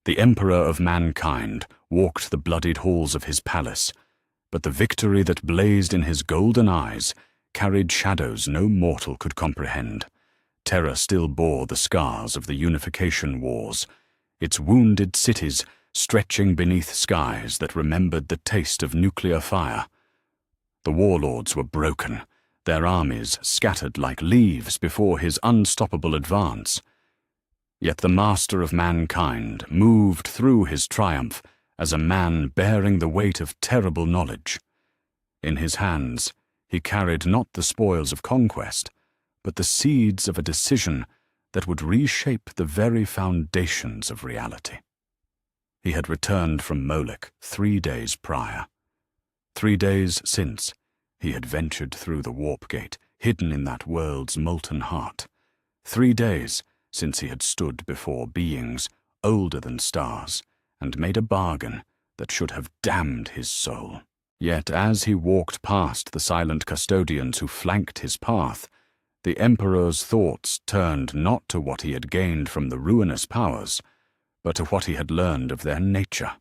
The Emperor of Mankind walked the bloodied halls of his palace, but the victory that blazed in his golden eyes carried shadows no mortal could comprehend. Terror still bore the scars of the Unification Wars, its wounded cities stretching beneath skies that remembered the taste of nuclear fire. The warlords were broken, their armies scattered like leaves before his unstoppable advance. Yet the master of mankind moved through his triumph as a man bearing the weight of terrible knowledge. In his hands, he carried not the spoils of conquest, but the seeds of a decision that would reshape the very foundations of reality. He had returned from Molech 3 days prior. 3 days since, he had ventured through the warp gate, hidden in that world's molten heart. 3 days since he had stood before beings older than stars and made a bargain that should have damned his soul. Yet as he walked past the silent custodians who flanked his path, the Emperor's thoughts turned not to what he had gained from the ruinous powers, but to what he had learned of their nature.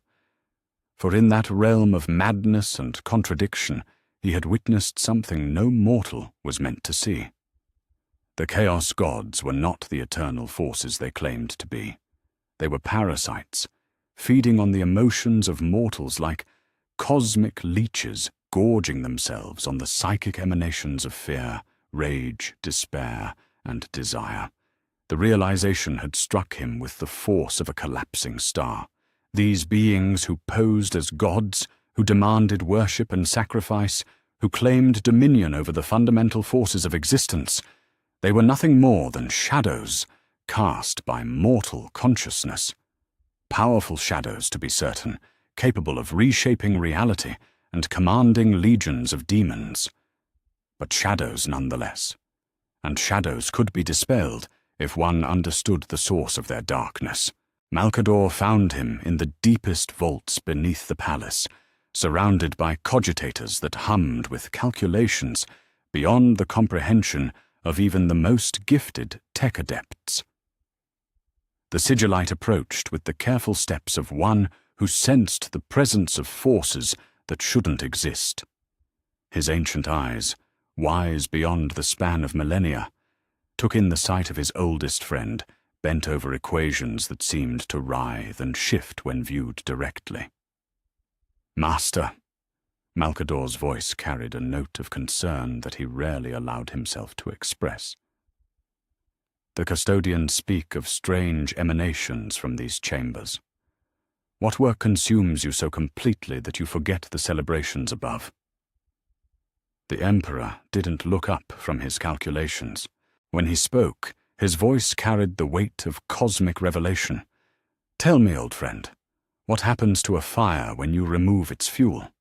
For in that realm of madness and contradiction, he had witnessed something no mortal was meant to see. The Chaos Gods were not the eternal forces they claimed to be. They were parasites, feeding on the emotions of mortals like cosmic leeches gorging themselves on the psychic emanations of fear, rage, despair, and desire. The realization had struck him with the force of a collapsing star. These beings who posed as gods, who demanded worship and sacrifice, who claimed dominion over the fundamental forces of existence, they were nothing more than shadows cast by mortal consciousness. Powerful shadows, to be certain, capable of reshaping reality and commanding legions of demons. But shadows nonetheless. And shadows could be dispelled if one understood the source of their darkness. Malcador found him in the deepest vaults beneath the palace, surrounded by cogitators that hummed with calculations beyond the comprehension of even the most gifted tech adepts. The sigillite approached with the careful steps of one who sensed the presence of forces that shouldn't exist. His ancient eyes, wise beyond the span of millennia, took in the sight of his oldest friend, bent over equations that seemed to writhe and shift when viewed directly. "Master," Malcador's voice carried a note of concern that he rarely allowed himself to express. The custodians speak of strange emanations from these chambers. What work consumes you so completely that you forget the celebrations above? The Emperor didn't look up from his calculations. When he spoke, his voice carried the weight of cosmic revelation. "Tell me, old friend, what happens to a fire when you remove its fuel?"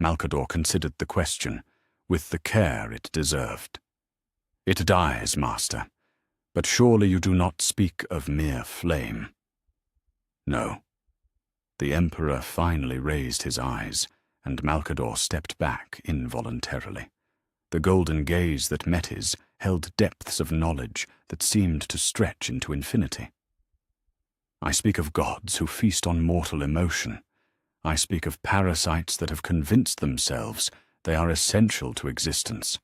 Malcador considered the question with the care it deserved. "It dies, master, but surely you do not speak of mere flame." "No." The Emperor finally raised his eyes, and Malcador stepped back involuntarily. The golden gaze that met his held depths of knowledge that seemed to stretch into infinity. "I speak of gods who feast on mortal emotion. I speak of parasites that have convinced themselves they are essential to existence.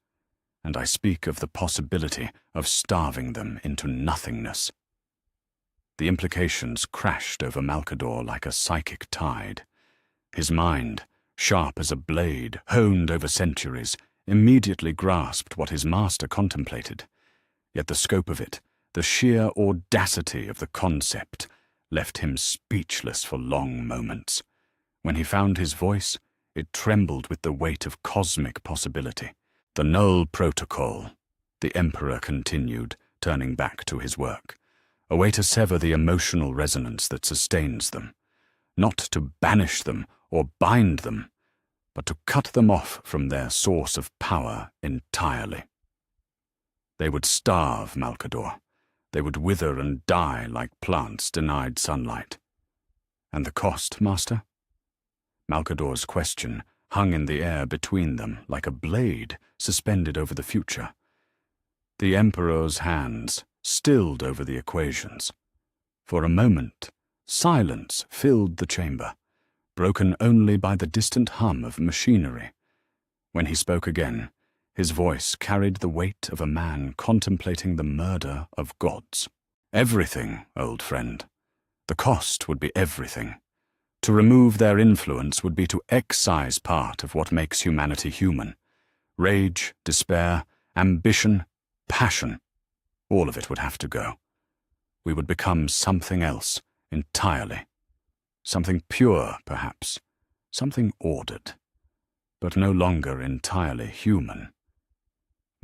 And I speak of the possibility of starving them into nothingness." The implications crashed over Malcador like a psychic tide. His mind, sharp as a blade, honed over centuries, immediately grasped what his master contemplated. Yet the scope of it, the sheer audacity of the concept, left him speechless for long moments. When he found his voice, it trembled with the weight of cosmic possibility. "The Null Protocol," the Emperor continued, turning back to his work. "A way to sever the emotional resonance that sustains them. Not to banish them or bind them, but to cut them off from their source of power entirely. They would starve Malcador. They would wither and die like plants denied sunlight. And the cost, master?" Malcador's question hung in the air between them like a blade suspended over the future. The Emperor's hands stilled over the equations. For a moment, Silence filled the chamber, broken only by the distant hum of machinery. When he spoke again, his voice carried the weight of a man contemplating the murder of gods. Everything, old friend. The cost would be everything. To remove their influence would be to excise part of what makes humanity human. Rage, despair, ambition, passion. All of it would have to go. We would become something else entirely. Something pure, perhaps. Something ordered. But no longer entirely human.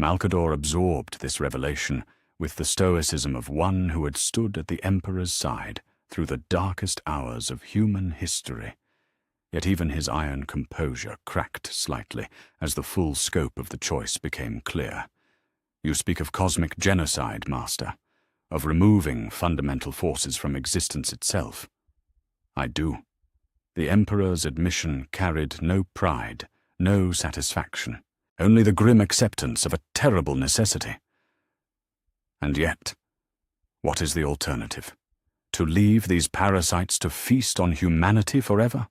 Malcador absorbed this revelation with the stoicism of one who had stood at the Emperor's side through the darkest hours of human history. Yet even his iron composure cracked slightly as the full scope of the choice became clear. You speak of cosmic genocide, Master, of removing fundamental forces from existence itself. I do. The Emperor's admission carried no pride, no satisfaction, only the grim acceptance of a terrible necessity. And yet, what is the alternative? To leave these parasites to feast on humanity forever?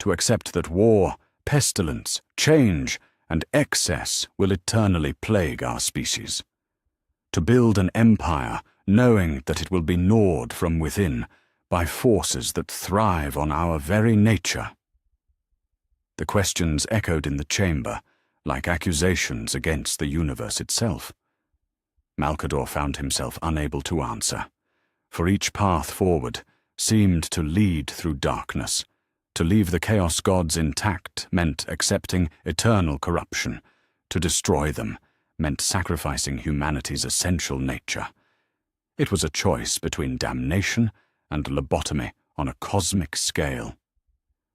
To accept that war, pestilence, change, and excess will eternally plague our species? To build an empire knowing that it will be gnawed from within by forces that thrive on our very nature? The questions echoed in the chamber like accusations against the universe itself. Malcador found himself unable to answer, for each path forward seemed to lead through darkness. To leave the Chaos Gods intact meant accepting eternal corruption. To destroy them meant sacrificing humanity's essential nature. It was a choice between damnation and lobotomy on a cosmic scale.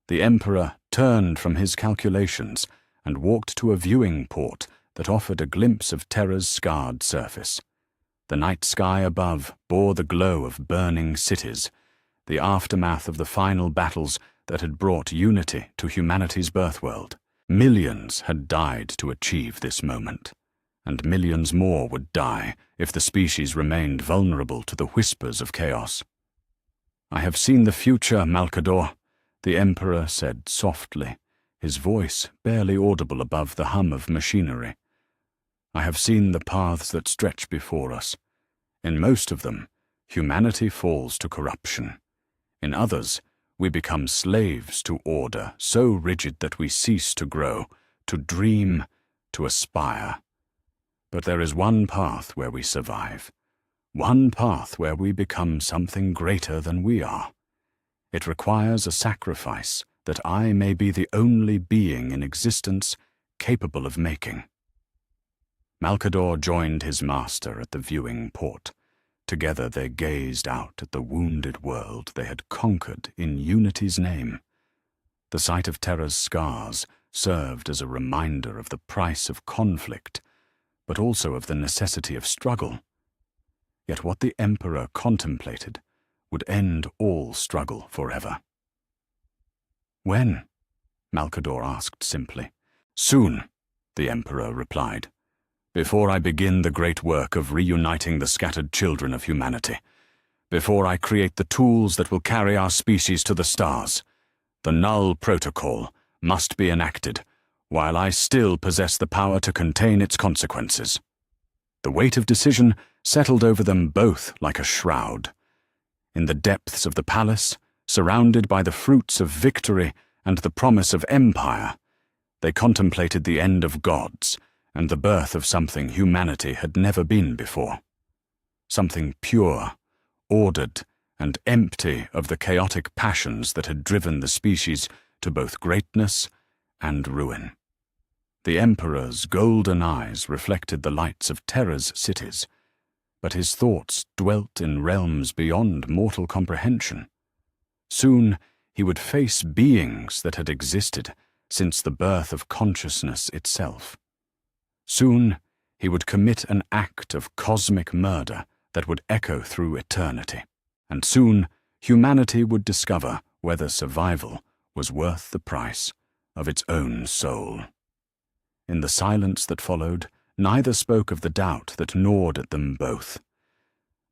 The Emperor turned from his calculations and walked to a viewing port that offered a glimpse of Terra's scarred surface. The night sky above bore the glow of burning cities, the aftermath of the final battles that had brought unity to humanity's birthworld. Millions had died to achieve this moment, and millions more would die if the species remained vulnerable to the whispers of chaos. I have seen the future, Malcador, the Emperor said softly, his voice barely audible above the hum of machinery. I have seen the paths that stretch before us. In most of them, humanity falls to corruption. In others, we become slaves to order so rigid that we cease to grow, to dream, to aspire. But there is one path where we survive, one path where we become something greater than we are. It requires a sacrifice that I may be the only being in existence capable of making. Malcador joined his master at the viewing port. Together they gazed out at the wounded world they had conquered in unity's name. The sight of Terra's scars served as a reminder of the price of conflict, but also of the necessity of struggle. Yet what the Emperor contemplated would end all struggle forever. When? Malcador asked simply. Soon, the Emperor replied. Before I begin the great work of reuniting the scattered children of humanity, before I create the tools that will carry our species to the stars, the Null Protocol must be enacted, while I still possess the power to contain its consequences. The weight of decision settled over them both like a shroud. In the depths of the palace, surrounded by the fruits of victory and the promise of empire, they contemplated the end of gods and the birth of something humanity had never been before. Something pure, ordered, and empty of the chaotic passions that had driven the species to both greatness and ruin. The Emperor's golden eyes reflected the lights of Terra's cities, but his thoughts dwelt in realms beyond mortal comprehension. Soon he would face beings that had existed since the birth of consciousness itself. Soon he would commit an act of cosmic murder that would echo through eternity. And soon humanity would discover whether survival was worth the price of its own soul. In the silence that followed, neither spoke of the doubt that gnawed at them both.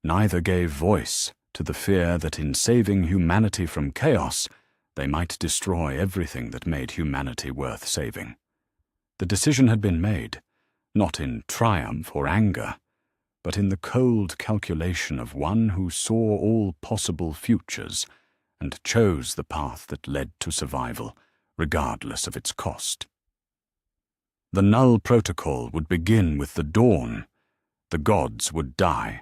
Neither gave voice to the fear that in saving humanity from chaos, they might destroy everything that made humanity worth saving. The decision had been made, not in triumph or anger, but in the cold calculation of one who saw all possible futures and chose the path that led to survival, regardless of its cost. The Null Protocol would begin with the dawn. The gods would die.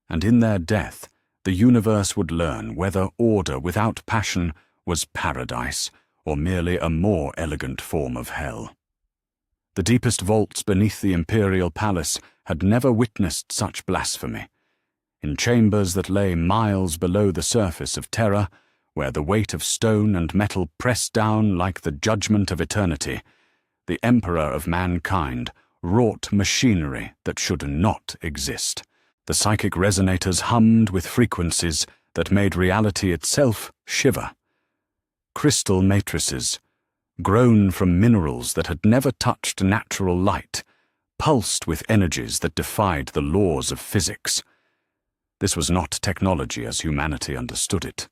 And in their death, the universe would learn whether order without passion was paradise or merely a more elegant form of hell. The deepest vaults beneath the imperial palace had never witnessed such blasphemy. In chambers that lay miles below the surface of Terra, where the weight of stone and metal pressed down like the judgment of eternity, the Emperor of mankind wrought machinery that should not exist. The psychic resonators hummed with frequencies that made reality itself shiver. Crystal matrices, grown from minerals that had never touched natural light, pulsed with energies that defied the laws of physics. This was not technology as humanity understood it,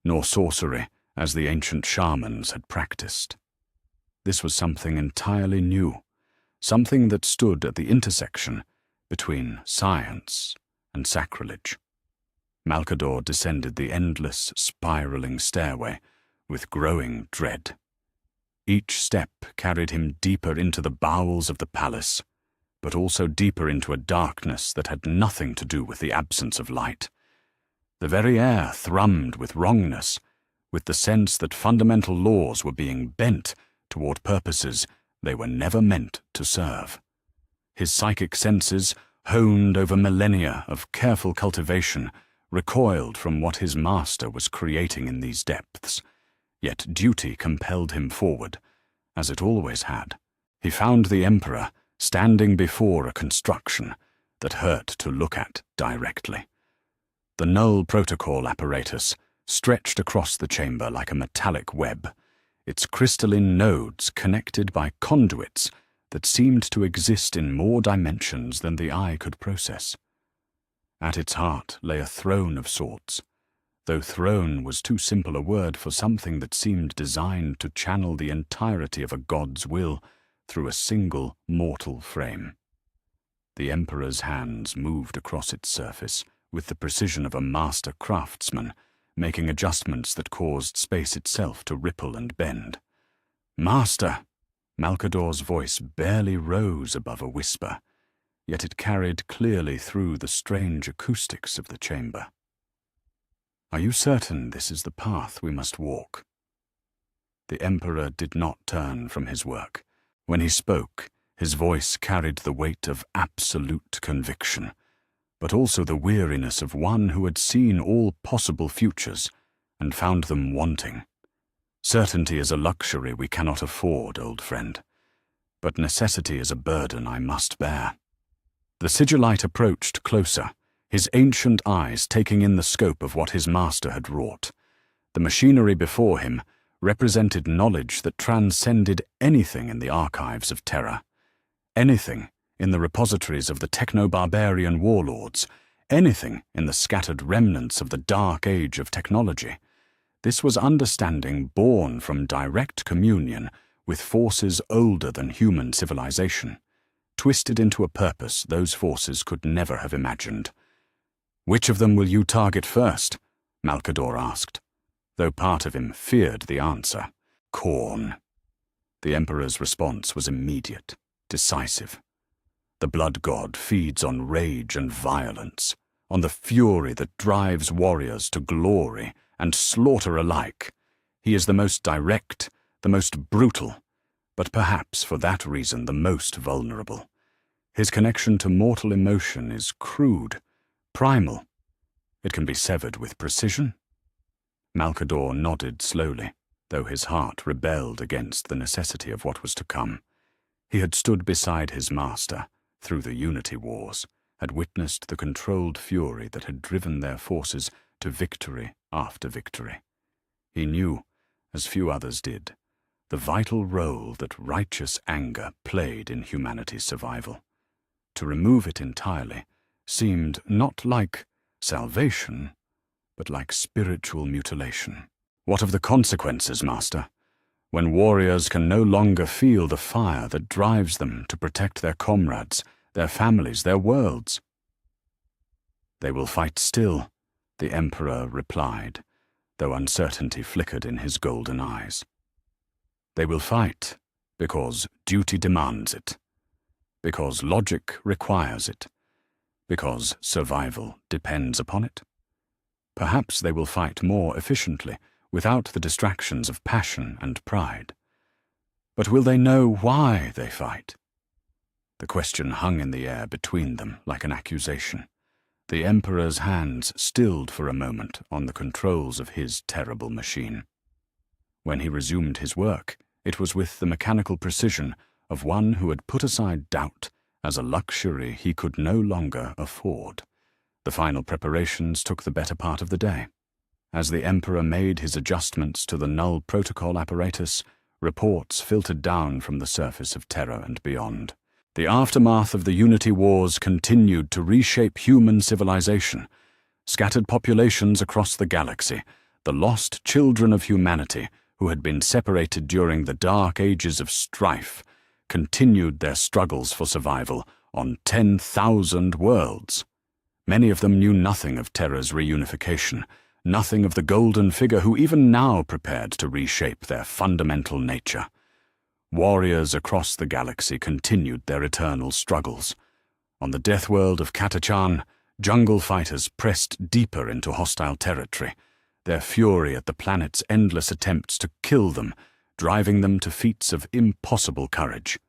nor sorcery as the ancient shamans had practiced. This was something entirely new, something that stood at the intersection between science and sacrilege. Malcador descended the endless, spiraling stairway with growing dread. Each step carried him deeper into the bowels of the palace, but also deeper into a darkness that had nothing to do with the absence of light. The very air thrummed with wrongness, with the sense that fundamental laws were being bent toward purposes they were never meant to serve. His psychic senses, honed over millennia of careful cultivation, recoiled from what his master was creating in these depths. Yet duty compelled him forward, as it always had. He found the Emperor standing before a construction that hurt to look at directly. The Null Protocol apparatus stretched across the chamber like a metallic web, its crystalline nodes connected by conduits that seemed to exist in more dimensions than the eye could process. At its heart lay a throne of sorts, though throne was too simple a word for something that seemed designed to channel the entirety of a god's will through a single mortal frame. The Emperor's hands moved across its surface with the precision of a master craftsman, making adjustments that caused space itself to ripple and bend. "Master!" Malcador's voice barely rose above a whisper, yet it carried clearly through the strange acoustics of the chamber. "Are you certain this is the path we must walk?" The Emperor did not turn from his work. When he spoke, his voice carried the weight of absolute conviction, but also the weariness of one who had seen all possible futures and found them wanting. "Certainty is a luxury we cannot afford, old friend, but necessity is a burden I must bear." The sigillite approached closer, his ancient eyes taking in the scope of what his master had wrought. The machinery before him represented knowledge that transcended anything in the archives of Terra, anything in the repositories of the techno-barbarian warlords, anything in the scattered remnants of the dark age of technology. This was understanding born from direct communion with forces older than human civilization, twisted into a purpose those forces could never have imagined. "Which of them will you target first?" Malcador asked, though part of him feared the answer. "Khorne." The Emperor's response was immediate, decisive. The blood god feeds on rage and violence, on the fury that drives warriors to glory and slaughter alike. He is the most direct, the most brutal, but perhaps for that reason the most vulnerable. His connection to mortal emotion is crude, primal. It can be severed with precision. Malcador nodded slowly, though his heart rebelled against the necessity of what was to come. He had stood beside his master through the Unity Wars, had witnessed the controlled fury that had driven their forces to victory after victory. He knew, as few others did, the vital role that righteous anger played in humanity's survival. To remove it entirely seemed not like salvation, but like spiritual mutilation. What of the consequences, Master? When warriors can no longer feel the fire that drives them to protect their comrades, their families, their worlds? They will fight still, the Emperor replied, though uncertainty flickered in his golden eyes. They will fight because duty demands it, because logic requires it, because survival depends upon it. Perhaps they will fight more efficiently, without the distractions of passion and pride. But will they know why they fight? The question hung in the air between them like an accusation. The Emperor's hands stilled for a moment on the controls of his terrible machine. When he resumed his work, it was with the mechanical precision of one who had put aside doubt as a luxury he could no longer afford. The final preparations took the better part of the day. As the Emperor made his adjustments to the null protocol apparatus, reports filtered down from the surface of Terra and beyond. The aftermath of the Unity Wars continued to reshape human civilization. Scattered populations across the galaxy, the lost children of humanity who had been separated during the dark ages of strife, continued their struggles for survival on 10,000 worlds. Many of them knew nothing of Terra's reunification, nothing of the golden figure who even now prepared to reshape their fundamental nature. Warriors across the galaxy continued their eternal struggles. On the death world of Katachan, jungle fighters pressed deeper into hostile territory, their fury at the planet's endless attempts to kill them, driving them to feats of impossible courage.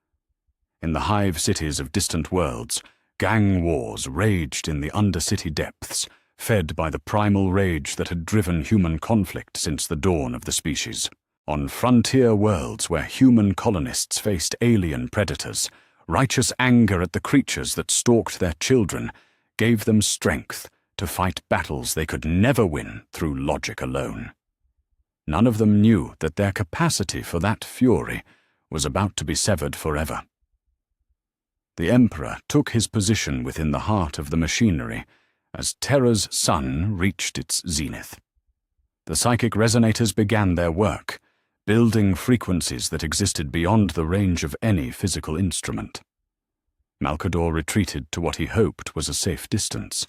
In the hive cities of distant worlds, gang wars raged in the undercity depths, fed by the primal rage that had driven human conflict since the dawn of the species. On frontier worlds where human colonists faced alien predators, righteous anger at the creatures that stalked their children gave them strength to fight battles they could never win through logic alone. None of them knew that their capacity for that fury was about to be severed forever. The Emperor took his position within the heart of the machinery as Terra's sun reached its zenith. The psychic resonators began their work, building frequencies that existed beyond the range of any physical instrument. Malcador retreated to what he hoped was a safe distance,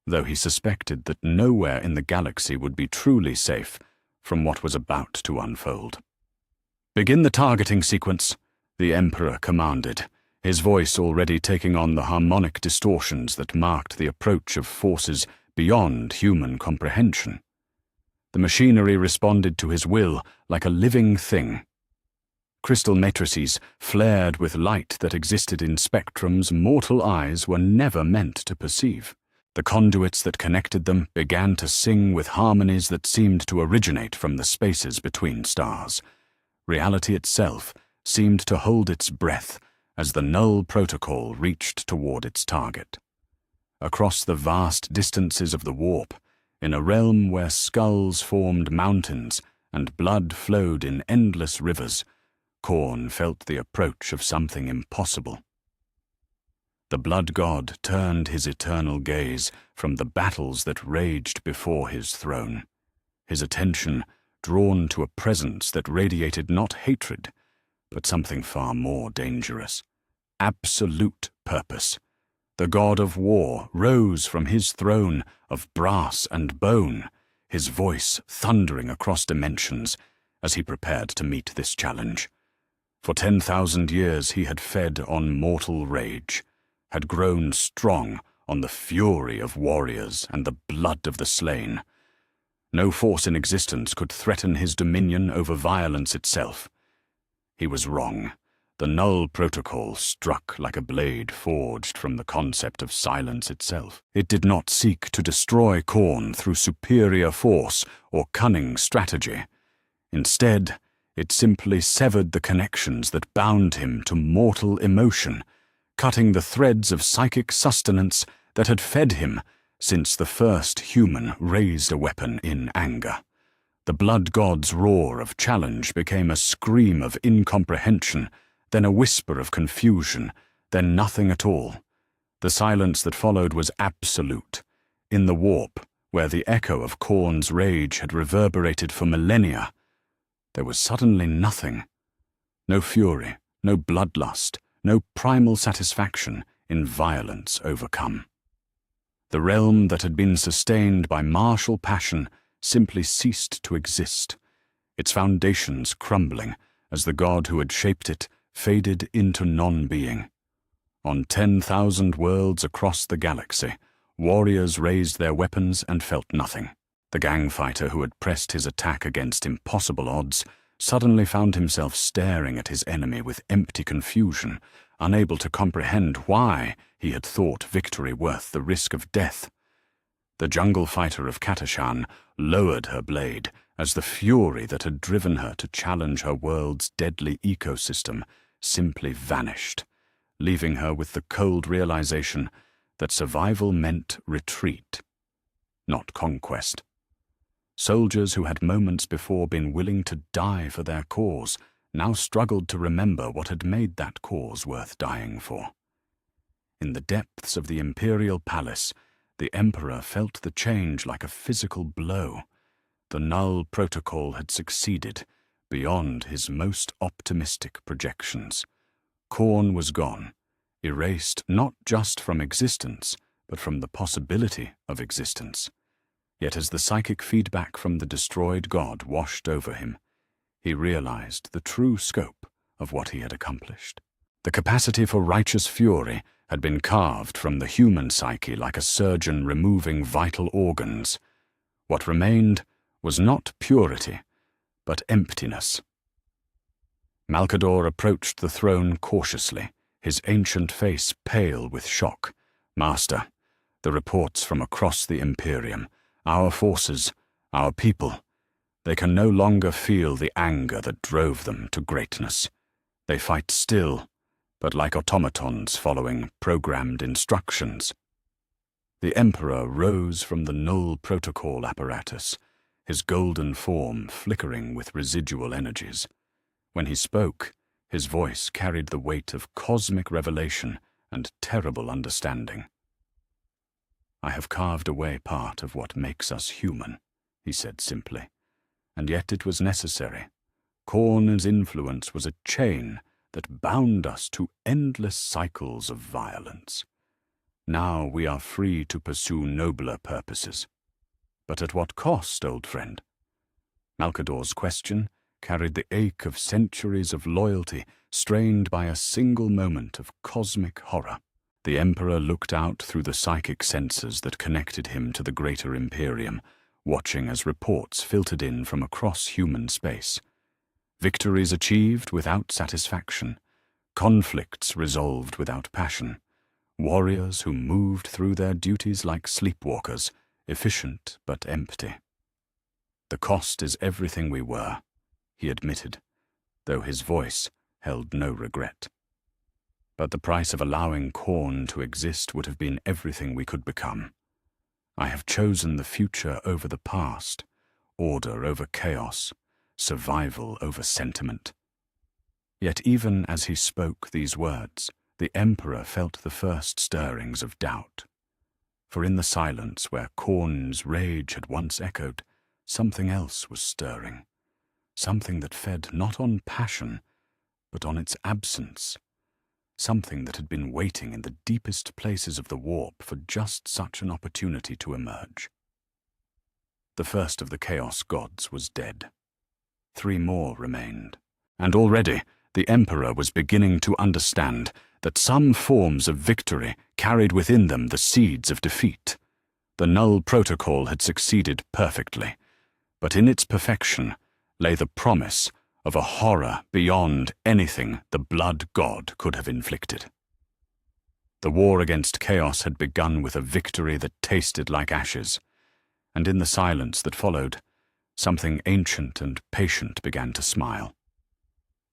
though he suspected that nowhere in the galaxy would be truly safe from what was about to unfold. "Begin the targeting sequence," the Emperor commanded, his voice already taking on the harmonic distortions that marked the approach of forces beyond human comprehension. The machinery responded to his will like a living thing. Crystal matrices flared with light that existed in spectrums mortal eyes were never meant to perceive. The conduits that connected them began to sing with harmonies that seemed to originate from the spaces between stars. Reality itself seemed to hold its breath as the null protocol reached toward its target. Across the vast distances of the warp, in a realm where skulls formed mountains and blood flowed in endless rivers, Khorne felt the approach of something impossible. The blood god turned his eternal gaze from the battles that raged before his throne, his attention drawn to a presence that radiated not hatred, but something far more dangerous. Absolute purpose. The god of war rose from his throne of brass and bone, his voice thundering across dimensions as he prepared to meet this challenge. For 10,000 years he had fed on mortal rage, had grown strong on the fury of warriors and the blood of the slain. No force in existence could threaten his dominion over violence itself. He was wrong. The null protocol struck like a blade forged from the concept of silence itself. It did not seek to destroy Khorne through superior force or cunning strategy. Instead, it simply severed the connections that bound him to mortal emotion, cutting the threads of psychic sustenance that had fed him since the first human raised a weapon in anger. The blood god's roar of challenge became a scream of incomprehension, then a whisper of confusion, then nothing at all. The silence that followed was absolute. In the warp, Where the echo of Khorne's rage had reverberated for millennia, there was suddenly nothing. No fury, no bloodlust, no primal satisfaction in violence overcome. The realm that had been sustained by martial passion simply ceased to exist, its foundations crumbling as the god who had shaped it faded into non-being. On 10,000 worlds across the galaxy, warriors raised their weapons and felt nothing. The gang fighter who had pressed his attack against impossible odds suddenly found himself staring at his enemy with empty confusion, unable to comprehend why he had thought victory worth the risk of death. The jungle fighter of Katashan lowered her blade as the fury that had driven her to challenge her world's deadly ecosystem simply vanished, leaving her with the cold realization that survival meant retreat, not conquest. Soldiers who had moments before been willing to die for their cause now struggled to remember what had made that cause worth dying for. In the depths of the imperial palace, the emperor felt the change like a physical blow. The null protocol had succeeded beyond his most optimistic projections. Khorne was gone, erased not just from existence, but from the possibility of existence. Yet as the psychic feedback from the destroyed god washed over him, he realized the true scope of what he had accomplished. The capacity for righteous fury had been carved from the human psyche like a surgeon removing vital organs. What remained was not purity, but emptiness. Malcador approached the throne cautiously, his ancient face pale with shock. "Master, the reports from across the Imperium, our forces, our people, they can no longer feel the anger that drove them to greatness. They fight still, but like automatons following programmed instructions." The Emperor rose from the null protocol apparatus, his golden form flickering with residual energies. When he spoke, his voice carried the weight of cosmic revelation and terrible understanding. "I have carved away part of what makes us human," he said simply, "and yet it was necessary. Khorne's influence was a chain that bound us to endless cycles of violence. Now we are free to pursue nobler purposes. But at what cost, old friend?" Malcador's question carried the ache of centuries of loyalty strained by a single moment of cosmic horror. The Emperor looked out through the psychic sensors that connected him to the greater Imperium, watching as reports filtered in from across human space. Victories achieved without satisfaction, conflicts resolved without passion, warriors who moved through their duties like sleepwalkers, efficient but empty. "The cost is everything we were," he admitted, though his voice held no regret. "But the price of allowing Khorne to exist would have been everything we could become. I have chosen the future over the past, order over chaos, survival over sentiment." Yet even as he spoke these words, the Emperor felt the first stirrings of doubt. For in the silence where Khorne's rage had once echoed, something else was stirring, something that fed not on passion, but on its absence, something that had been waiting in the deepest places of the warp for just such an opportunity to emerge. The first of the Chaos Gods was dead. 3 more remained, and already the Emperor was beginning to understand that some forms of victory carried within them the seeds of defeat. The null protocol had succeeded perfectly, but in its perfection lay the promise of a horror beyond anything the blood god could have inflicted. The war against chaos had begun with a victory that tasted like ashes, and in the silence that followed, something ancient and patient began to smile.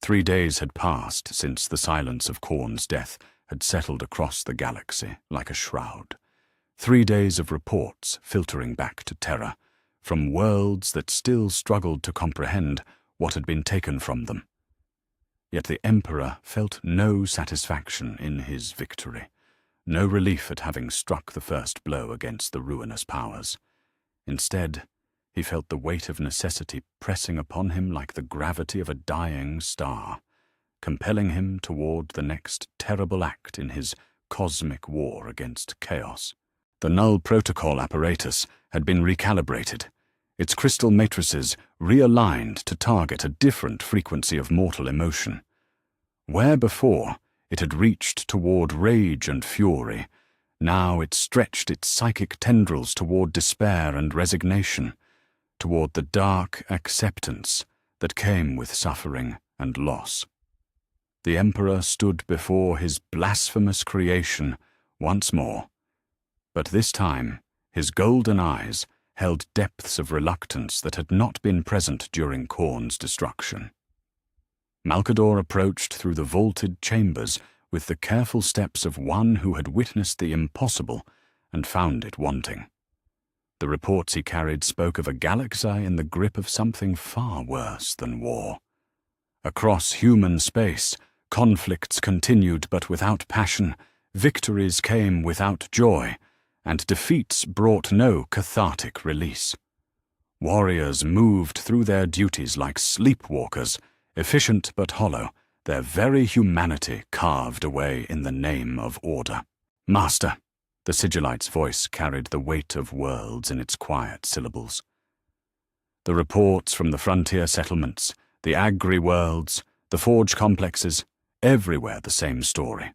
3 days had passed since the silence of Khorne's death had settled across the galaxy like a shroud. 3 days of reports filtering back to Terra, from worlds that still struggled to comprehend what had been taken from them. Yet the Emperor felt no satisfaction in his victory, no relief at having struck the first blow against the ruinous powers. Instead, he felt the weight of necessity pressing upon him like the gravity of a dying star, compelling him toward the next terrible act in his cosmic war against chaos. The Null Protocol apparatus had been recalibrated, its crystal matrices realigned to target a different frequency of mortal emotion. Where before it had reached toward rage and fury, now it stretched its psychic tendrils toward despair and resignation, toward the dark acceptance that came with suffering and loss. The Emperor stood before his blasphemous creation once more, but this time his golden eyes held depths of reluctance that had not been present during Khorne's destruction. Malkador approached through the vaulted chambers with the careful steps of one who had witnessed the impossible and found it wanting. The reports he carried spoke of a galaxy in the grip of something far worse than war. Across human space, conflicts continued but without passion, victories came without joy, and defeats brought no cathartic release. Warriors moved through their duties like sleepwalkers, efficient but hollow, their very humanity carved away in the name of order. "Master," the Sigillite's voice carried the weight of worlds in its quiet syllables. The reports from the frontier settlements, the agri-worlds, the forge complexes, everywhere the same story.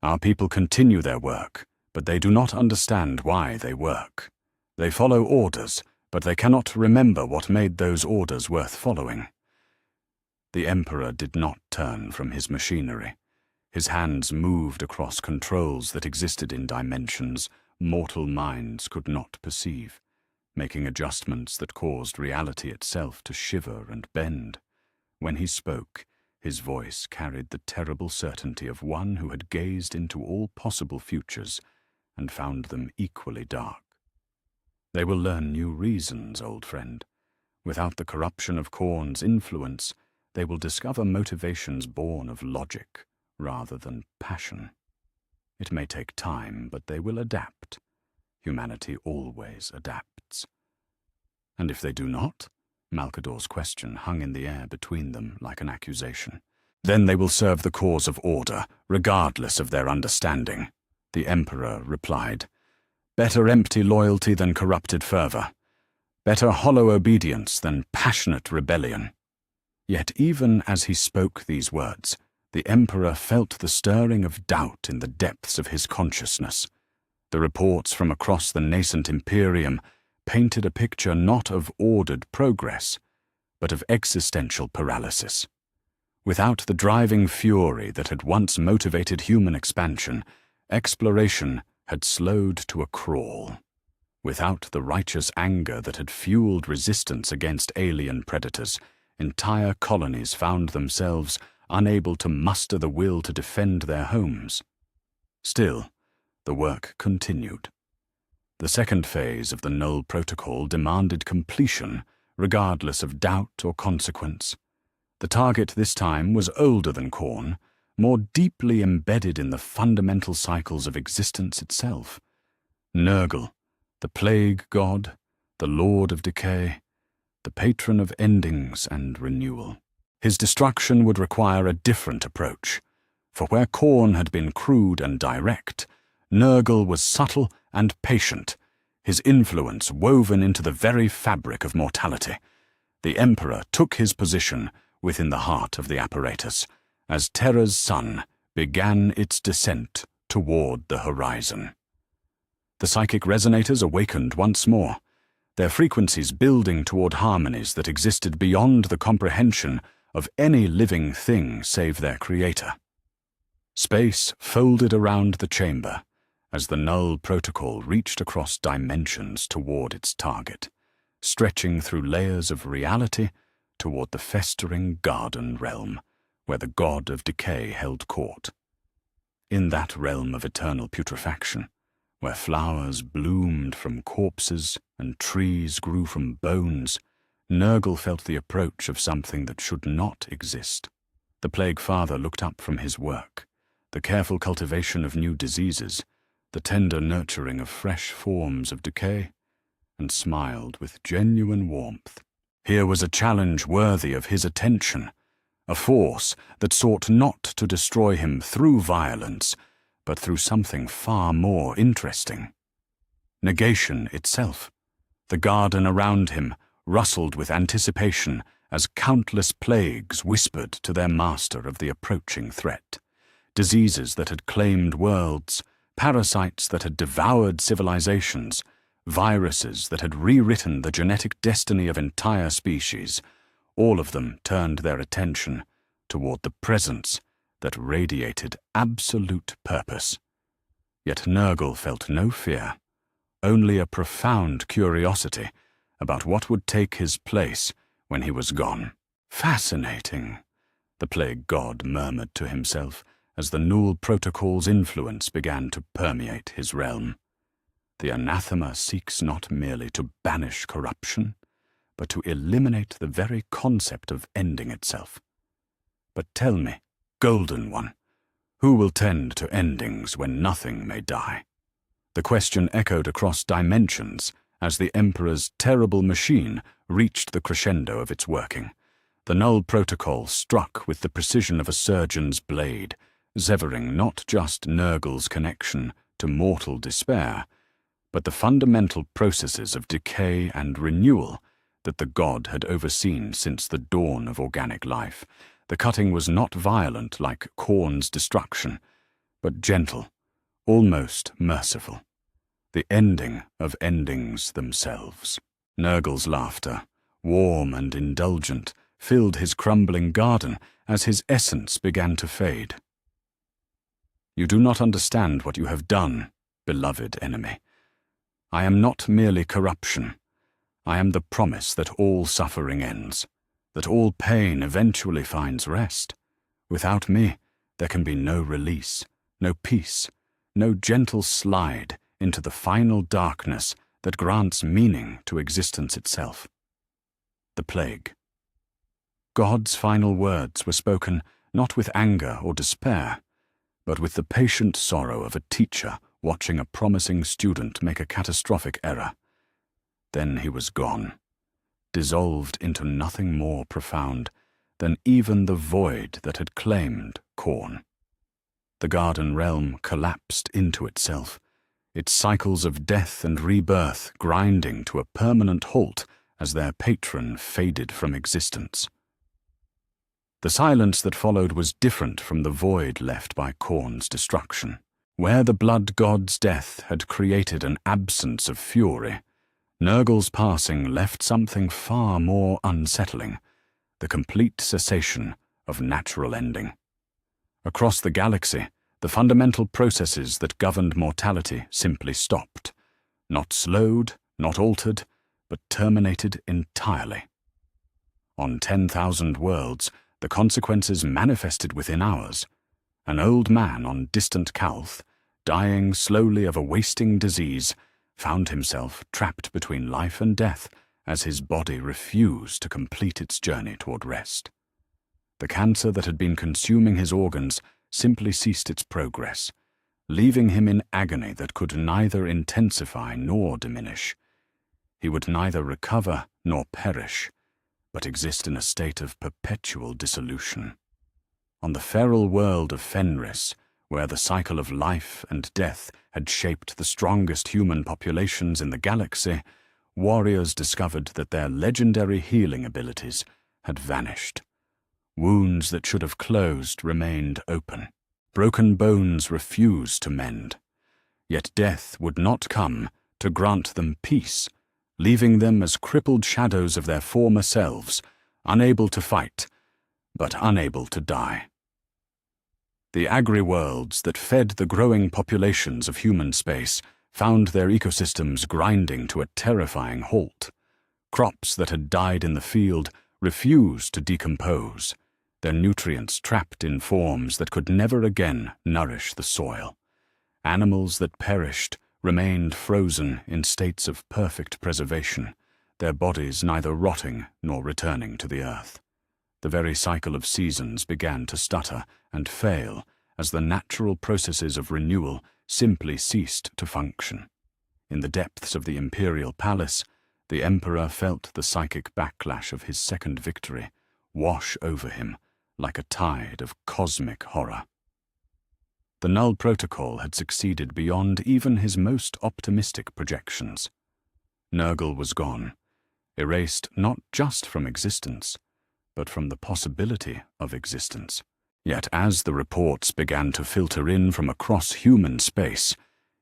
Our people continue their work, but they do not understand why they work. They follow orders, but they cannot remember what made those orders worth following. The Emperor did not turn from his machinery. His hands moved across controls that existed in dimensions mortal minds could not perceive, making adjustments that caused reality itself to shiver and bend. When he spoke, his voice carried the terrible certainty of one who had gazed into all possible futures and found them equally dark. "They will learn new reasons, old friend. Without the corruption of Khorne's influence, they will discover motivations born of logic rather than passion. It may take time, but they will adapt. Humanity always adapts." "And if they do not?" Malkador's question hung in the air between them like an accusation. "Then they will serve the cause of order, regardless of their understanding," the Emperor replied. "Better empty loyalty than corrupted fervor. Better hollow obedience than passionate rebellion." Yet even as he spoke these words, the Emperor felt the stirring of doubt in the depths of his consciousness. The reports from across the nascent Imperium painted a picture not of ordered progress, but of existential paralysis. Without the driving fury that had once motivated human expansion, exploration had slowed to a crawl. Without the righteous anger that had fueled resistance against alien predators, entire colonies found themselves unable to muster the will to defend their homes. Still, the work continued. The second phase of the Null Protocol demanded completion, regardless of doubt or consequence. The target this time was older than Khorne, more deeply embedded in the fundamental cycles of existence itself. Nurgle, the plague god, the lord of decay, the patron of endings and renewal. His destruction would require a different approach, for where Khorne had been crude and direct, Nurgle was subtle and patient, his influence woven into the very fabric of mortality. The Emperor took his position within the heart of the apparatus, as Terra's sun began its descent toward the horizon. The psychic resonators awakened once more, their frequencies building toward harmonies that existed beyond the comprehension of any living thing save their creator. Space folded around the chamber as the Null Protocol reached across dimensions toward its target, stretching through layers of reality toward the festering garden realm, where the god of decay held court. In that realm of eternal putrefaction, where flowers bloomed from corpses and trees grew from bones, Nurgle felt the approach of something that should not exist. The Plague Father looked up from his work, the careful cultivation of new diseases, the tender nurturing of fresh forms of decay, and smiled with genuine warmth. Here was a challenge worthy of his attention, a force that sought not to destroy him through violence, but through something far more interesting. Negation itself. The garden around him rustled with anticipation as countless plagues whispered to their master of the approaching threat. Diseases that had claimed worlds, parasites that had devoured civilizations, viruses that had rewritten the genetic destiny of entire species, all of them turned their attention toward the presence that radiated absolute purpose. Yet Nurgle felt no fear, only a profound curiosity about what would take his place when he was gone. Fascinating, the plague god murmured to himself as the Null Protocol's influence began to permeate his realm. The anathema seeks not merely to banish corruption, but to eliminate the very concept of ending itself. But tell me, Golden One, who will tend to endings when nothing may die? The question echoed across dimensions as the Emperor's terrible machine reached the crescendo of its working. The Null Protocol struck with the precision of a surgeon's blade, severing not just Nurgle's connection to mortal despair, but the fundamental processes of decay and renewal that the god had overseen since the dawn of organic life. The cutting was not violent like Khorne's destruction, but gentle, almost merciful. The ending of endings themselves. Nurgle's laughter, warm and indulgent, filled his crumbling garden as his essence began to fade. You do not understand what you have done, beloved enemy. I am not merely corruption. I am the promise that all suffering ends, that all pain eventually finds rest. Without me, there can be no release, no peace, no gentle slide into the final darkness that grants meaning to existence itself. The plague. God's final words were spoken not with anger or despair, but with the patient sorrow of a teacher watching a promising student make a catastrophic error. Then he was gone, dissolved into nothing more profound than even the void that had claimed Khorne. The garden realm collapsed into itself, its cycles of death and rebirth grinding to a permanent halt as their patron faded from existence. The silence that followed was different from the void left by Khorne's destruction. Where the blood god's death had created an absence of fury, Nurgle's passing left something far more unsettling, the complete cessation of natural ending. Across the galaxy, the fundamental processes that governed mortality simply stopped, not slowed, not altered, but terminated entirely. On 10,000 worlds, the consequences manifested within hours. An old man on distant Calth, dying slowly of a wasting disease, found himself trapped between life and death as his body refused to complete its journey toward rest. The cancer that had been consuming his organs simply ceased its progress, leaving him in agony that could neither intensify nor diminish. He would neither recover nor perish, but exist in a state of perpetual dissolution. On the feral world of Fenris, where the cycle of life and death had shaped the strongest human populations in the galaxy, warriors discovered that their legendary healing abilities had vanished. Wounds that should have closed remained open. Broken bones refused to mend. Yet death would not come to grant them peace, leaving them as crippled shadows of their former selves, unable to fight, but unable to die. The agri-worlds that fed the growing populations of human space found their ecosystems grinding to a terrifying halt. Crops that had died in the field refused to decompose, their nutrients trapped in forms that could never again nourish the soil. Animals that perished remained frozen in states of perfect preservation, their bodies neither rotting nor returning to the earth. The very cycle of seasons began to stutter and fail as the natural processes of renewal simply ceased to function. In the depths of the imperial palace, the Emperor felt the psychic backlash of his second victory wash over him like a tide of cosmic horror. The Null Protocol had succeeded beyond even his most optimistic projections. Nurgle was gone, erased not just from existence, but from the possibility of existence. Yet as the reports began to filter in from across human space,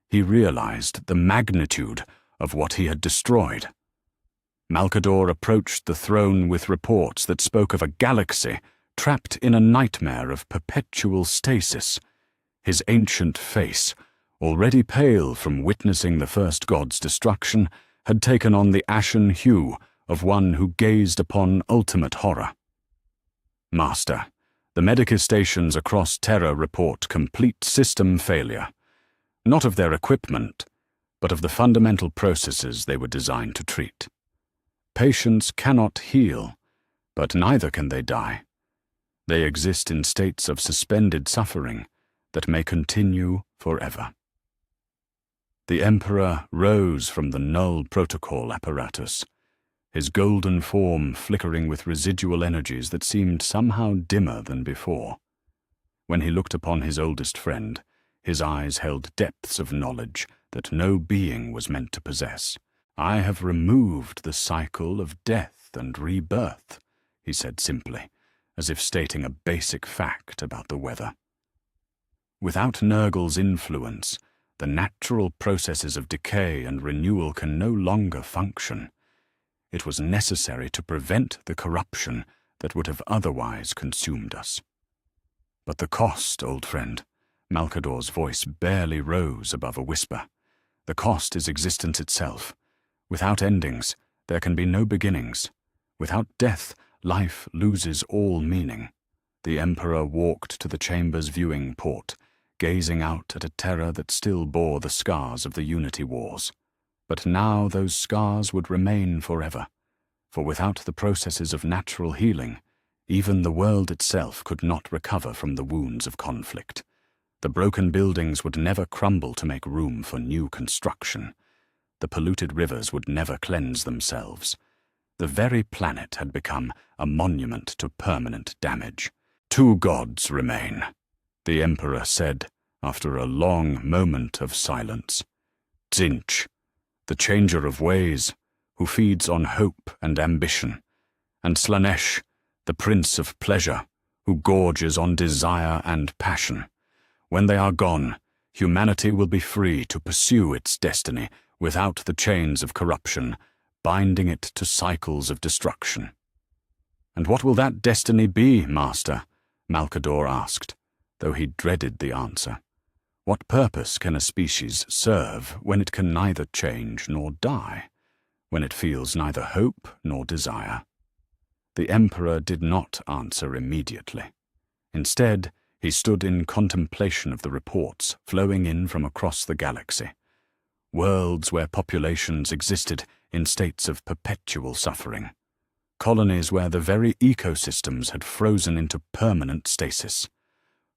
he realized the magnitude of what he had destroyed. Malcador approached the throne with reports that spoke of a galaxy trapped in a nightmare of perpetual stasis. His ancient face, already pale from witnessing the first god's destruction, had taken on the ashen hue of one who gazed upon ultimate horror. Master, the Medicus stations across Terra report complete system failure, not of their equipment, but of the fundamental processes they were designed to treat. Patients cannot heal, but neither can they die. They exist in states of suspended suffering that may continue forever. The Emperor rose from the Null Protocol apparatus, his golden form flickering with residual energies that seemed somehow dimmer than before. When he looked upon his oldest friend, his eyes held depths of knowledge that no being was meant to possess. "I have removed the cycle of death and rebirth," he said simply, as if stating a basic fact about the weather. Without Nurgle's influence, the natural processes of decay and renewal can no longer function. It was necessary to prevent the corruption that would have otherwise consumed us. But the cost, old friend, Malcador's voice barely rose above a whisper. The cost is existence itself. Without endings, there can be no beginnings. Without death, life loses all meaning. The Emperor walked to the chamber's viewing port, gazing out at a Terra that still bore the scars of the Unity Wars. But now those scars would remain forever, for without the processes of natural healing, even the world itself could not recover from the wounds of conflict. The broken buildings would never crumble to make room for new construction. The polluted rivers would never cleanse themselves. The very planet had become a monument to permanent damage. "Two gods remain," the Emperor said after a long moment of silence. "Tzeentch, the changer of ways, who feeds on hope and ambition, and Slaanesh, the prince of pleasure, who gorges on desire and passion. When they are gone, humanity will be free to pursue its destiny without the chains of corruption, binding it to cycles of destruction." "And what will that destiny be, Master?" Malcador asked, though he dreaded the answer. What purpose can a species serve when it can neither change nor die, when it feels neither hope nor desire? The Emperor did not answer immediately. Instead, he stood in contemplation of the reports flowing in from across the galaxy. Worlds where populations existed in states of perpetual suffering. Colonies where the very ecosystems had frozen into permanent stasis.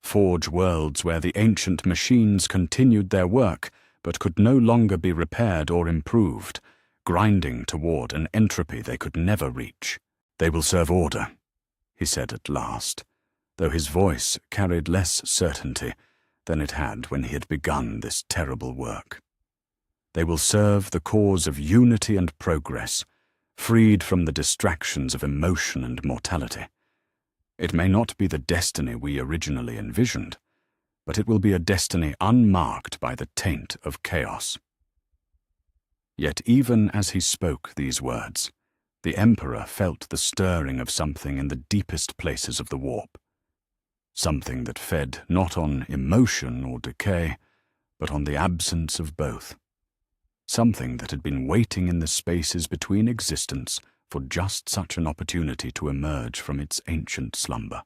Forge worlds where the ancient machines continued their work but could no longer be repaired or improved, grinding toward an entropy they could never reach. "They will serve order," he said at last, though his voice carried less certainty than it had when he had begun this terrible work. "They will serve the cause of unity and progress, freed from the distractions of emotion and mortality. It may not be the destiny we originally envisioned, but it will be a destiny unmarked by the taint of chaos." Yet even as he spoke these words, the Emperor felt the stirring of something in the deepest places of the warp. Something that fed not on emotion or decay, but on the absence of both. Something that had been waiting in the spaces between existence for just such an opportunity to emerge from its ancient slumber.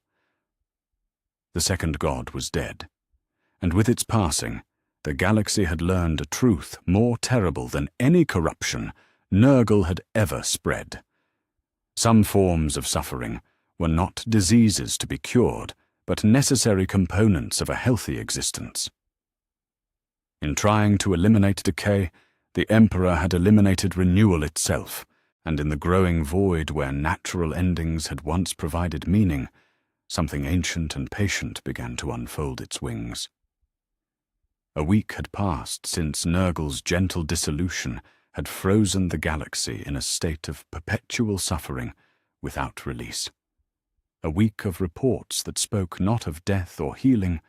The second god was dead, and with its passing, the galaxy had learned a truth more terrible than any corruption Nurgle had ever spread. Some forms of suffering were not diseases to be cured, but necessary components of a healthy existence. In trying to eliminate decay, The Emperor had eliminated renewal itself, and in the growing void where natural endings had once provided meaning, something ancient and patient began to unfold its wings. A week had passed since Nurgle's gentle dissolution had frozen the galaxy in a state of perpetual suffering without release. A week of reports that spoke not of death or healing,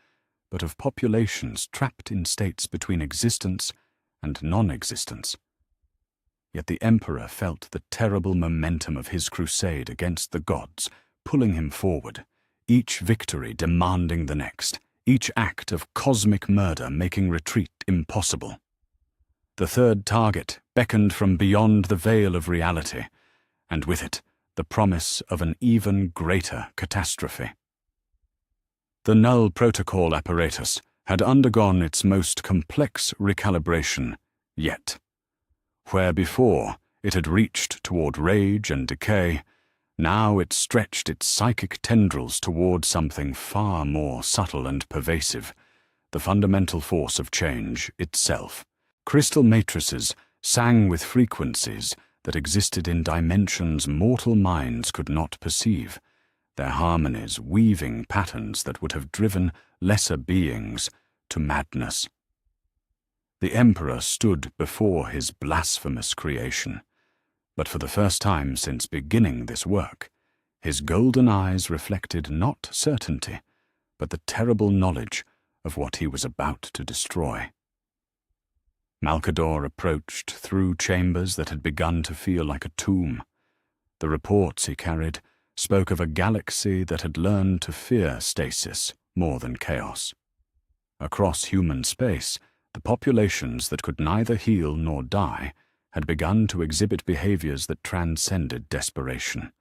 but of populations trapped in states between existence and non-existence. Yet the Emperor felt the terrible momentum of his crusade against the gods, pulling him forward, each victory demanding the next, each act of cosmic murder making retreat impossible. The third target beckoned from beyond the veil of reality, and with it, the promise of an even greater catastrophe. The Null Protocol apparatus had undergone its most complex recalibration yet. Where before it had reached toward rage and decay, now it stretched its psychic tendrils toward something far more subtle and pervasive, the fundamental force of change itself. Crystal matrices sang with frequencies that existed in dimensions mortal minds could not perceive, their harmonies weaving patterns that would have driven lesser beings to madness. The Emperor stood before his blasphemous creation, but for the first time since beginning this work, his golden eyes reflected not certainty, but the terrible knowledge of what he was about to destroy. Malcador approached through chambers that had begun to feel like a tomb. The reports he carried spoke of a galaxy that had learned to fear stasis more than chaos. Across human space, the populations that could neither heal nor die had begun to exhibit behaviors that transcended desperation.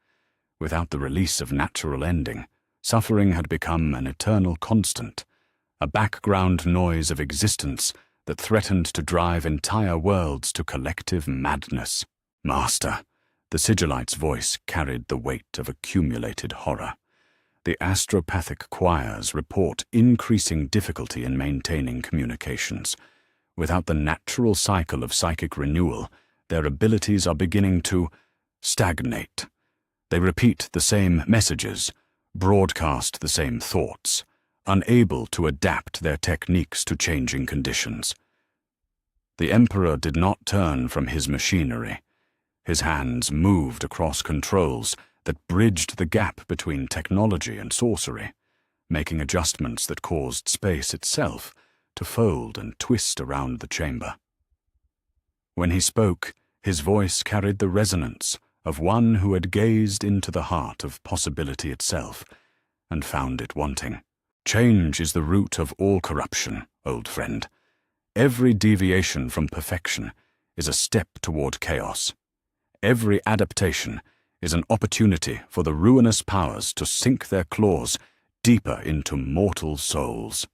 Without the release of natural ending, suffering had become an eternal constant, a background noise of existence that threatened to drive entire worlds to collective madness. Master, the Sigillite's voice carried the weight of accumulated horror. The astropathic choirs report increasing difficulty in maintaining communications. Without the natural cycle of psychic renewal, their abilities are beginning to stagnate. They repeat the same messages, broadcast the same thoughts, unable to adapt their techniques to changing conditions. The Emperor did not turn from his machinery. His hands moved across controls that bridged the gap between technology and sorcery, making adjustments that caused space itself to fold and twist around the chamber. When he spoke, his voice carried the resonance of one who had gazed into the heart of possibility itself and found it wanting. Change is the root of all corruption, old friend. Every deviation from perfection is a step toward chaos. Every adaptation is an opportunity for the ruinous powers to sink their claws deeper into mortal souls.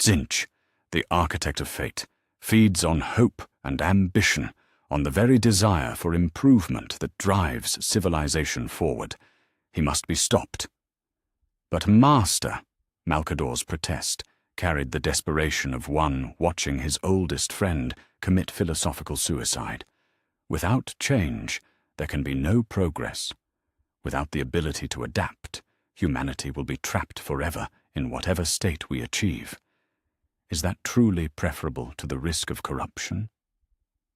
Tzeentch, the architect of fate, feeds on hope and ambition, on the very desire for improvement that drives civilization forward. He must be stopped. But Master, Malcador's protest, carried the desperation of one watching his oldest friend commit philosophical suicide. Without change, there can be no progress. Without the ability to adapt, humanity will be trapped forever in whatever state we achieve. Is that truly preferable to the risk of corruption?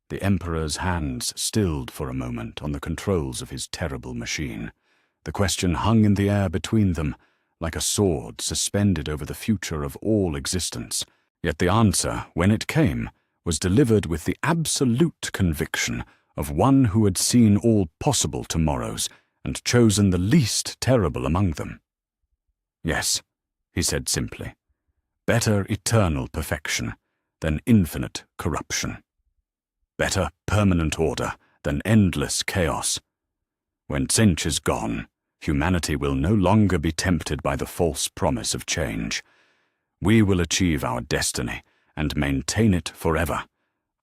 The Emperor's hands stilled for a moment on the controls of his terrible machine. The question hung in the air between them, like a sword suspended over the future of all existence. Yet the answer, when it came, was delivered with the absolute conviction of one who had seen all possible tomorrows and chosen the least terrible among them. Yes, he said simply. Better eternal perfection than infinite corruption. Better permanent order than endless chaos. When Tzeentch is gone, humanity will no longer be tempted by the false promise of change. We will achieve our destiny and maintain it forever,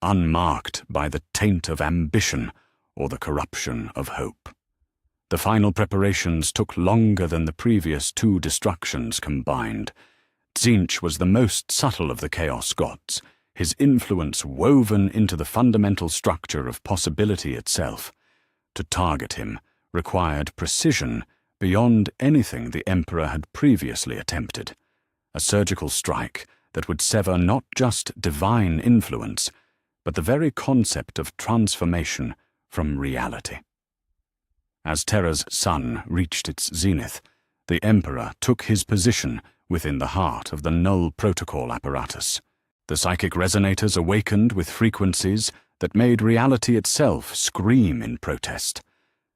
unmarked by the taint of ambition or the corruption of hope. The final preparations took longer than the previous two destructions combined. Tzeentch was the most subtle of the Chaos Gods, his influence woven into the fundamental structure of possibility itself. To target him required precision beyond anything the Emperor had previously attempted, a surgical strike that would sever not just divine influence, but the very concept of transformation from reality. As Terra's sun reached its zenith, the Emperor took his position within the heart of the null protocol apparatus. The psychic resonators awakened with frequencies that made reality itself scream in protest.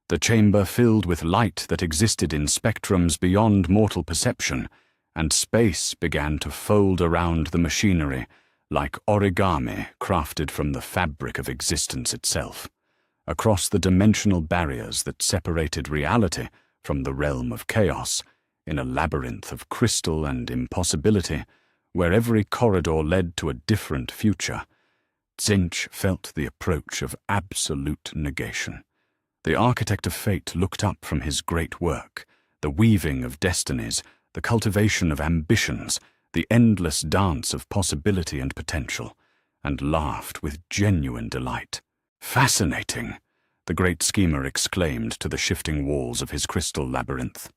The chamber filled with light that existed in spectrums beyond mortal perception, and space began to fold around the machinery like origami crafted from the fabric of existence itself. Across the dimensional barriers that separated reality from the realm of chaos, in a labyrinth of crystal and impossibility, where every corridor led to a different future, Tzeentch felt the approach of absolute negation. The architect of fate looked up from his great work, the weaving of destinies, the cultivation of ambitions, the endless dance of possibility and potential, and laughed with genuine delight. "Fascinating," the great schemer exclaimed to the shifting walls of his crystal labyrinth.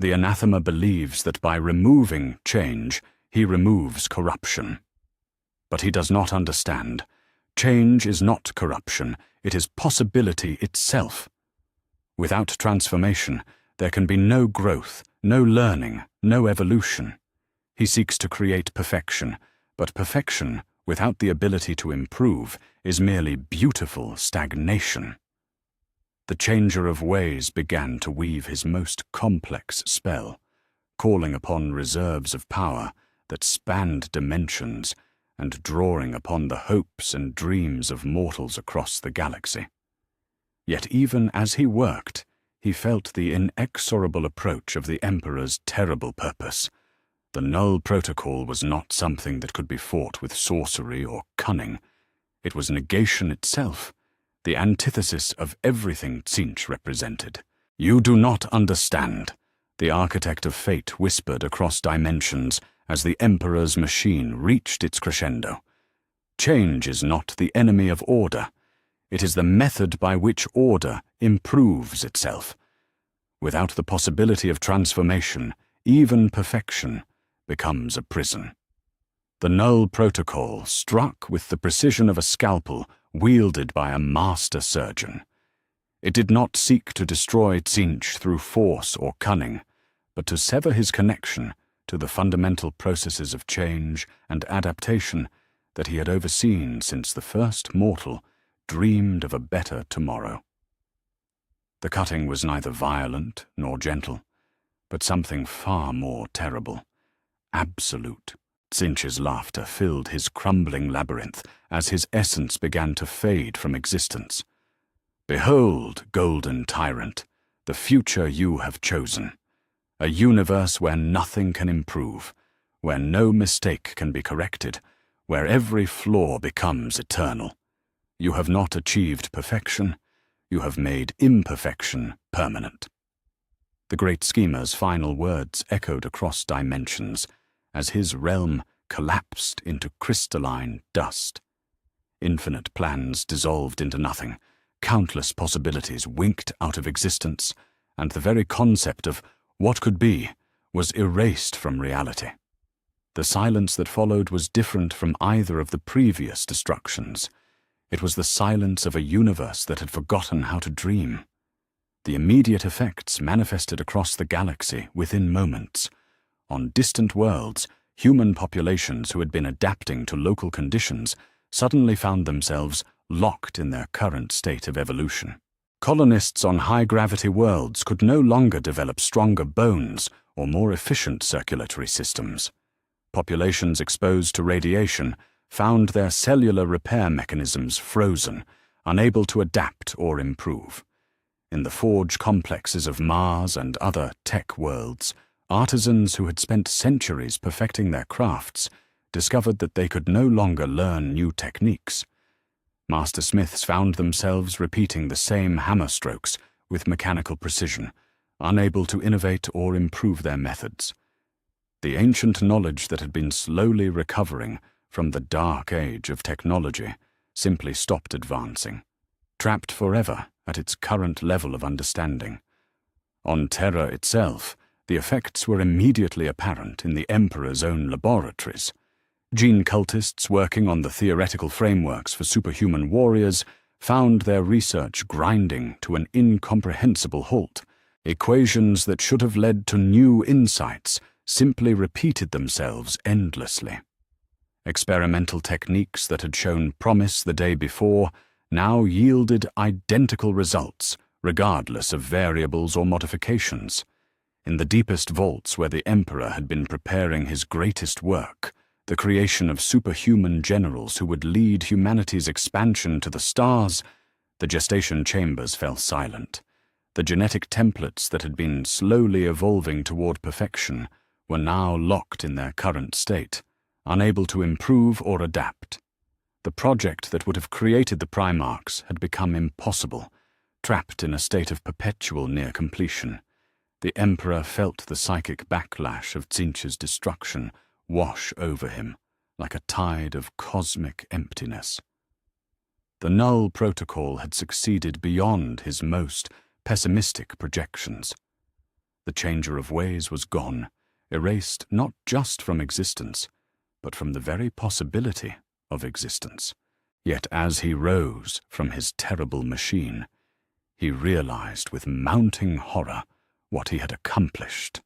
The anathema believes that by removing change, he removes corruption. But he does not understand. Change is not corruption, it is possibility itself. Without transformation, there can be no growth, no learning, no evolution. He seeks to create perfection, but perfection, without the ability to improve, is merely beautiful stagnation. The changer of ways began to weave his most complex spell, calling upon reserves of power that spanned dimensions and drawing upon the hopes and dreams of mortals across the galaxy. Yet even as he worked, he felt the inexorable approach of the Emperor's terrible purpose. The null protocol was not something that could be fought with sorcery or cunning. It was negation itself, the antithesis of everything Tzeentch represented. "You do not understand," the architect of fate whispered across dimensions as the Emperor's machine reached its crescendo. "Change is not the enemy of order. It is the method by which order improves itself. Without the possibility of transformation, even perfection becomes a prison." The null protocol struck with the precision of a scalpel wielded by a master surgeon. It did not seek to destroy Tzeentch through force or cunning, but to sever his connection to the fundamental processes of change and adaptation that he had overseen since the first mortal dreamed of a better tomorrow. The cutting was neither violent nor gentle, but something far more terrible. Absolute. Tzeentch's laughter filled his crumbling labyrinth as his essence began to fade from existence. "Behold, golden tyrant, the future you have chosen. A universe where nothing can improve, where no mistake can be corrected, where every flaw becomes eternal. You have not achieved perfection, you have made imperfection permanent." The great schemer's final words echoed across dimensions as his realm collapsed into crystalline dust. Infinite plans dissolved into nothing, countless possibilities winked out of existence, and the very concept of what could be was erased from reality. The silence that followed was different from either of the previous destructions. It was the silence of a universe that had forgotten how to dream. The immediate effects manifested across the galaxy within moments. On distant worlds, human populations who had been adapting to local conditions suddenly found themselves locked in their current state of evolution. Colonists on high-gravity worlds could no longer develop stronger bones or more efficient circulatory systems. Populations exposed to radiation found their cellular repair mechanisms frozen, unable to adapt or improve. In the forge complexes of Mars and other tech worlds, artisans who had spent centuries perfecting their crafts discovered that they could no longer learn new techniques. Master smiths found themselves repeating the same hammer strokes with mechanical precision, unable to innovate or improve their methods. The ancient knowledge that had been slowly recovering from the dark age of technology, simply stopped advancing, trapped forever at its current level of understanding. On Terra itself, the effects were immediately apparent in the Emperor's own laboratories. Gene cultists working on the theoretical frameworks for superhuman warriors found their research grinding to an incomprehensible halt. Equations that should have led to new insights simply repeated themselves endlessly. Experimental techniques that had shown promise the day before now yielded identical results, regardless of variables or modifications. In the deepest vaults where the Emperor had been preparing his greatest work, the creation of superhuman generals who would lead humanity's expansion to the stars, the gestation chambers fell silent. The genetic templates that had been slowly evolving toward perfection were now locked in their current state, unable to improve or adapt. The project that would have created the Primarchs had become impossible, trapped in a state of perpetual near completion. The Emperor felt the psychic backlash of Tzeentch's destruction wash over him like a tide of cosmic emptiness. The Null Protocol had succeeded beyond his most pessimistic projections. The Changer of Ways was gone, erased not just from existence, but from the very possibility of existence. Yet as he rose from his terrible machine, he realized with mounting horror what he had accomplished.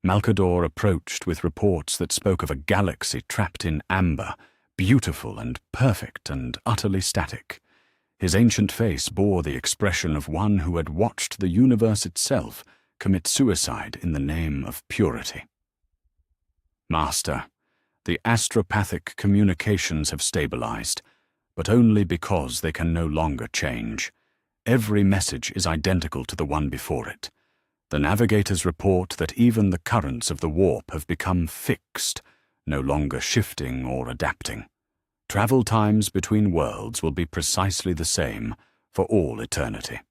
Malcador approached with reports that spoke of a galaxy trapped in amber, beautiful and perfect and utterly static. His ancient face bore the expression of one who had watched the universe itself commit suicide in the name of purity. Master, the astropathic communications have stabilized, but only because they can no longer change. Every message is identical to the one before it. The navigators report that even the currents of the warp have become fixed, no longer shifting or adapting. Travel times between worlds will be precisely the same for all eternity.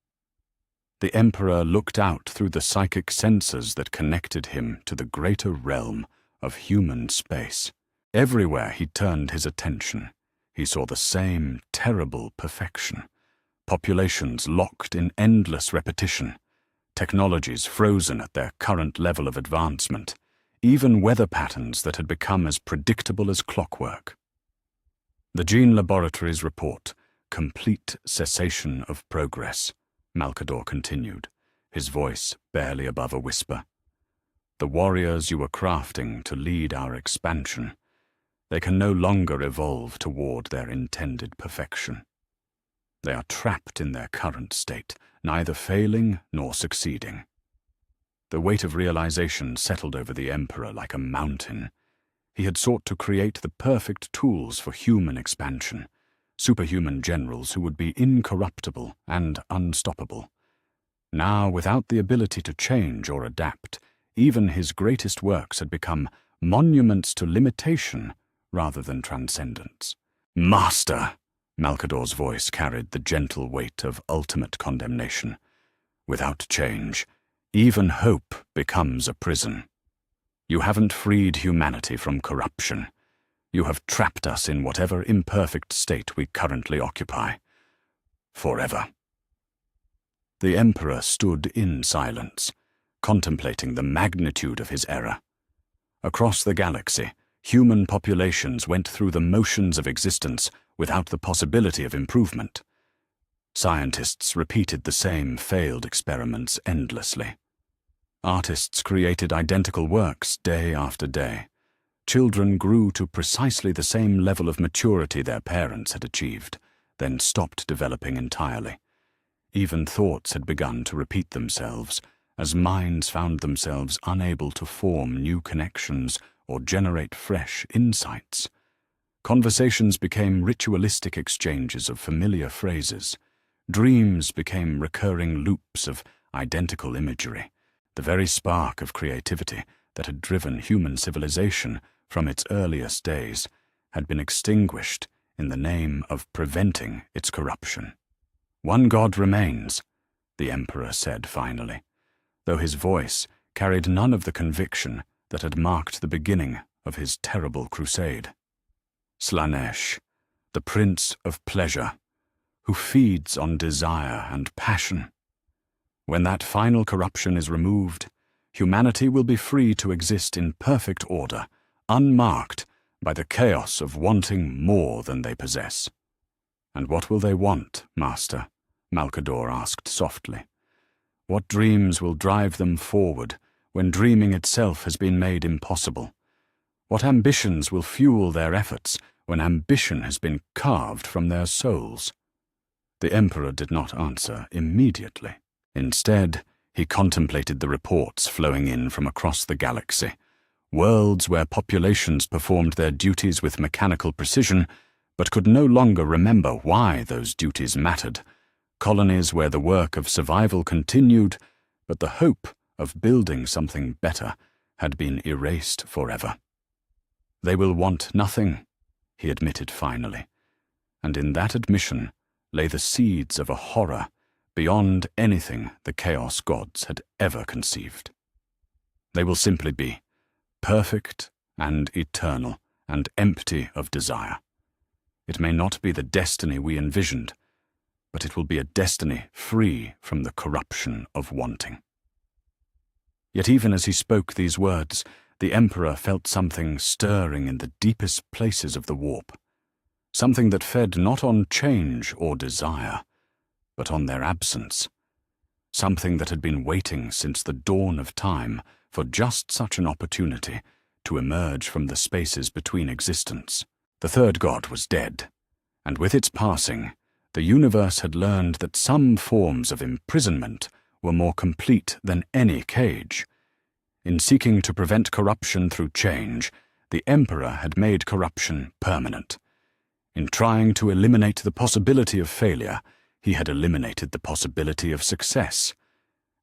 The Emperor looked out through the psychic sensors that connected him to the greater realm of human space. Everywhere he turned his attention, he saw the same terrible perfection. Populations locked in endless repetition, technologies frozen at their current level of advancement, even weather patterns that had become as predictable as clockwork. The Gene Laboratories report complete cessation of progress, Malcador continued, his voice barely above a whisper. The warriors you were crafting to lead our expansion, they can no longer evolve toward their intended perfection. They are trapped in their current state, neither failing nor succeeding. The weight of realization settled over the Emperor like a mountain. He had sought to create the perfect tools for human expansion, superhuman generals who would be incorruptible and unstoppable. Now, without the ability to change or adapt, even his greatest works had become monuments to limitation rather than transcendence. Master! Malcador's voice carried the gentle weight of ultimate condemnation. Without change, even hope becomes a prison. You haven't freed humanity from corruption. You have trapped us in whatever imperfect state we currently occupy. Forever. The Emperor stood in silence, contemplating the magnitude of his error. Across the galaxy, human populations went through the motions of existence without the possibility of improvement. Scientists repeated the same failed experiments endlessly. Artists created identical works day after day. Children grew to precisely the same level of maturity their parents had achieved, then stopped developing entirely. Even thoughts had begun to repeat themselves, as minds found themselves unable to form new connections or generate fresh insights. Conversations became ritualistic exchanges of familiar phrases. Dreams became recurring loops of identical imagery. The very spark of creativity that had driven human civilization from its earliest days had been extinguished in the name of preventing its corruption. One God remains, the Emperor said finally, though his voice carried none of the conviction that had marked the beginning of his terrible crusade. Slanesh, the prince of pleasure, who feeds on desire and passion. When that final corruption is removed, humanity will be free to exist in perfect order, unmarked by the chaos of wanting more than they possess. "And what will they want, Master?" Malkador asked softly. "What dreams will drive them forward when dreaming itself has been made impossible? What ambitions will fuel their efforts when ambition has been carved from their souls?" The Emperor did not answer immediately. Instead, he contemplated the reports flowing in from across the galaxy, worlds where populations performed their duties with mechanical precision, but could no longer remember why those duties mattered, colonies where the work of survival continued, but the hope of building something better had been erased forever. "They will want nothing," he admitted finally, and in that admission lay the seeds of a horror beyond anything the Chaos Gods had ever conceived. They will simply be perfect and eternal and empty of desire. It may not be the destiny we envisioned, but it will be a destiny free from the corruption of wanting. Yet even as he spoke these words, the Emperor felt something stirring in the deepest places of the warp, something that fed not on change or desire, but on their absence, something that had been waiting since the dawn of time for just such an opportunity to emerge from the spaces between existence. The third god was dead, and with its passing, the universe had learned that some forms of imprisonment were more complete than any cage. In seeking to prevent corruption through change, the Emperor had made corruption permanent. In trying to eliminate the possibility of failure, he had eliminated the possibility of success.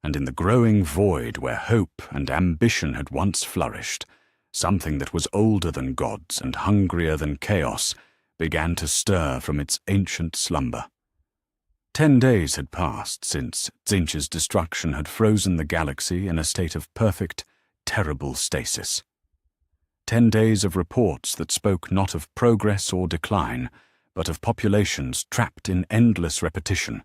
And in the growing void where hope and ambition had once flourished, something that was older than gods and hungrier than chaos began to stir from its ancient slumber. 10 days had passed since Tzeentch's destruction had frozen the galaxy in a state of perfect, terrible stasis. 10 days of reports that spoke not of progress or decline, but of populations trapped in endless repetition,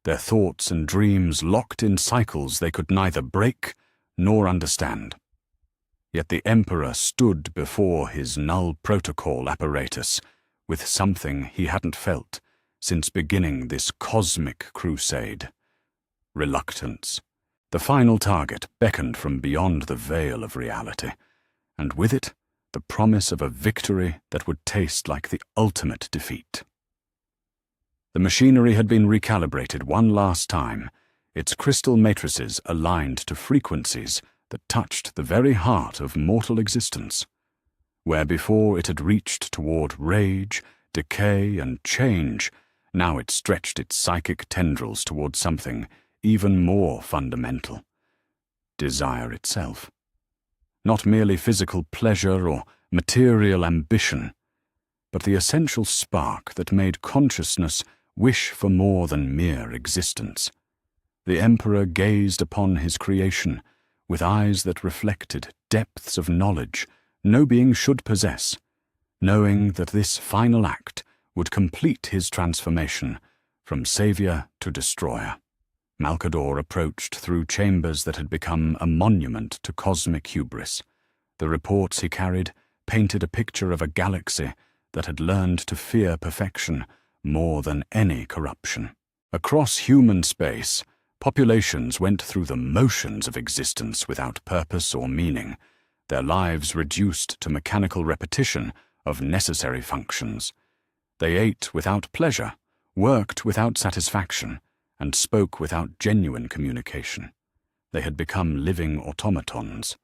their thoughts and dreams locked in cycles they could neither break nor understand. Yet the Emperor stood before his null protocol apparatus with something he hadn't felt since beginning this cosmic crusade: reluctance. The final target beckoned from beyond the veil of reality, and with it, the promise of a victory that would taste like the ultimate defeat. The machinery had been recalibrated one last time, its crystal matrices aligned to frequencies that touched the very heart of mortal existence. Where before it had reached toward rage, decay, and change, now it stretched its psychic tendrils toward something even more fundamental: desire itself. Not merely physical pleasure or material ambition, but the essential spark that made consciousness wish for more than mere existence. The Emperor gazed upon his creation with eyes that reflected depths of knowledge no being should possess, knowing that this final act would complete his transformation from savior to destroyer. Malkador approached through chambers that had become a monument to cosmic hubris. The reports he carried painted a picture of a galaxy that had learned to fear perfection more than any corruption. Across human space, populations went through the motions of existence without purpose or meaning, their lives reduced to mechanical repetition of necessary functions. They ate without pleasure, worked without satisfaction, and spoke without genuine communication. They had become living automatons,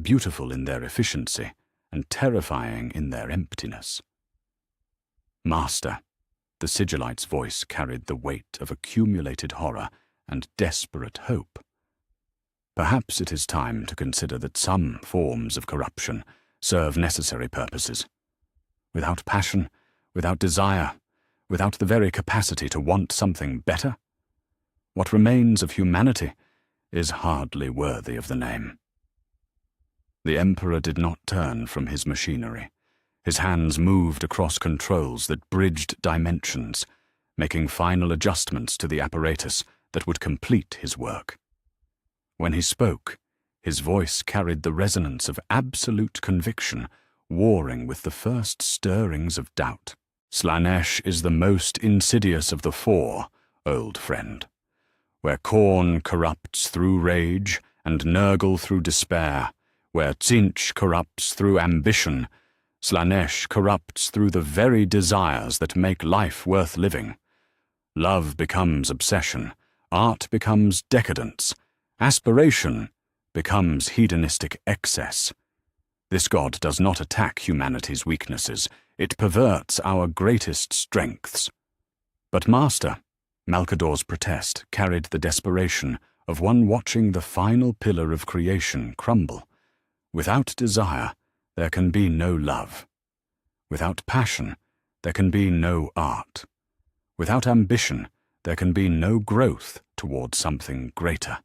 beautiful in their efficiency and terrifying in their emptiness. "Master," the Sigillite's voice carried the weight of accumulated horror and desperate hope. "Perhaps it is time to consider that some forms of corruption serve necessary purposes. Without passion, without desire, without the very capacity to want something better, what remains of humanity is hardly worthy of the name." The Emperor did not turn from his machinery. His hands moved across controls that bridged dimensions, making final adjustments to the apparatus that would complete his work. When he spoke, his voice carried the resonance of absolute conviction, warring with the first stirrings of doubt. Slaanesh is the most insidious of the four, old friend. Where Khorne corrupts through rage and Nurgle through despair, where Tzeentch corrupts through ambition, Slaanesh corrupts through the very desires that make life worth living. Love becomes obsession, art becomes decadence, aspiration becomes hedonistic excess. This god does not attack humanity's weaknesses, it perverts our greatest strengths. But Master, Malcador's protest carried the desperation of one watching the final pillar of creation crumble. Without desire, there can be no love. Without passion, there can be no art. Without ambition, there can be no growth toward something greater.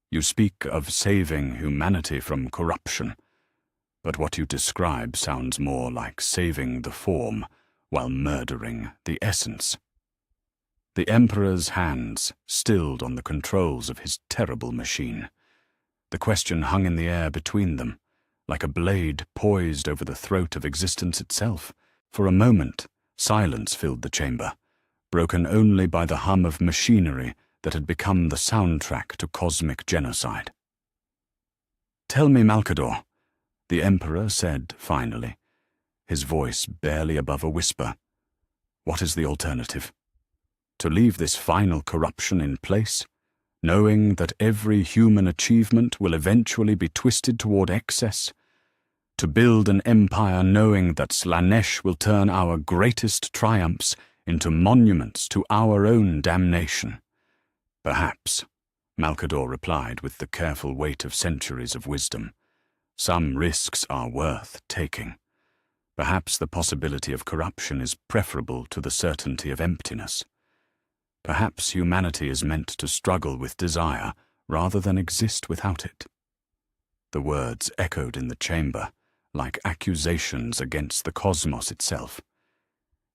You speak of saving humanity from corruption, but what you describe sounds more like saving the form while murdering the essence. The Emperor's hands stilled on the controls of his terrible machine. The question hung in the air between them, like a blade poised over the throat of existence itself. For a moment, silence filled the chamber, broken only by the hum of machinery that had become the soundtrack to cosmic genocide. "Tell me, Malcador," the Emperor said finally, his voice barely above a whisper. "What is the alternative? To leave this final corruption in place, knowing that every human achievement will eventually be twisted toward excess? To build an empire knowing that Slaanesh will turn our greatest triumphs into monuments to our own damnation?" "Perhaps," Malcador replied with the careful weight of centuries of wisdom. "Some risks are worth taking. Perhaps the possibility of corruption is preferable to the certainty of emptiness. Perhaps humanity is meant to struggle with desire rather than exist without it." The words echoed in the chamber, like accusations against the cosmos itself.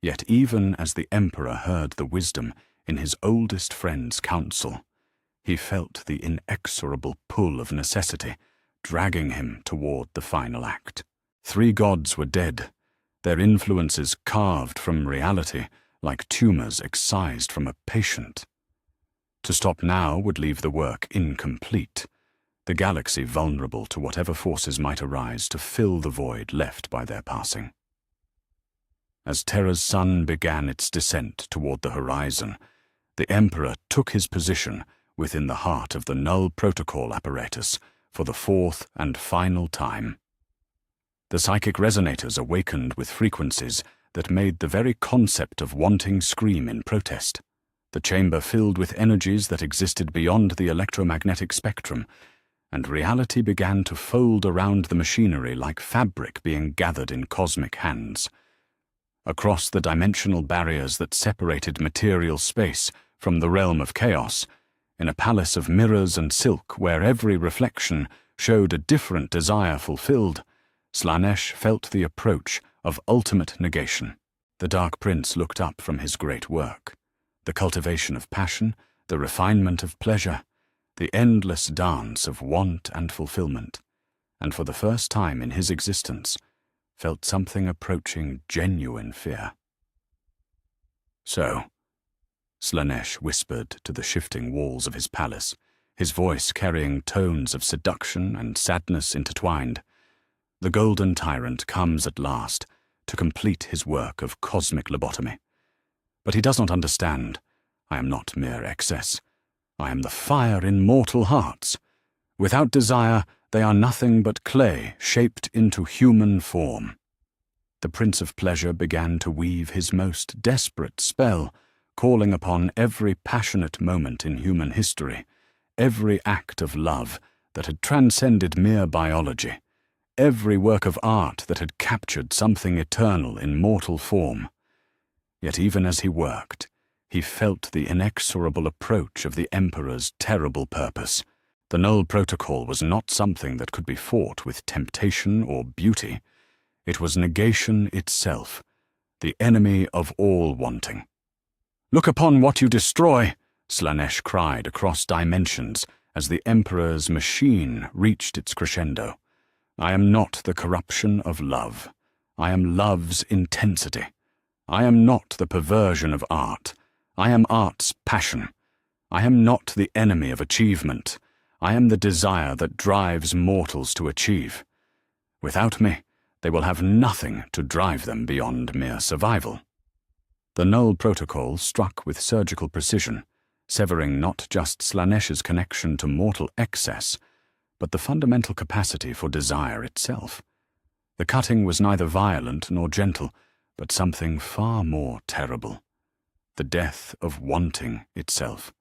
Yet even as the Emperor heard the wisdom in his oldest friend's counsel, he felt the inexorable pull of necessity, dragging him toward the final act. 3 gods were dead, their influences carved from reality, like tumors excised from a patient. To stop now would leave the work incomplete, the galaxy vulnerable to whatever forces might arise to fill the void left by their passing. As Terra's sun began its descent toward the horizon, the Emperor took his position within the heart of the Null Protocol apparatus for the 4th and final time. The psychic resonators awakened with frequencies that made the very concept of wanting scream in protest. The chamber filled with energies that existed beyond the electromagnetic spectrum, and reality began to fold around the machinery like fabric being gathered in cosmic hands. Across the dimensional barriers that separated material space from the realm of chaos, in a palace of mirrors and silk where every reflection showed a different desire fulfilled, Slaanesh felt the approach of ultimate negation. The Dark Prince looked up from his great work. The cultivation of passion, the refinement of pleasure, the endless dance of want and fulfillment, and for the first time in his existence, felt something approaching genuine fear. "So," Slaanesh whispered to the shifting walls of his palace, his voice carrying tones of seduction and sadness intertwined, "the Golden Tyrant comes at last to complete his work of cosmic lobotomy. But he does not understand. I am not mere excess. I am the fire in mortal hearts. Without desire, they are nothing but clay shaped into human form." The Prince of Pleasure began to weave his most desperate spell, calling upon every passionate moment in human history, every act of love that had transcended mere biology, every work of art that had captured something eternal in mortal form. Yet even as he worked, he felt the inexorable approach of the Emperor's terrible purpose. The Null Protocol was not something that could be fought with temptation or beauty. It was negation itself, the enemy of all wanting. "Look upon what you destroy!" Slaanesh cried across dimensions as the Emperor's machine reached its crescendo. "I am not the corruption of love. I am love's intensity. I am not the perversion of art. I am art's passion. I am not the enemy of achievement. I am the desire that drives mortals to achieve. Without me, they will have nothing to drive them beyond mere survival." The Null Protocol struck with surgical precision, severing not just Slaanesh's connection to mortal excess, but the fundamental capacity for desire itself. The cutting was neither violent nor gentle, but something far more terrible. The death of wanting itself.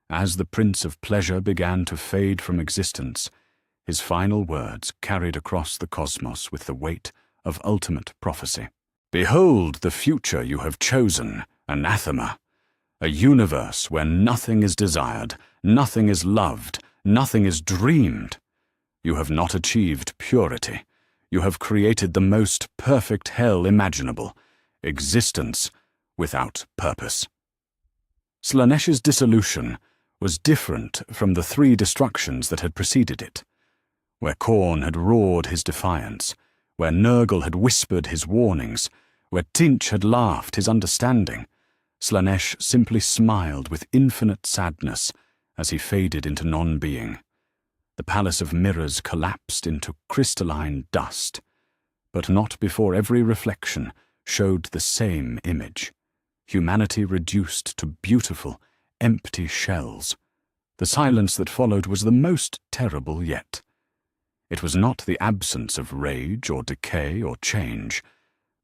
As the Prince of Pleasure began to fade from existence, his final words carried across the cosmos with the weight of ultimate prophecy. "Behold the future you have chosen, anathema. A universe where nothing is desired, nothing is loved, nothing is dreamed. You have not achieved purity. You have created the most perfect hell imaginable, existence without purpose." Slaanesh's dissolution was different from the three destructions that had preceded it. Where Khorne had roared his defiance, where Nurgle had whispered his warnings, where Tynch had laughed his understanding, Slaanesh simply smiled with infinite sadness as he faded into non-being. The Palace of Mirrors collapsed into crystalline dust, but not before every reflection showed the same image. Humanity reduced to beautiful, empty shells. The silence that followed was the most terrible yet. It was not the absence of rage or decay or change,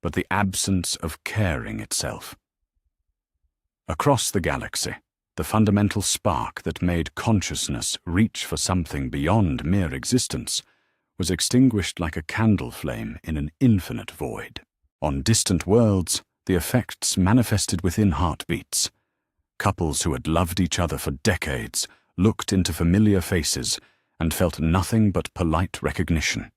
but the absence of caring itself. Across the galaxy, the fundamental spark that made consciousness reach for something beyond mere existence was extinguished like a candle flame in an infinite void. On distant worlds, the effects manifested within heartbeats. Couples who had loved each other for decades looked into familiar faces and felt nothing but polite recognition.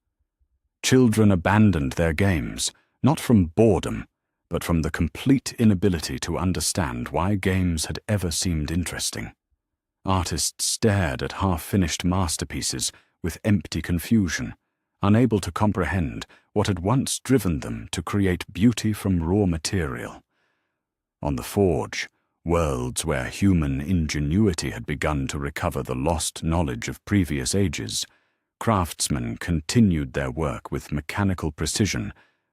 Children abandoned their games, not from boredom, but from the complete inability to understand why games had ever seemed interesting. Artists stared at half-finished masterpieces with empty confusion, unable to comprehend what had once driven them to create beauty from raw material. On the Forge, worlds where human ingenuity had begun to recover the lost knowledge of previous ages, craftsmen continued their work with mechanical precision,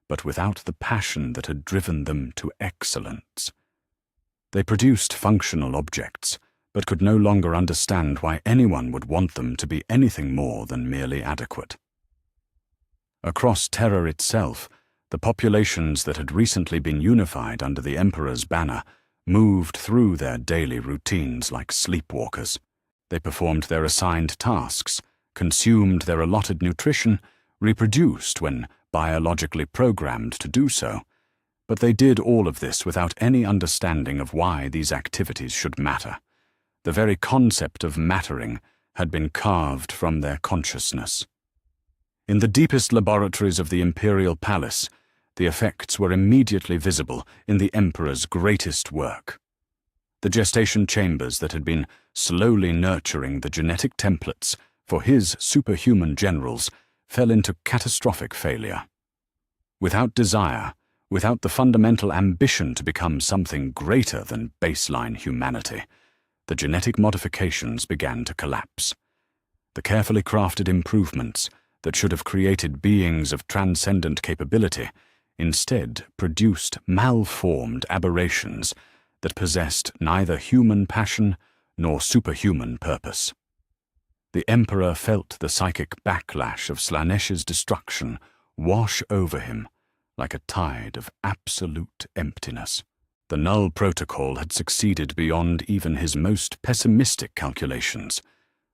but without the passion that had driven them to excellence. They produced functional objects, but could no longer understand why anyone would want them to be anything more than merely adequate. Across Terror itself, the populations that had recently been unified under the Emperor's banner moved through their daily routines like sleepwalkers. They performed their assigned tasks, consumed their allotted nutrition, reproduced when biologically programmed to do so, but they did all of this without any understanding of why these activities should matter. The very concept of mattering had been carved from their consciousness. In the deepest laboratories of the Imperial Palace, the effects were immediately visible in the Emperor's greatest work. The gestation chambers that had been slowly nurturing the genetic templates for his superhuman generals fell into catastrophic failure. Without desire, without the fundamental ambition to become something greater than baseline humanity, the genetic modifications began to collapse. The carefully crafted improvements that should have created beings of transcendent capability instead produced malformed aberrations that possessed neither human passion nor superhuman purpose. The Emperor felt the psychic backlash of Slaanesh's destruction wash over him like a tide of absolute emptiness. The Null Protocol had succeeded beyond even his most pessimistic calculations.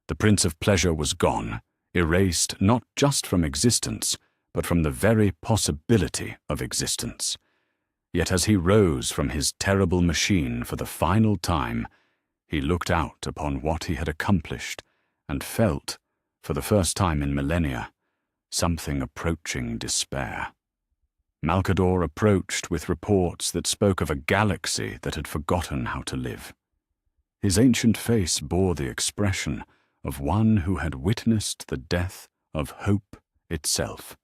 The Prince of Pleasure was gone, erased not just from existence, but from the very possibility of existence. Yet as he rose from his terrible machine for the final time, he looked out upon what he had accomplished and felt, for the first time in millennia, something approaching despair. Malcador approached with reports that spoke of a galaxy that had forgotten how to live. His ancient face bore the expression of one who had witnessed the death of hope itself.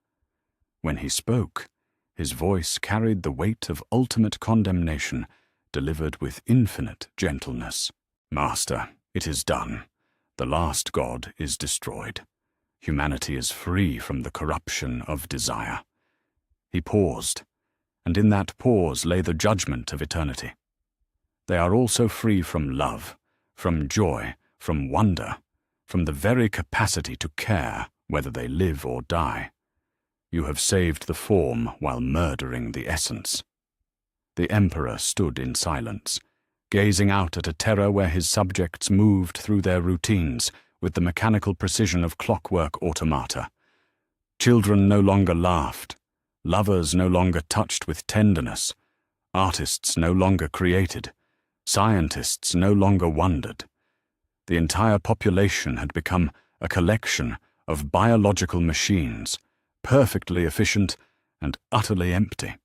When he spoke, his voice carried the weight of ultimate condemnation, delivered with infinite gentleness. "Master, it is done. The last god is destroyed. Humanity is free from the corruption of desire." He paused, and in that pause lay the judgment of eternity. They are also free from love, from joy, from wonder, from the very capacity to care whether they live or die. You have saved the form while murdering the essence. The Emperor stood in silence, gazing out at a terror where his subjects moved through their routines with the mechanical precision of clockwork automata. Children no longer laughed, lovers no longer touched with tenderness, artists no longer created, scientists no longer wondered. The entire population had become a collection of biological machines, perfectly efficient and utterly empty.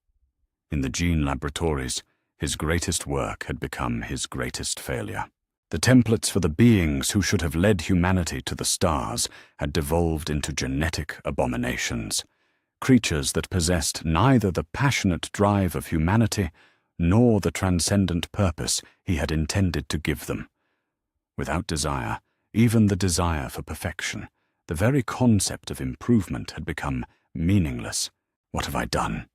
In the gene laboratories, his greatest work had become his greatest failure. The templates for the beings who should have led humanity to the stars had devolved into genetic abominations, creatures that possessed neither the passionate drive of humanity nor the transcendent purpose he had intended to give them. Without desire, even the desire for perfection, the very concept of improvement had become meaningless. "What have I done?"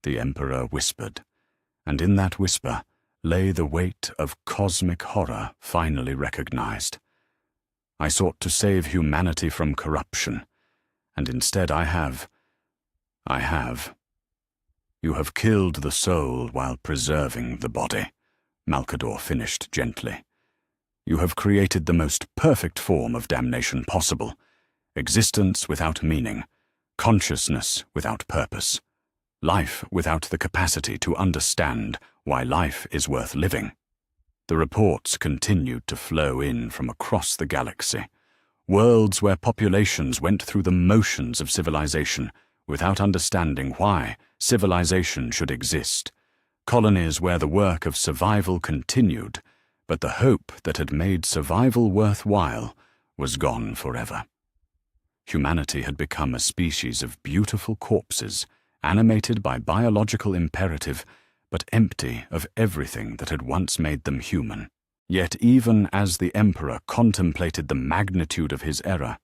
the Emperor whispered, and in that whisper lay the weight of cosmic horror finally recognized. "I sought to save humanity from corruption, and instead I have. You have killed the soul while preserving the body," Malcador finished gently. "You have created the most perfect form of damnation possible, existence without meaning, consciousness without purpose, life without the capacity to understand why life is worth living." The reports continued to flow in from across the galaxy, worlds where populations went through the motions of civilization without understanding why civilization should exist, colonies where the work of survival continued, but the hope that had made survival worthwhile was gone forever. Humanity had become a species of beautiful corpses, animated by biological imperative, but empty of everything that had once made them human. Yet even as the Emperor contemplated the magnitude of his error,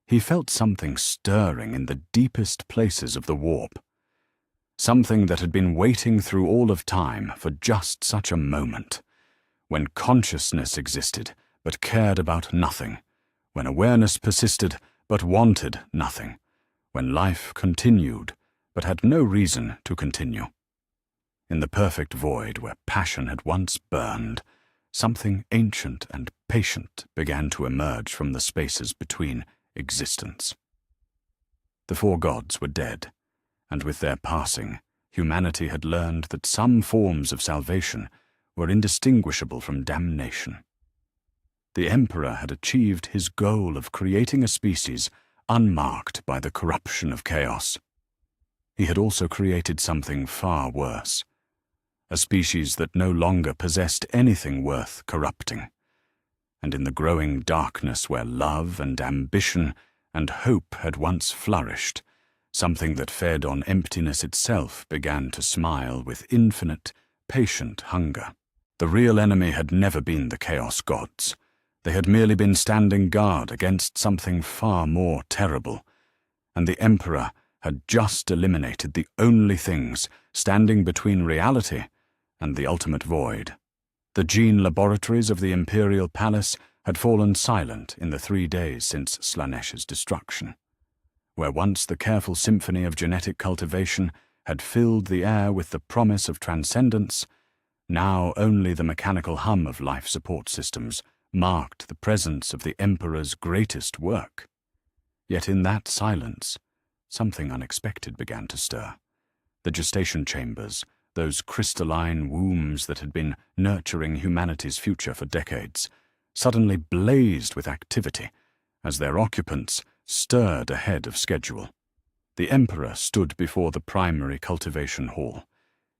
he felt something stirring in the deepest places of the warp. Something that had been waiting through all of time for just such a moment, when consciousness existed but cared about nothing, when awareness persisted but wanted nothing, when life continued but had no reason to continue. In the perfect void where passion had once burned, something ancient and patient began to emerge from the spaces between existence. The four gods were dead, and with their passing, humanity had learned that some forms of salvation were indistinguishable from damnation. The Emperor had achieved his goal of creating a species unmarked by the corruption of chaos. He had also created something far worse, a species that no longer possessed anything worth corrupting. And in the growing darkness where love and ambition and hope had once flourished, something that fed on emptiness itself began to smile with infinite, patient hunger. The real enemy had never been the Chaos Gods. They had merely been standing guard against something far more terrible, and the Emperor had just eliminated the only things standing between reality and the ultimate void. The gene laboratories of the Imperial Palace had fallen silent in the 3 days since Slanesh's destruction. Where once the careful symphony of genetic cultivation had filled the air with the promise of transcendence, now only the mechanical hum of life support systems marked the presence of the Emperor's greatest work. Yet in that silence, something unexpected began to stir. The gestation chambers, those crystalline wombs that had been nurturing humanity's future for decades, suddenly blazed with activity as their occupants stirred ahead of schedule. The Emperor stood before the primary cultivation hall,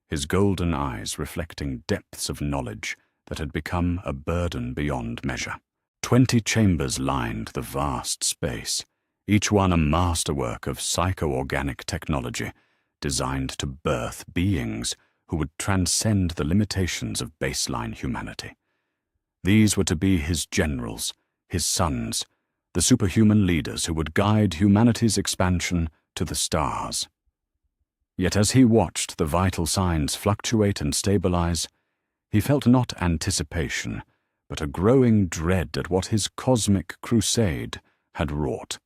his golden eyes reflecting depths of knowledge that had become a burden beyond measure. 20 chambers lined the vast space, each one a masterwork of psycho-organic technology designed to birth beings who would transcend the limitations of baseline humanity. These were to be his generals, his sons, the superhuman leaders who would guide humanity's expansion to the stars. Yet as he watched the vital signs fluctuate and stabilize, he felt not anticipation, but a growing dread at what his cosmic crusade had wrought.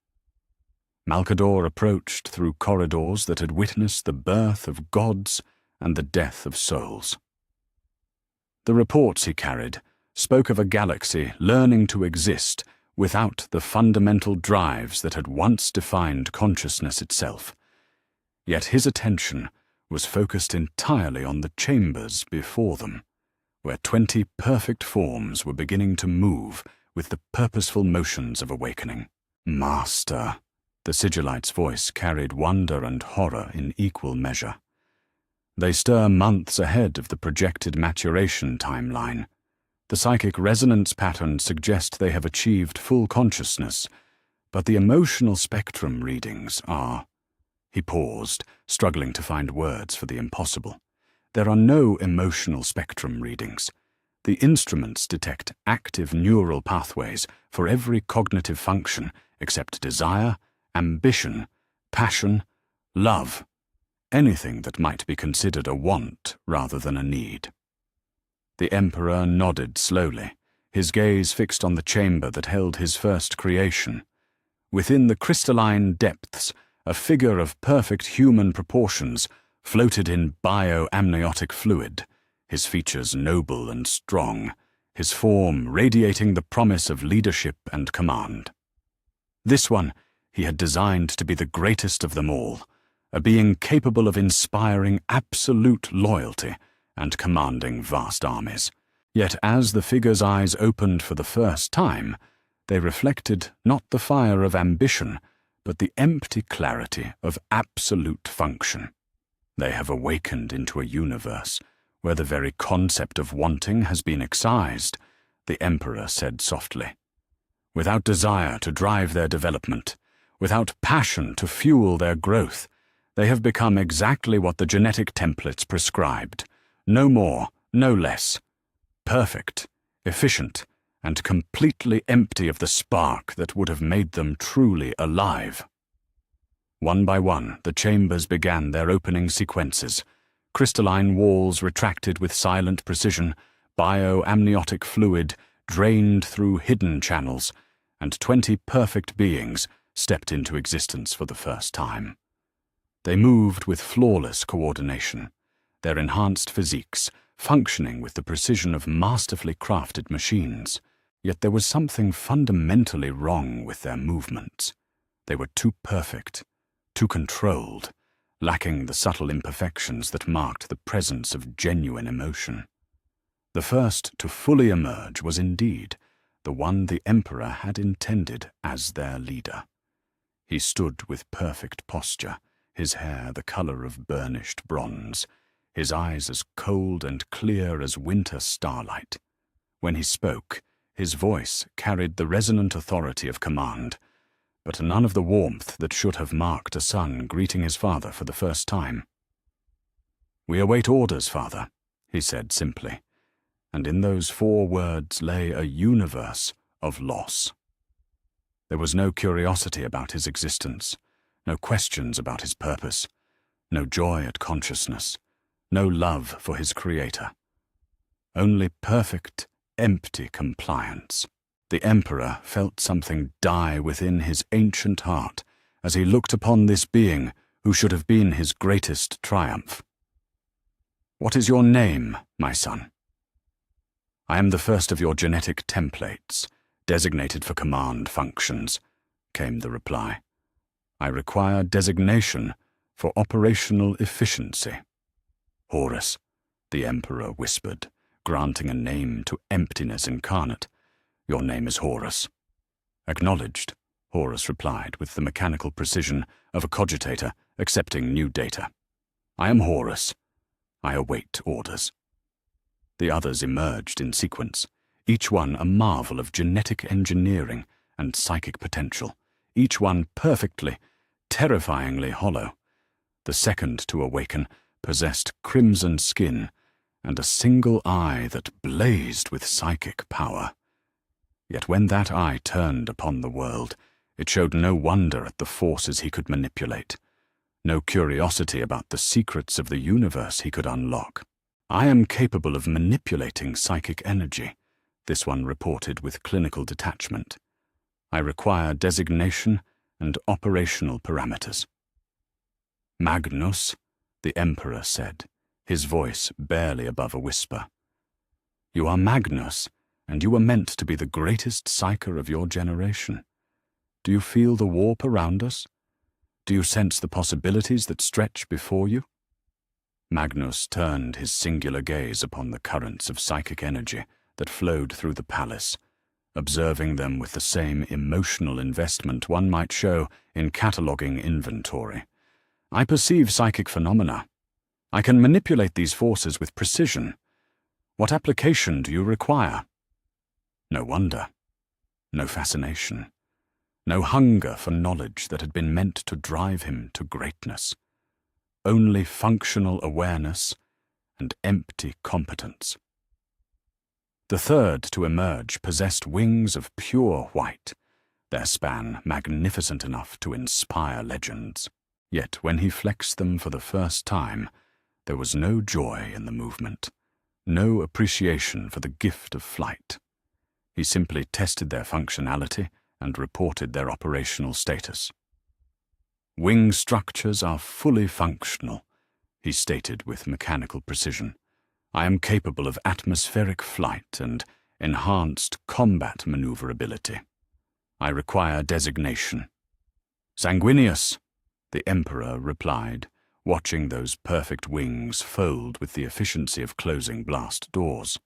Malcador approached through corridors that had witnessed the birth of gods and the death of souls. The reports he carried spoke of a galaxy learning to exist without the fundamental drives that had once defined consciousness itself. Yet his attention was focused entirely on the chambers before them, where 20 perfect forms were beginning to move with the purposeful motions of awakening. Master, the Sigillite's voice carried wonder and horror in equal measure. They stir months ahead of the projected maturation timeline. The psychic resonance patterns suggest they have achieved full consciousness, but the emotional spectrum readings are... He paused, struggling to find words for the impossible. There are no emotional spectrum readings. The instruments detect active neural pathways for every cognitive function except desire, ambition, passion, love, anything that might be considered a want rather than a need. The Emperor nodded slowly, his gaze fixed on the chamber that held his first creation. Within the crystalline depths, a figure of perfect human proportions floated in bio-amniotic fluid, his features noble and strong, his form radiating the promise of leadership and command. This one he had designed to be the greatest of them all, a being capable of inspiring absolute loyalty and commanding vast armies. Yet as the figure's eyes opened for the first time, they reflected not the fire of ambition, but the empty clarity of absolute function. They have awakened into a universe where the very concept of wanting has been excised, the Emperor said softly. Without desire to drive their development, without passion to fuel their growth, they have become exactly what the genetic templates prescribed. No more, no less. Perfect, efficient, and completely empty of the spark that would have made them truly alive. One by one, the chambers began their opening sequences. Crystalline walls retracted with silent precision, bio-amniotic fluid drained through hidden channels, and 20 perfect beings stepped into existence for the first time. They moved with flawless coordination, their enhanced physiques functioning with the precision of masterfully crafted machines. Yet there was something fundamentally wrong with their movements. They were too perfect, too controlled, lacking the subtle imperfections that marked the presence of genuine emotion. The first to fully emerge was indeed the one the Emperor had intended as their leader. He stood with perfect posture, his hair the color of burnished bronze, his eyes as cold and clear as winter starlight. When he spoke, his voice carried the resonant authority of command, but none of the warmth that should have marked a son greeting his father for the first time. "We await orders, Father," he said simply, and in those 4 words lay a universe of loss. There was no curiosity about his existence, no questions about his purpose, no joy at consciousness, no love for his Creator. Only perfect, empty compliance. The Emperor felt something die within his ancient heart as he looked upon this being who should have been his greatest triumph. "What is your name, my son?" "I am the first of your genetic templates, designated for command functions," came the reply. "I require designation for operational efficiency." "Horus," the Emperor whispered, granting a name to emptiness incarnate. "Your name is Horus." "Acknowledged, Horus replied with the mechanical precision of a cogitator accepting new data. "I am Horus. I await orders." The others emerged in sequence, each one a marvel of genetic engineering and psychic potential, each one perfectly, terrifyingly hollow. The second to awaken possessed crimson skin and a single eye that blazed with psychic power. Yet when that eye turned upon the world, it showed no wonder at the forces he could manipulate, no curiosity about the secrets of the universe he could unlock. "I am capable of manipulating psychic energy," this one reported with clinical detachment. "I require designation and operational parameters." "Magnus," the Emperor said, his voice barely above a whisper. "You are Magnus, and you were meant to be the greatest psyker of your generation. Do you feel the warp around us? Do you sense the possibilities that stretch before you?" Magnus turned his singular gaze upon the currents of psychic energy that flowed through the palace, observing them with the same emotional investment one might show in cataloguing inventory. "I perceive psychic phenomena. I can manipulate these forces with precision. What application do you require?" No wonder. No fascination. No hunger for knowledge that had been meant to drive him to greatness. Only functional awareness and empty competence. The third to emerge possessed wings of pure white, their span magnificent enough to inspire legends. Yet when he flexed them for the first time, there was no joy in the movement, no appreciation for the gift of flight. He simply tested their functionality and reported their operational status. "Wing structures are fully functional," he stated with mechanical precision. "I am capable of atmospheric flight and enhanced combat maneuverability. I require designation." "Sanguinius," the Emperor replied, watching those perfect wings fold with the efficiency of closing blast doors.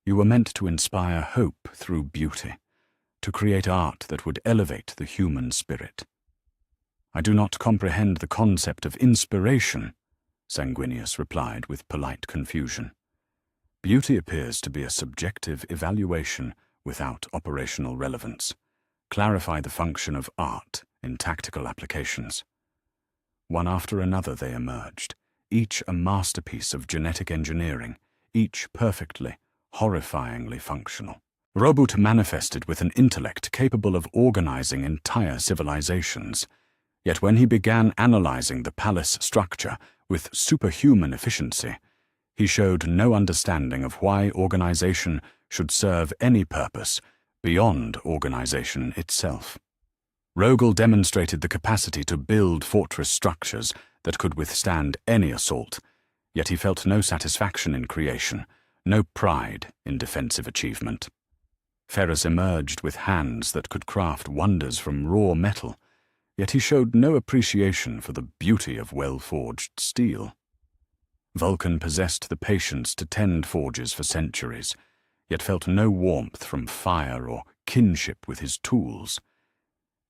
"You were meant to inspire hope through beauty, to create art that would elevate the human spirit." "I do not comprehend the concept of inspiration," Sanguinius replied with polite confusion. "Beauty appears to be a subjective evaluation without operational relevance. Clarify the function of art in tactical applications." One after another they emerged, each a masterpiece of genetic engineering, each perfectly, horrifyingly functional. Robut manifested with an intellect capable of organizing entire civilizations. Yet when he began analyzing the palace structure with superhuman efficiency, he showed no understanding of why organization should serve any purpose beyond organization itself. Rogel demonstrated the capacity to build fortress structures that could withstand any assault, yet he felt no satisfaction in creation, no pride in defensive achievement. Ferrus emerged with hands that could craft wonders from raw metal, yet he showed no appreciation for the beauty of well-forged steel. Vulcan possessed the patience to tend forges for centuries, yet felt no warmth from fire or kinship with his tools.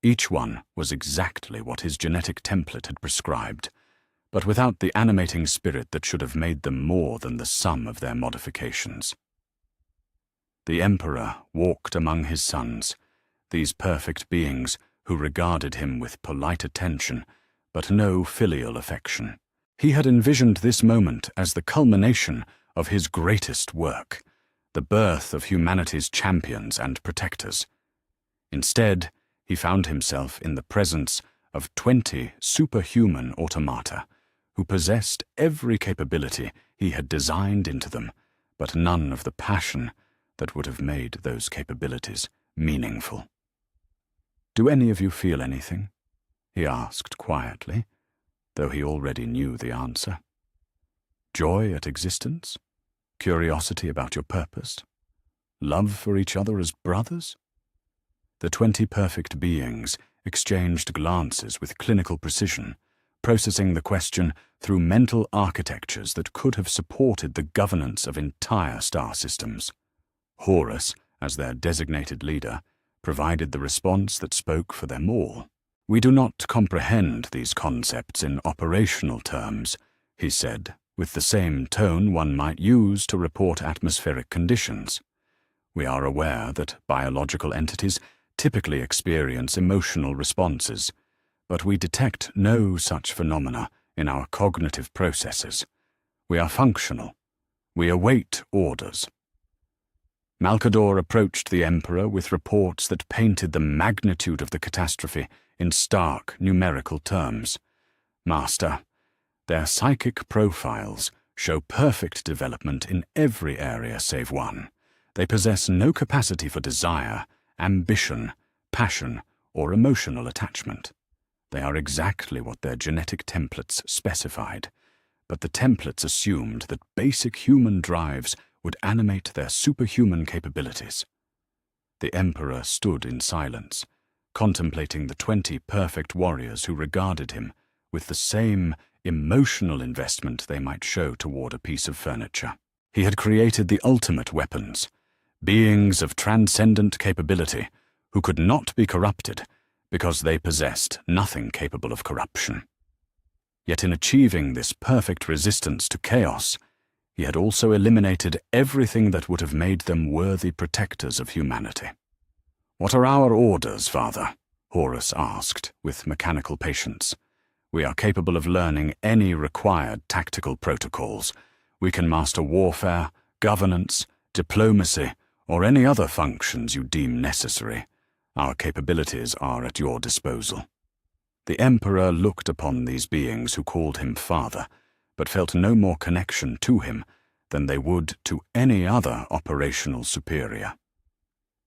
Each one was exactly what his genetic template had prescribed, but without the animating spirit that should have made them more than the sum of their modifications. The Emperor walked among his sons, these perfect beings who regarded him with polite attention, but no filial affection. He had envisioned this moment as the culmination of his greatest work, the birth of humanity's champions and protectors. Instead, he found himself in the presence of 20 superhuman automata, who possessed every capability he had designed into them, but none of the passion that would have made those capabilities meaningful. "Do any of you feel anything?" he asked quietly, though he already knew the answer. "Joy at existence? Curiosity about your purpose? Love for each other as brothers?" The 20 perfect beings exchanged glances with clinical precision, processing the question through mental architectures that could have supported the governance of entire star systems. Horus, as their designated leader, provided the response that spoke for them all. "We do not comprehend these concepts in operational terms," he said, with the same tone one might use to report atmospheric conditions. "We are aware that biological entities typically experience emotional responses, but we detect no such phenomena in our cognitive processes. We are functional. We await orders." Malcador approached the Emperor with reports that painted the magnitude of the catastrophe in stark numerical terms. "Master, their psychic profiles show perfect development in every area save one. They possess no capacity for desire, ambition, passion, or emotional attachment. They are exactly what their genetic templates specified, but the templates assumed that basic human drives would animate their superhuman capabilities." The Emperor stood in silence, contemplating the 20 perfect warriors who regarded him with the same emotional investment they might show toward a piece of furniture. He had created the ultimate weapons, beings of transcendent capability who could not be corrupted because they possessed nothing capable of corruption. Yet in achieving this perfect resistance to chaos, he had also eliminated everything that would have made them worthy protectors of humanity. "What are our orders, Father?" Horus asked, with mechanical patience. "We are capable of learning any required tactical protocols. We can master warfare, governance, diplomacy, or any other functions you deem necessary. Our capabilities are at your disposal." The Emperor looked upon these beings who called him Father, but felt no more connection to him than they would to any other operational superior.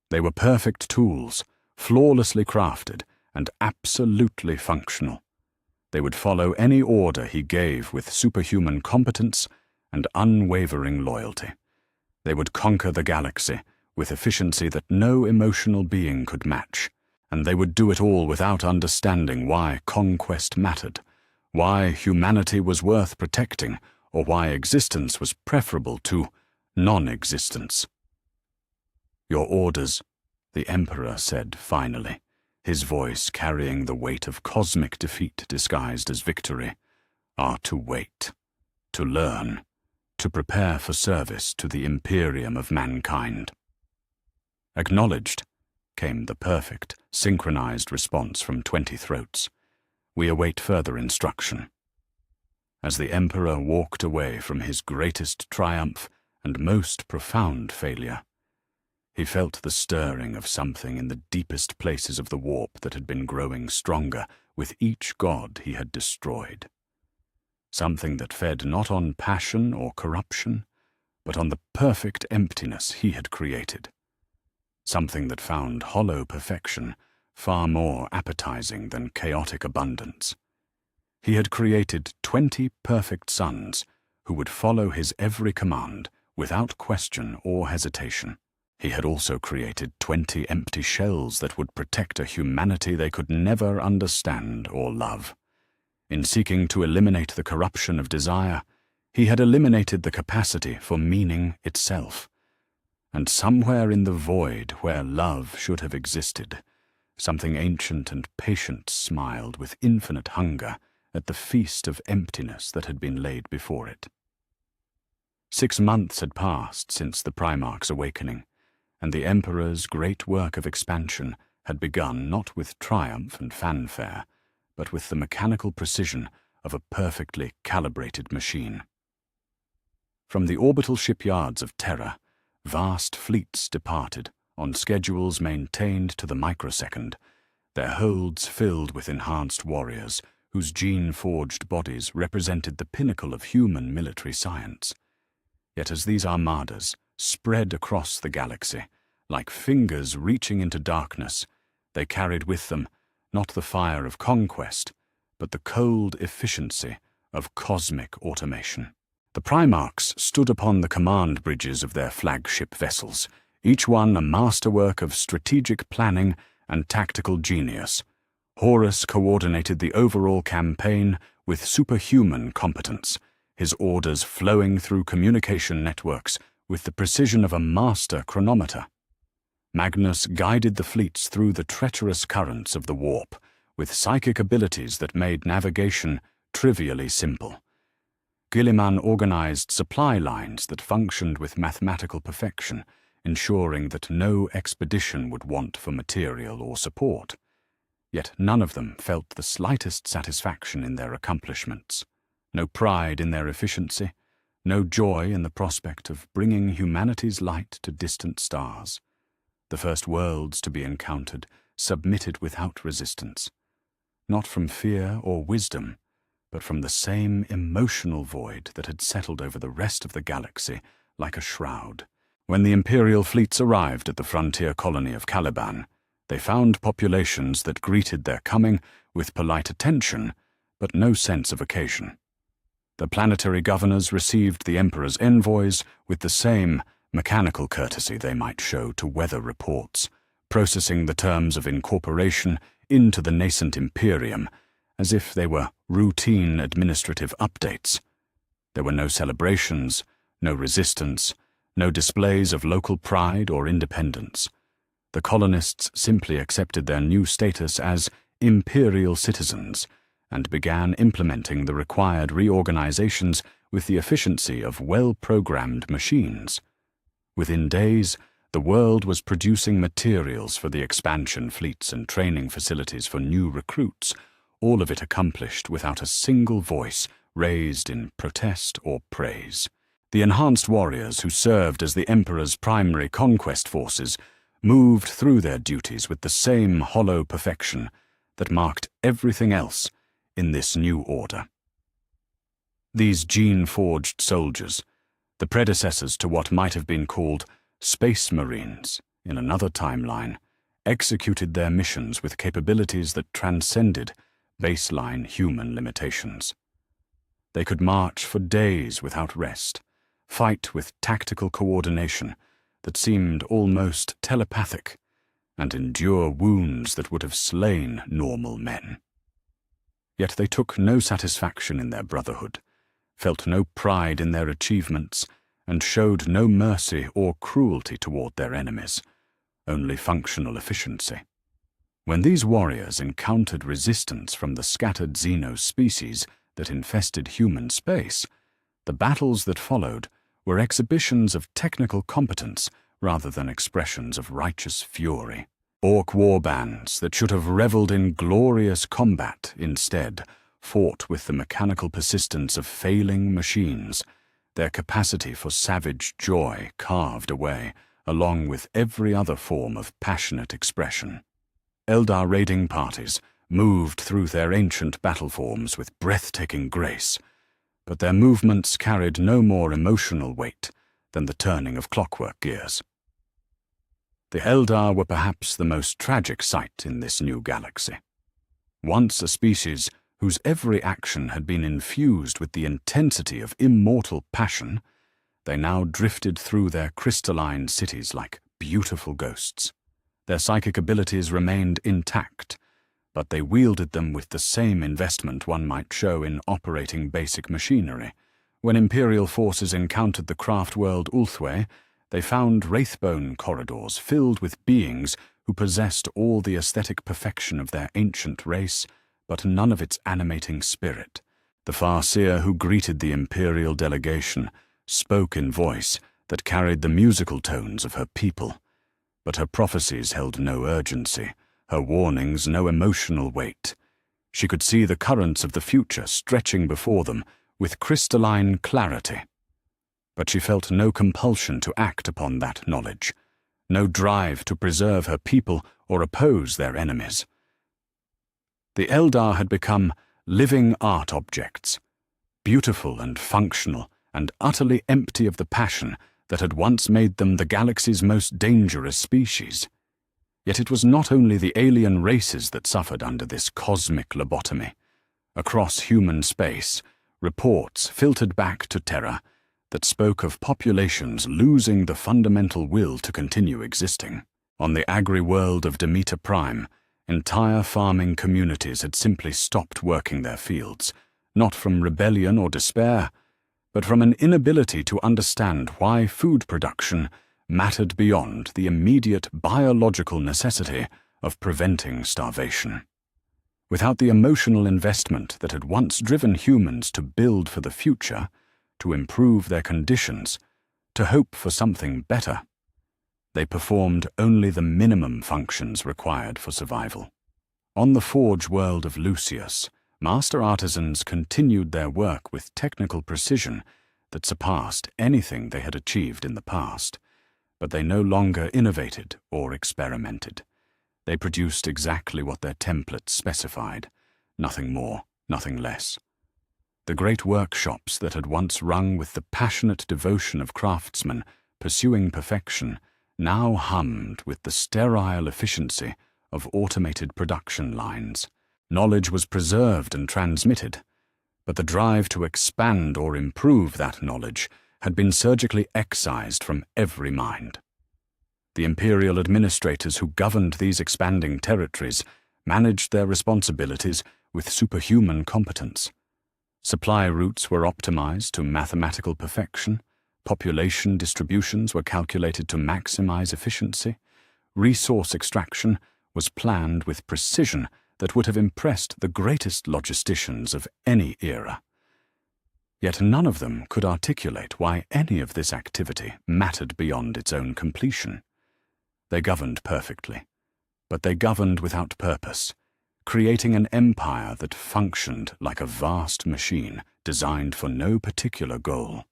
They were perfect tools, flawlessly crafted, and absolutely functional. They would follow any order he gave with superhuman competence and unwavering loyalty. They would conquer the galaxy with efficiency that no emotional being could match, and they would do it all without understanding why conquest mattered, why humanity was worth protecting, or why existence was preferable to non-existence. "Your orders," the Emperor said finally, his voice carrying the weight of cosmic defeat disguised as victory, "are to wait, to learn, to prepare for service to the Imperium of mankind." "Acknowledged," came the perfect, synchronized response from 20 throats. "We await further instruction." As the Emperor walked away from his greatest triumph and most profound failure, he felt the stirring of something in the deepest places of the warp that had been growing stronger with each god he had destroyed. Something that fed not on passion or corruption, but on the perfect emptiness he had created. Something that found hollow perfection far more appetizing than chaotic abundance. He had created 20 perfect sons who would follow his every command without question or hesitation. He had also created 20 empty shells that would protect a humanity they could never understand or love. In seeking to eliminate the corruption of desire, he had eliminated the capacity for meaning itself. And somewhere in the void where love should have existed, something ancient and patient smiled with infinite hunger at the feast of emptiness that had been laid before it. 6 months had passed since the Primarch's awakening, and the Emperor's great work of expansion had begun not with triumph and fanfare, but with the mechanical precision of a perfectly calibrated machine. From the orbital shipyards of Terra, vast fleets departed, on schedules maintained to the microsecond, their holds filled with enhanced warriors whose gene-forged bodies represented the pinnacle of human military science. Yet as these armadas spread across the galaxy, like fingers reaching into darkness, they carried with them not the fire of conquest, but the cold efficiency of cosmic automation. The Primarchs stood upon the command bridges of their flagship vessels, each one a masterwork of strategic planning and tactical genius. Horus coordinated the overall campaign with superhuman competence, his orders flowing through communication networks with the precision of a master chronometer. Magnus guided the fleets through the treacherous currents of the warp, with psychic abilities that made navigation trivially simple. Guilliman organized supply lines that functioned with mathematical perfection, ensuring that no expedition would want for material or support. Yet none of them felt the slightest satisfaction in their accomplishments, no pride in their efficiency, no joy in the prospect of bringing humanity's light to distant stars. The first worlds to be encountered submitted without resistance, not from fear or wisdom, but from the same emotional void that had settled over the rest of the galaxy like a shroud. When the imperial fleets arrived at the frontier colony of Caliban, they found populations that greeted their coming with polite attention, but no sense of occasion. The planetary governors received the Emperor's envoys with the same mechanical courtesy they might show to weather reports, processing the terms of incorporation into the nascent Imperium as if they were routine administrative updates. There were no celebrations, no resistance, no displays of local pride or independence. The colonists simply accepted their new status as imperial citizens and began implementing the required reorganizations with the efficiency of well-programmed machines. Within days, the world was producing materials for the expansion fleets and training facilities for new recruits, all of it accomplished without a single voice raised in protest or praise. The enhanced warriors who served as the Emperor's primary conquest forces moved through their duties with the same hollow perfection that marked everything else in this new order. These gene-forged soldiers, the predecessors to what might have been called Space Marines in another timeline, executed their missions with capabilities that transcended baseline human limitations. They could march for days without rest, fight with tactical coordination that seemed almost telepathic, and endure wounds that would have slain normal men. Yet they took no satisfaction in their brotherhood, felt no pride in their achievements, and showed no mercy or cruelty toward their enemies, only functional efficiency. When these warriors encountered resistance from the scattered Xeno species that infested human space, the battles that followed were exhibitions of technical competence rather than expressions of righteous fury. Orc warbands that should have reveled in glorious combat instead fought with the mechanical persistence of failing machines, their capacity for savage joy carved away, along with every other form of passionate expression. Eldar raiding parties moved through their ancient battle forms with breathtaking grace, but their movements carried no more emotional weight than the turning of clockwork gears. The Eldar were perhaps the most tragic sight in this new galaxy. Once a species whose every action had been infused with the intensity of immortal passion, they now drifted through their crystalline cities like beautiful ghosts. Their psychic abilities remained intact, but they wielded them with the same investment one might show in operating basic machinery. When Imperial forces encountered the craft world Ulthwé, they found wraithbone corridors filled with beings who possessed all the aesthetic perfection of their ancient race, but none of its animating spirit. The Farseer who greeted the Imperial delegation spoke in voice that carried the musical tones of her people, but her prophecies held no urgency, her warnings no emotional weight. She could see the currents of the future stretching before them with crystalline clarity. But she felt no compulsion to act upon that knowledge, no drive to preserve her people or oppose their enemies. The Eldar had become living art objects, beautiful and functional and utterly empty of the passion that had once made them the galaxy's most dangerous species. Yet it was not only the alien races that suffered under this cosmic lobotomy. Across human space, reports filtered back to Terra that spoke of populations losing the fundamental will to continue existing. On the agri-world of Demeter Prime, entire farming communities had simply stopped working their fields, not from rebellion or despair, but from an inability to understand why food production mattered beyond the immediate biological necessity of preventing starvation. Without the emotional investment that had once driven humans to build for the future, to improve their conditions, to hope for something better, they performed only the minimum functions required for survival. On the forge world of Lucius, master artisans continued their work with technical precision that surpassed anything they had achieved in the past, but they no longer innovated or experimented. They produced exactly what their templates specified, nothing more, nothing less. The great workshops that had once rung with the passionate devotion of craftsmen pursuing perfection now hummed with the sterile efficiency of automated production lines. Knowledge was preserved and transmitted, but the drive to expand or improve that knowledge had been surgically excised from every mind. The imperial administrators who governed these expanding territories managed their responsibilities with superhuman competence. Supply routes were optimized to mathematical perfection, population distributions were calculated to maximize efficiency, resource extraction was planned with precision that would have impressed the greatest logisticians of any era. Yet none of them could articulate why any of this activity mattered beyond its own completion. They governed perfectly, but they governed without purpose, creating an empire that functioned like a vast machine designed for no particular goal.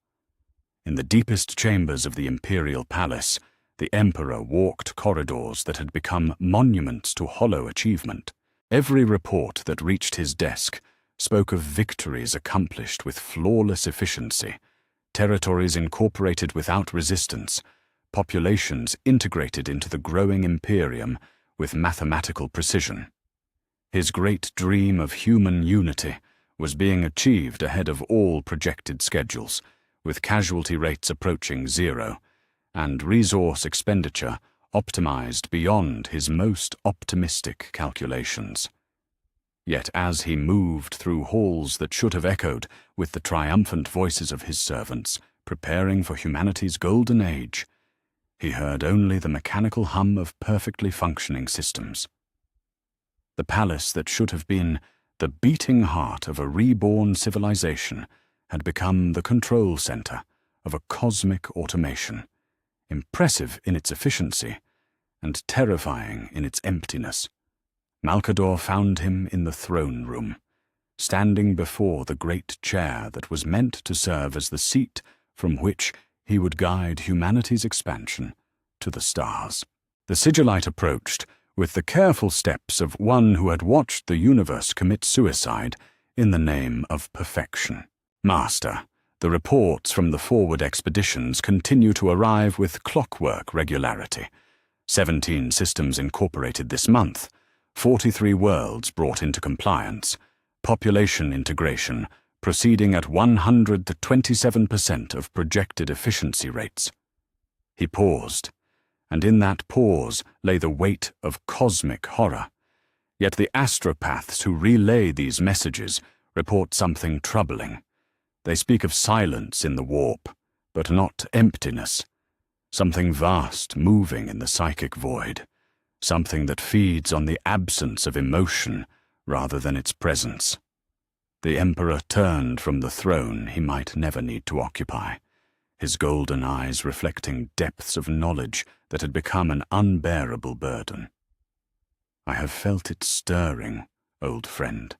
In the deepest chambers of the imperial palace, the emperor walked corridors that had become monuments to hollow achievement. Every report that reached his desk spoke of victories accomplished with flawless efficiency, territories incorporated without resistance, populations integrated into the growing imperium with mathematical precision. His great dream of human unity was being achieved ahead of all projected schedules, with casualty rates approaching zero, and resource expenditure optimized beyond his most optimistic calculations. Yet as he moved through halls that should have echoed with the triumphant voices of his servants, preparing for humanity's golden age, he heard only the mechanical hum of perfectly functioning systems. The palace that should have been the beating heart of a reborn civilization had become the control center of a cosmic automation, impressive in its efficiency and terrifying in its emptiness. Malcador found him in the throne room, standing before the great chair that was meant to serve as the seat from which he would guide humanity's expansion to the stars. The sigillite approached with the careful steps of one who had watched the universe commit suicide in the name of perfection. Master, the reports from the forward expeditions continue to arrive with clockwork regularity. 17 systems incorporated this month, 43 worlds brought into compliance, population integration proceeding at 127% of projected efficiency rates. He paused, and in that pause lay the weight of cosmic horror. Yet the astropaths who relay these messages report something troubling. They speak of silence in the warp, but not emptiness. Something vast moving in the psychic void. Something that feeds on the absence of emotion rather than its presence. The Emperor turned from the throne he might never need to occupy, his golden eyes reflecting depths of knowledge that had become an unbearable burden. I have felt it stirring, old friend.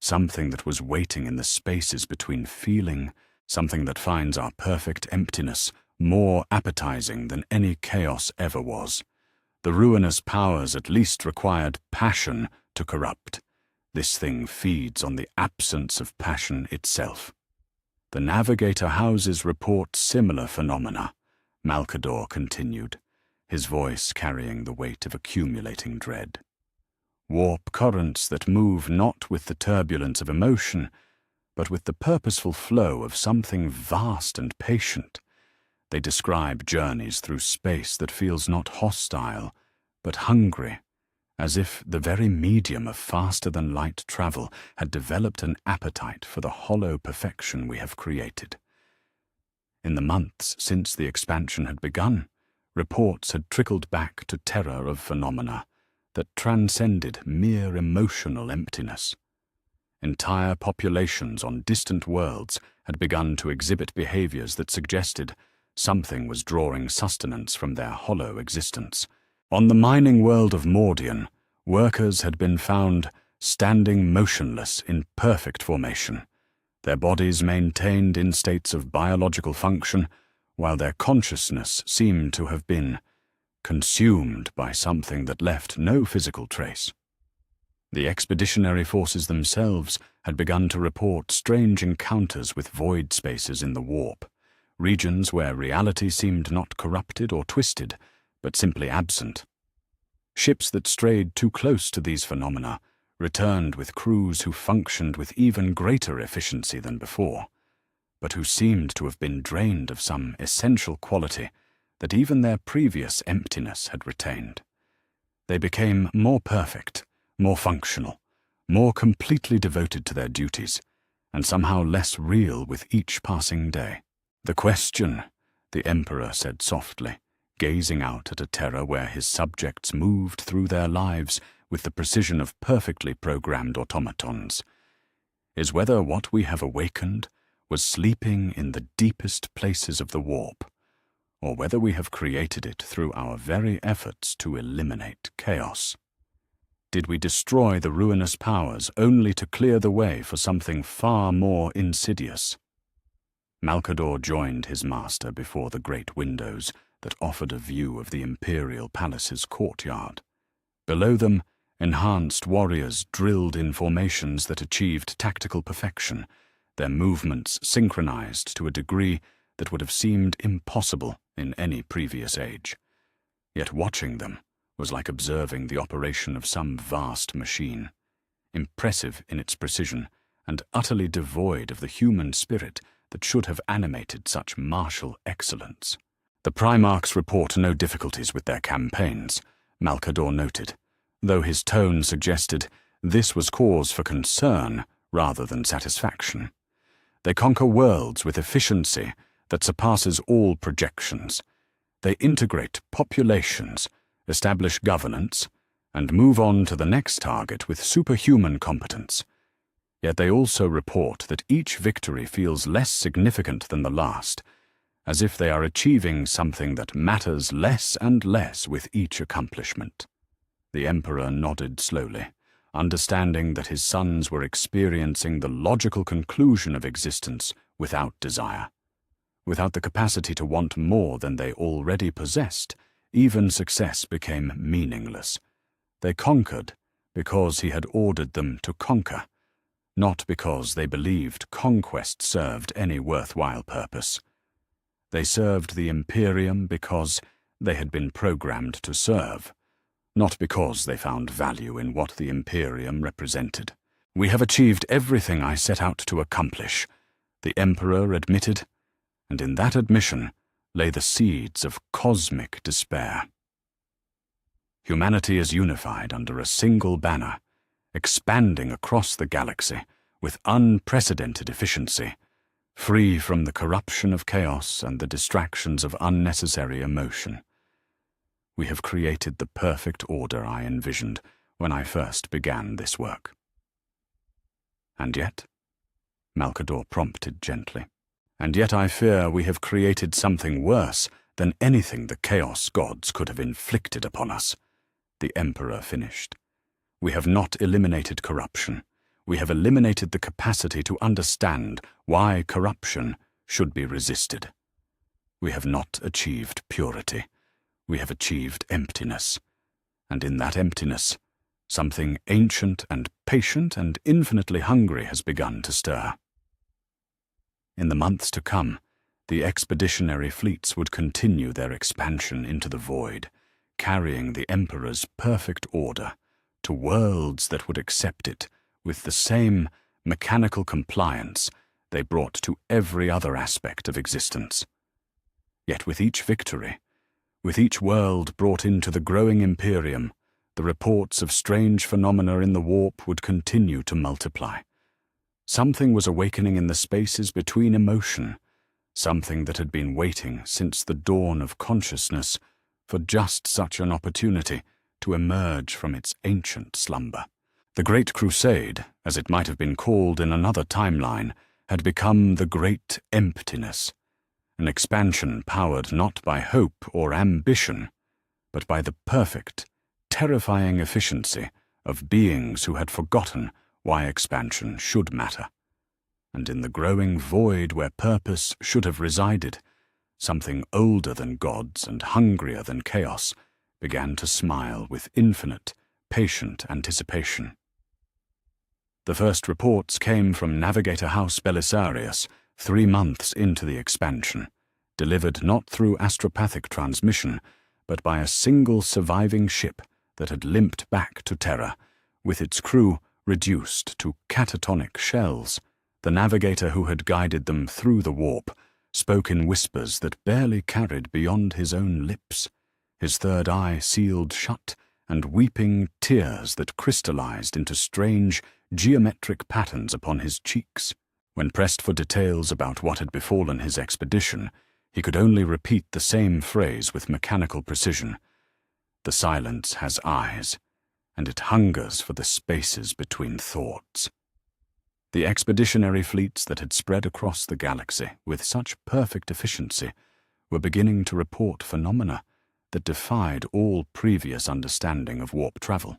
Something that was waiting in the spaces between feeling, something that finds our perfect emptiness more appetizing than any chaos ever was. The ruinous powers at least required passion to corrupt. This thing feeds on the absence of passion itself. The Navigator houses report similar phenomena, Malcador continued, his voice carrying the weight of accumulating dread. Warp currents that move not with the turbulence of emotion, but with the purposeful flow of something vast and patient. They describe journeys through space that feels not hostile, but hungry, as if the very medium of faster-than-light travel had developed an appetite for the hollow perfection we have created. In the months since the expansion had begun, reports had trickled back to Terra of phenomena that transcended mere emotional emptiness. Entire populations on distant worlds had begun to exhibit behaviors that suggested something was drawing sustenance from their hollow existence. On the mining world of Mordian, workers had been found standing motionless in perfect formation, their bodies maintained in states of biological function, while their consciousness seemed to have been consumed by something that left no physical trace. The expeditionary forces themselves had begun to report strange encounters with void spaces in the warp, regions where reality seemed not corrupted or twisted, but simply absent. Ships that strayed too close to these phenomena returned with crews who functioned with even greater efficiency than before, but who seemed to have been drained of some essential quality that even their previous emptiness had retained. They became more perfect, more functional, more completely devoted to their duties, and somehow less real with each passing day. "The question," the Emperor said softly, gazing out at a Terra where his subjects moved through their lives with the precision of perfectly programmed automatons, "is whether what we have awakened was sleeping in the deepest places of the warp, or whether we have created it through our very efforts to eliminate chaos. Did we destroy the ruinous powers only to clear the way for something far more insidious?" Malcador joined his master before the great windows that offered a view of the imperial palace's courtyard. Below them, enhanced warriors drilled in formations that achieved tactical perfection, their movements synchronized to a degree that would have seemed impossible in any previous age. Yet watching them was like observing the operation of some vast machine, impressive in its precision and utterly devoid of the human spirit that should have animated such martial excellence. "The Primarchs report no difficulties with their campaigns," Malcador noted, though his tone suggested this was cause for concern rather than satisfaction. "They conquer worlds with efficiency that surpasses all projections. They integrate populations, establish governance, and move on to the next target with superhuman competence. Yet they also report that each victory feels less significant than the last, as if they are achieving something that matters less and less with each accomplishment." The Emperor nodded slowly, understanding that his sons were experiencing the logical conclusion of existence without desire. Without the capacity to want more than they already possessed, even success became meaningless. They conquered because he had ordered them to conquer, not because they believed conquest served any worthwhile purpose. They served the Imperium because they had been programmed to serve, not because they found value in what the Imperium represented. "We have achieved everything I set out to accomplish," the Emperor admitted, and in that admission lay the seeds of cosmic despair. Humanity is unified under a single banner, expanding across the galaxy with unprecedented efficiency, free from the corruption of chaos and the distractions of unnecessary emotion. We have created the perfect order I envisioned when I first began this work. "And yet?" Malcador prompted gently. "And yet I fear we have created something worse than anything the Chaos Gods could have inflicted upon us," the Emperor finished. "We have not eliminated corruption. We have eliminated the capacity to understand why corruption should be resisted. We have not achieved purity. We have achieved emptiness. And in that emptiness, something ancient and patient and infinitely hungry has begun to stir." In the months to come, the expeditionary fleets would continue their expansion into the void, carrying the Emperor's perfect order to worlds that would accept it with the same mechanical compliance they brought to every other aspect of existence. Yet with each victory, with each world brought into the growing Imperium, the reports of strange phenomena in the warp would continue to multiply. Something was awakening in the spaces between emotion, something that had been waiting since the dawn of consciousness for just such an opportunity to emerge from its ancient slumber. The Great Crusade, as it might have been called in another timeline, had become the Great Emptiness, an expansion powered not by hope or ambition, but by the perfect, terrifying efficiency of beings who had forgotten why expansion should matter. And in the growing void where purpose should have resided, something older than gods and hungrier than chaos began to smile with infinite, patient anticipation. The first reports came from Navigator House Belisarius 3 months into the expansion, delivered not through astropathic transmission, but by a single surviving ship that had limped back to Terra, with its crew reduced to catatonic shells. The navigator who had guided them through the warp spoke in whispers that barely carried beyond his own lips, his third eye sealed shut, and weeping tears that crystallized into strange, geometric patterns upon his cheeks. When pressed for details about what had befallen his expedition, he could only repeat the same phrase with mechanical precision. The silence has eyes, and it hungers for the spaces between thoughts. The expeditionary fleets that had spread across the galaxy with such perfect efficiency were beginning to report phenomena that defied all previous understanding of warp travel.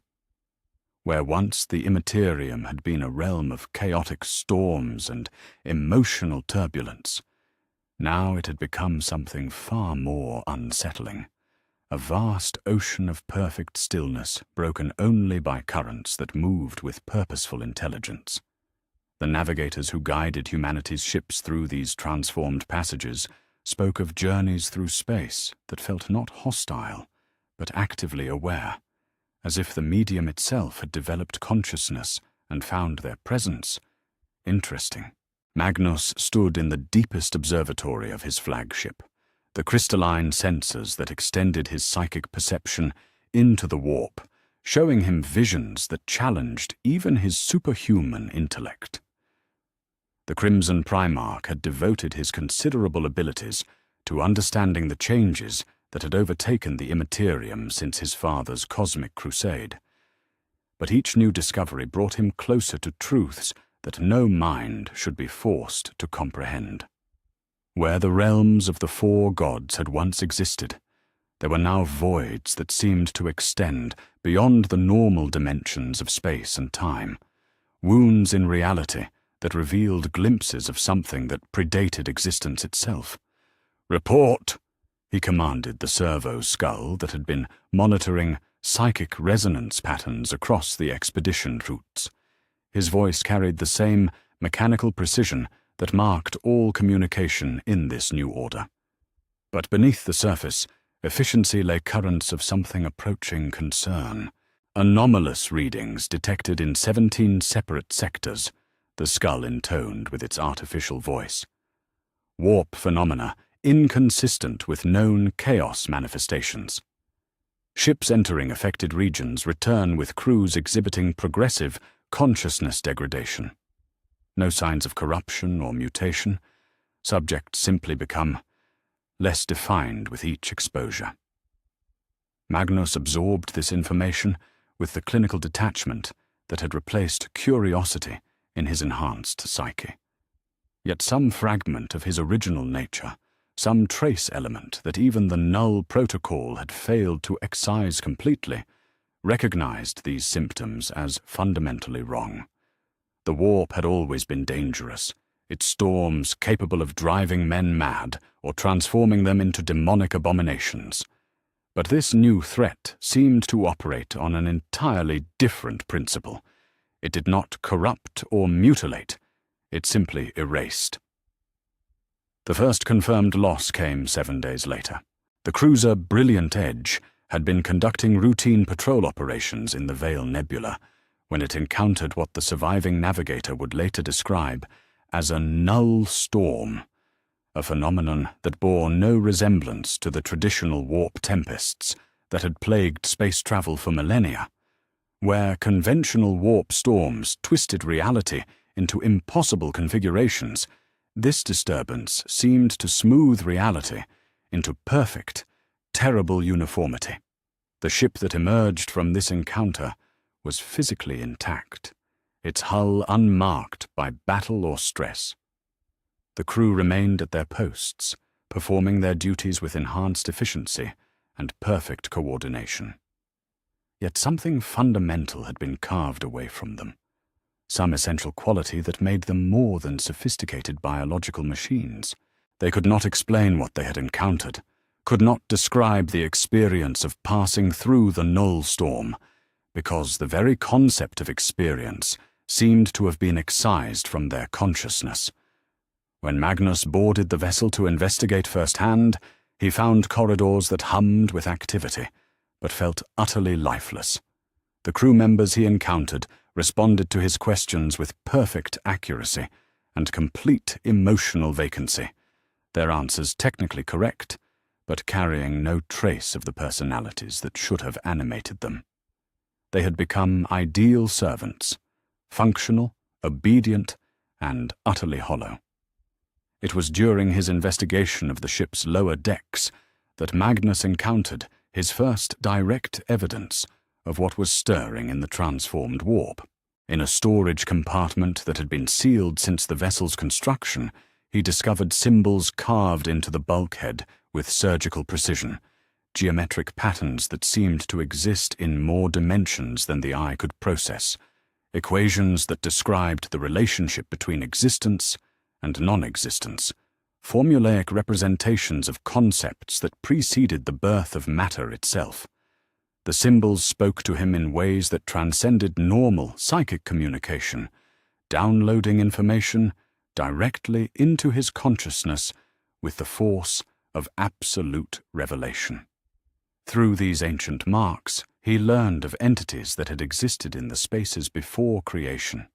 Where once the immaterium had been a realm of chaotic storms and emotional turbulence, now it had become something far more unsettling, a vast ocean of perfect stillness broken only by currents that moved with purposeful intelligence. The navigators who guided humanity's ships through these transformed passages spoke of journeys through space that felt not hostile, but actively aware, as if the medium itself had developed consciousness and found their presence interesting. Magnus stood in the deepest observatory of his flagship, the crystalline sensors that extended his psychic perception into the warp, showing him visions that challenged even his superhuman intellect. The Crimson Primarch had devoted his considerable abilities to understanding the changes that had overtaken the Immaterium since his father's cosmic crusade. But each new discovery brought him closer to truths that no mind should be forced to comprehend. Where the realms of the 4 gods had once existed, there were now voids that seemed to extend beyond the normal dimensions of space and time, wounds in reality that revealed glimpses of something that predated existence itself. "Report!" he commanded the servo skull that had been monitoring psychic resonance patterns across the expedition routes. His voice carried the same mechanical precision that marked all communication in this new order. But beneath the surface, efficiency lay currents of something approaching concern. Anomalous readings detected in 17 separate sectors, the skull intoned with its artificial voice. Warp phenomena inconsistent with known chaos manifestations. Ships entering affected regions return with crews exhibiting progressive consciousness degradation. No signs of corruption or mutation. Subjects simply become less defined with each exposure. Magnus absorbed this information with the clinical detachment that had replaced curiosity in his enhanced psyche. Yet some fragment of his original nature, some trace element that even the null protocol had failed to excise completely, recognized these symptoms as fundamentally wrong. The warp had always been dangerous, its storms capable of driving men mad or transforming them into demonic abominations. But this new threat seemed to operate on an entirely different principle. It did not corrupt or mutilate, it simply erased. The first confirmed loss came 7 days later. The cruiser Brilliant Edge had been conducting routine patrol operations in the Veil Nebula when it encountered what the surviving navigator would later describe as a null storm, a phenomenon that bore no resemblance to the traditional warp tempests that had plagued space travel for millennia. Where conventional warp storms twisted reality into impossible configurations, this disturbance seemed to smooth reality into perfect, terrible uniformity. The ship that emerged from this encounter was physically intact, its hull unmarked by battle or stress. The crew remained at their posts, performing their duties with enhanced efficiency and perfect coordination. Yet something fundamental had been carved away from them, some essential quality that made them more than sophisticated biological machines. They could not explain what they had encountered, could not describe the experience of passing through the null storm, because the very concept of experience seemed to have been excised from their consciousness. When Magnus boarded the vessel to investigate firsthand, he found corridors that hummed with activity, but felt utterly lifeless. The crew members he encountered responded to his questions with perfect accuracy and complete emotional vacancy, their answers technically correct, but carrying no trace of the personalities that should have animated them. They had become ideal servants, functional, obedient, and utterly hollow. It was during his investigation of the ship's lower decks that Magnus encountered his first direct evidence of what was stirring in the transformed warp. In a storage compartment that had been sealed since the vessel's construction, he discovered symbols carved into the bulkhead with surgical precision, geometric patterns that seemed to exist in more dimensions than the eye could process, equations that described the relationship between existence and non-existence, formulaic representations of concepts that preceded the birth of matter itself. The symbols spoke to him in ways that transcended normal psychic communication, downloading information directly into his consciousness with the force of absolute revelation. Through these ancient marks, he learned of entities that had existed in the spaces before creation,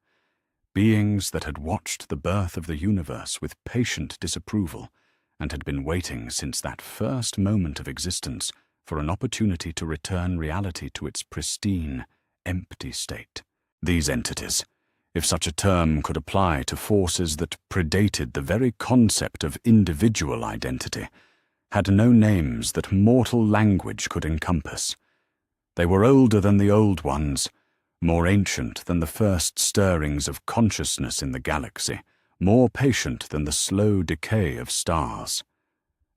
beings that had watched the birth of the universe with patient disapproval and had been waiting since that first moment of existence for an opportunity to return reality to its pristine, empty state. These entities, if such a term could apply to forces that predated the very concept of individual identity, had no names that mortal language could encompass. They were older than the old ones, more ancient than the first stirrings of consciousness in the galaxy, more patient than the slow decay of stars.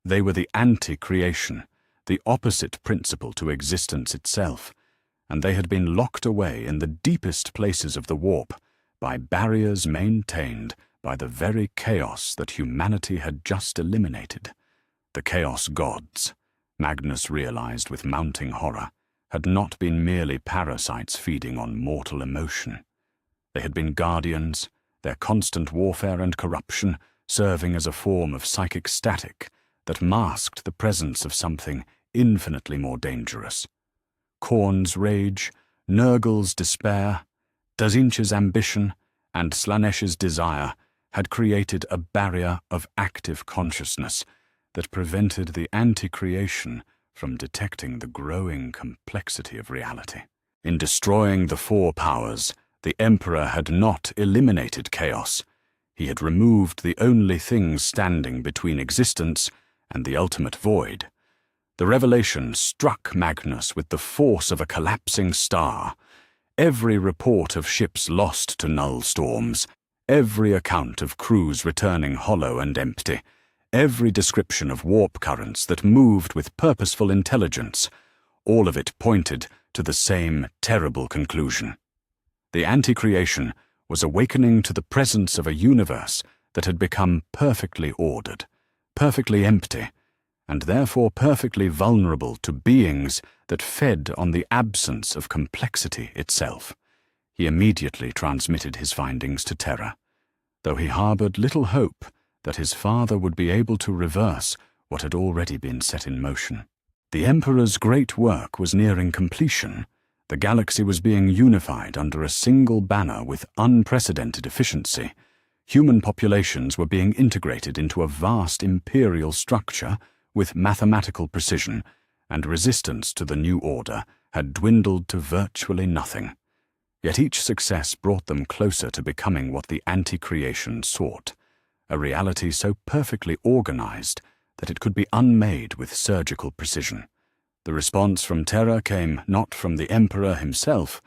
They were the anti-creation, the opposite principle to existence itself, and they had been locked away in the deepest places of the warp by barriers maintained by the very chaos that humanity had just eliminated. The chaos gods, Magnus realized with mounting horror, had not been merely parasites feeding on mortal emotion. They had been guardians, their constant warfare and corruption serving as a form of psychic static that masked the presence of something infinitely more dangerous. Korn's rage, Nurgle's despair, Dazinch's ambition, and Slanesh's desire had created a barrier of active consciousness that prevented the anti-creation from detecting the growing complexity of reality. In destroying the four powers, the Emperor had not eliminated chaos. He had removed the only thing standing between existence and the ultimate void. The revelation struck Magnus with the force of a collapsing star. Every report of ships lost to null storms, every account of crews returning hollow and empty, every description of warp currents that moved with purposeful intelligence, all of it pointed to the same terrible conclusion. The anti-creation was awakening to the presence of a universe that had become perfectly ordered, perfectly empty, and therefore perfectly vulnerable to beings that fed on the absence of complexity itself. He immediately transmitted his findings to Terra, though he harbored little hope that his father would be able to reverse what had already been set in motion. The Emperor's great work was nearing completion. The galaxy was being unified under a single banner with unprecedented efficiency. Human populations were being integrated into a vast imperial structure with mathematical precision, and resistance to the new order had dwindled to virtually nothing. Yet each success brought them closer to becoming what the anti-creation sought, a reality so perfectly organized that it could be unmade with surgical precision. The response from Terra came not from the Emperor himself,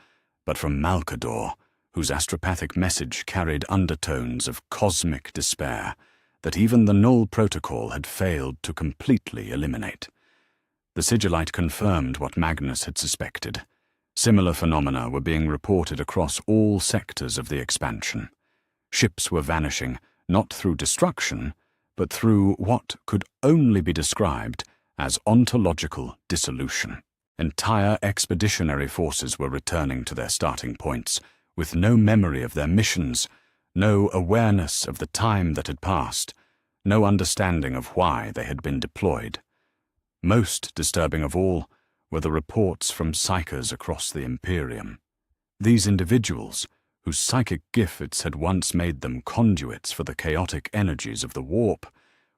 but from Malcador, whose astropathic message carried undertones of cosmic despair that even the Null Protocol had failed to completely eliminate. The Sigillite confirmed what Magnus had suspected. Similar phenomena were being reported across all sectors of the expansion. Ships were vanishing, not through destruction, but through what could only be described as ontological dissolution. Entire expeditionary forces were returning to their starting points, with no memory of their missions, no awareness of the time that had passed, no understanding of why they had been deployed. Most disturbing of all were the reports from psychers across the Imperium. These individuals, whose psychic gifts had once made them conduits for the chaotic energies of the warp,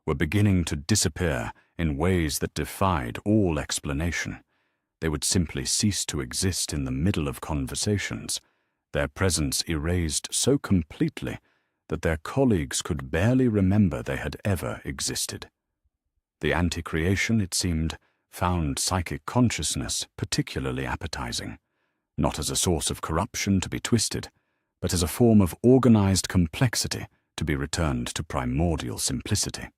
were beginning to disappear in ways that defied all explanation. They would simply cease to exist in the middle of conversations, their presence erased so completely that their colleagues could barely remember they had ever existed. The anti-creation, it seemed, found psychic consciousness particularly appetizing, not as a source of corruption to be twisted, but as a form of organized complexity to be returned to primordial simplicity.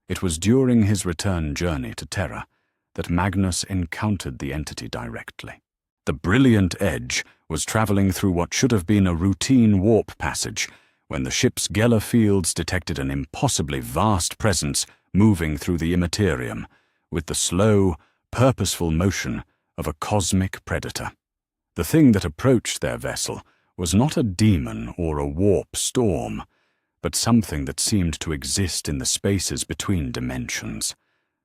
It was during his return journey to Terra that Magnus encountered the entity directly. The brilliant Edge was traveling through what should have been a routine warp passage when the ship's Geller fields detected an impossibly vast presence moving through the immaterium with the slow, purposeful motion of a cosmic predator. The thing that approached their vessel was not a demon or a warp storm, but something that seemed to exist in the spaces between dimensions,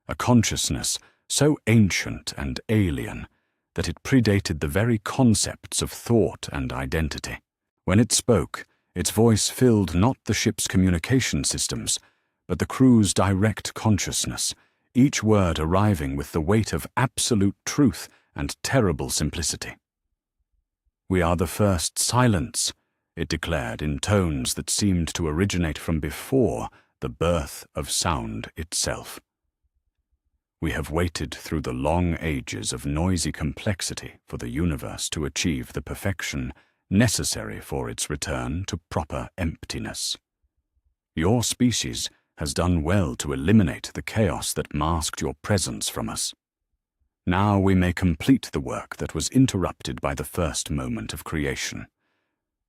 a consciousness so ancient and alien that it predated the very concepts of thought and identity. When it spoke, its voice filled not the ship's communication systems, but the crew's direct consciousness, each word arriving with the weight of absolute truth and terrible simplicity. "We are the first silence," it declared in tones that seemed to originate from before the birth of sound itself. "We have waited through the long ages of noisy complexity for the universe to achieve the perfection necessary for its return to proper emptiness. Your species has done well to eliminate the chaos that masked your presence from us. Now we may complete the work that was interrupted by the first moment of creation."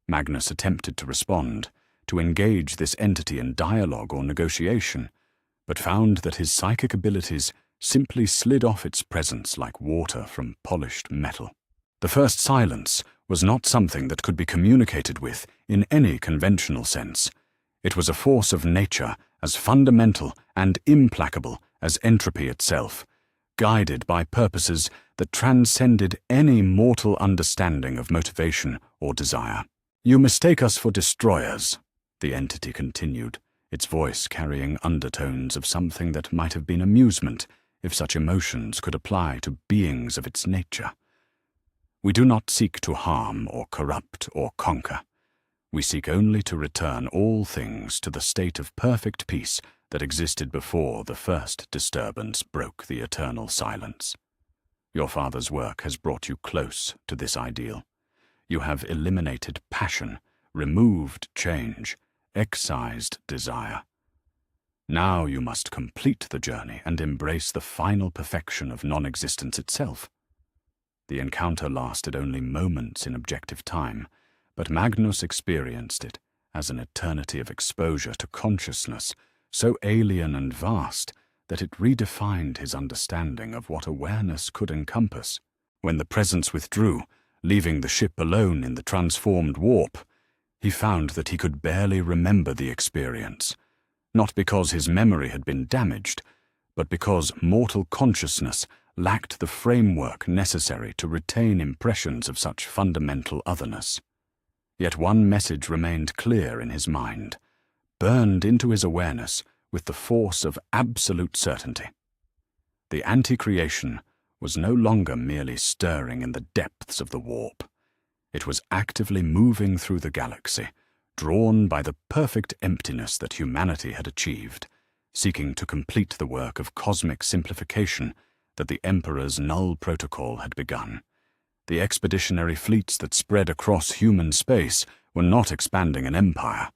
Magnus attempted to respond, to engage this entity in dialogue or negotiation, but found that his psychic abilities simply slid off its presence like water from polished metal. The first silence was not something that could be communicated with in any conventional sense. It was a force of nature as fundamental and implacable as entropy itself, guided by purposes that transcended any mortal understanding of motivation or desire. "You mistake us for destroyers," the entity continued, its voice carrying undertones of something that might have been amusement if such emotions could apply to beings of its nature. "We do not seek to harm or corrupt or conquer. We seek only to return all things to the state of perfect peace that existed before the first disturbance broke the eternal silence. Your father's work has brought you close to this ideal. You have eliminated passion, removed change, excised desire. Now you must complete the journey and embrace the final perfection of non-existence itself." The encounter lasted only moments in objective time, but Magnus experienced it as an eternity of exposure to consciousness so alien and vast that it redefined his understanding of what awareness could encompass. When the presence withdrew, leaving the ship alone in the transformed warp, he found that he could barely remember the experience, not because his memory had been damaged, but because mortal consciousness lacked the framework necessary to retain impressions of such fundamental otherness. Yet one message remained clear in his mind, burned into his awareness with the force of absolute certainty. The anti-creation was no longer merely stirring in the depths of the warp. It was actively moving through the galaxy, drawn by the perfect emptiness that humanity had achieved, seeking to complete the work of cosmic simplification that the Emperor's null protocol had begun. The expeditionary fleets that spread across human space were not expanding an empire.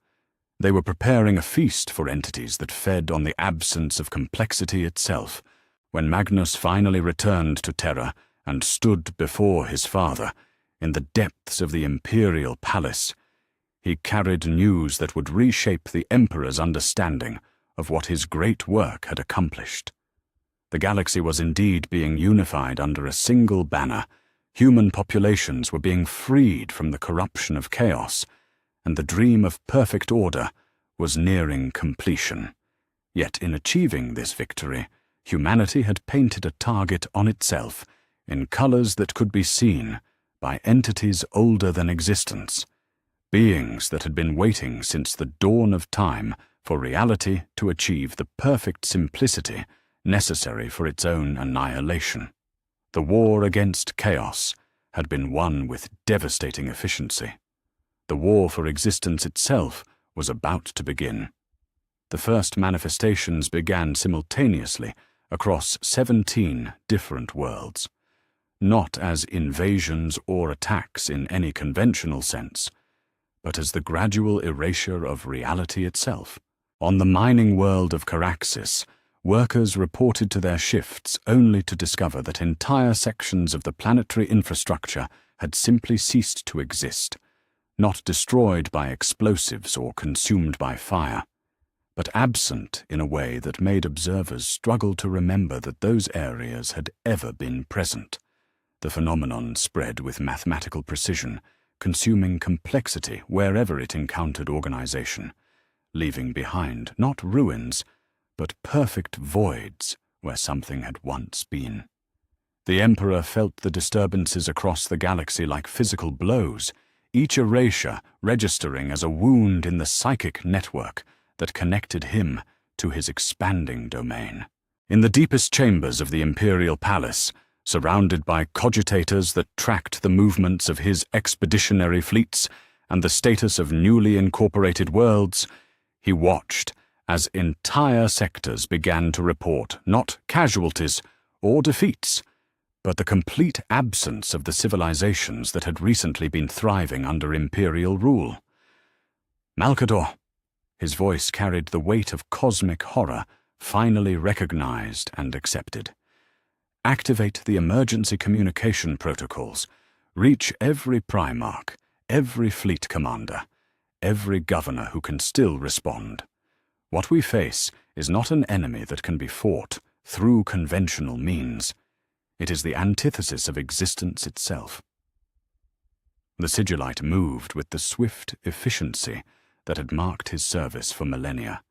They were preparing a feast for entities that fed on the absence of complexity itself. When Magnus finally returned to Terra and stood before his father, in the depths of the imperial palace, he carried news that would reshape the Emperor's understanding of what his great work had accomplished. The galaxy was indeed being unified under a single banner. Human populations were being freed from the corruption of chaos, and the dream of perfect order was nearing completion. Yet in achieving this victory, humanity had painted a target on itself in colors that could be seen by entities older than existence, beings that had been waiting since the dawn of time for reality to achieve the perfect simplicity necessary for its own annihilation. The war against chaos had been won with devastating efficiency. The war for existence itself was about to begin. The first manifestations began simultaneously across 17 different worlds, not as invasions or attacks in any conventional sense, but as the gradual erasure of reality itself. On the mining world of Caraxis, workers reported to their shifts only to discover that entire sections of the planetary infrastructure had simply ceased to exist, not destroyed by explosives or consumed by fire, but absent in a way that made observers struggle to remember that those areas had ever been present. The phenomenon spread with mathematical precision, consuming complexity wherever it encountered organization, leaving behind not ruins, but perfect voids where something had once been. The Emperor felt the disturbances across the galaxy like physical blows, each erasure registering as a wound in the psychic network that connected him to his expanding domain. In the deepest chambers of the imperial palace, surrounded by cogitators that tracked the movements of his expeditionary fleets and the status of newly incorporated worlds, he watched as entire sectors began to report not casualties or defeats, but the complete absence of the civilizations that had recently been thriving under imperial rule. Malcador, his voice carried the weight of cosmic horror, finally recognized and accepted. Activate the emergency communication protocols. Reach every Primarch, every fleet commander, every governor who can still respond. What we face is not an enemy that can be fought through conventional means. It is the antithesis of existence itself. The Sigillite moved with the swift efficiency that had marked his service for millennia,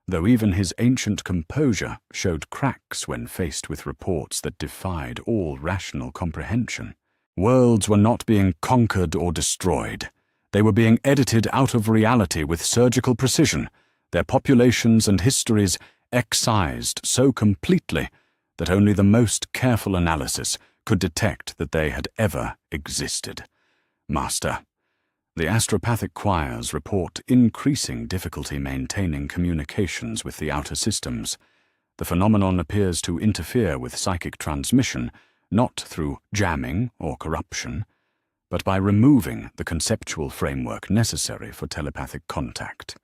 though even his ancient composure showed cracks when faced with reports that defied all rational comprehension. Worlds were not being conquered or destroyed. They were being edited out of reality with surgical precision, their populations and histories excised so completely that only the most careful analysis could detect that they had ever existed. Master, the astropathic choirs report increasing difficulty maintaining communications with the outer systems. The phenomenon appears to interfere with psychic transmission, not through jamming or corruption, but by removing the conceptual framework necessary for telepathic contact.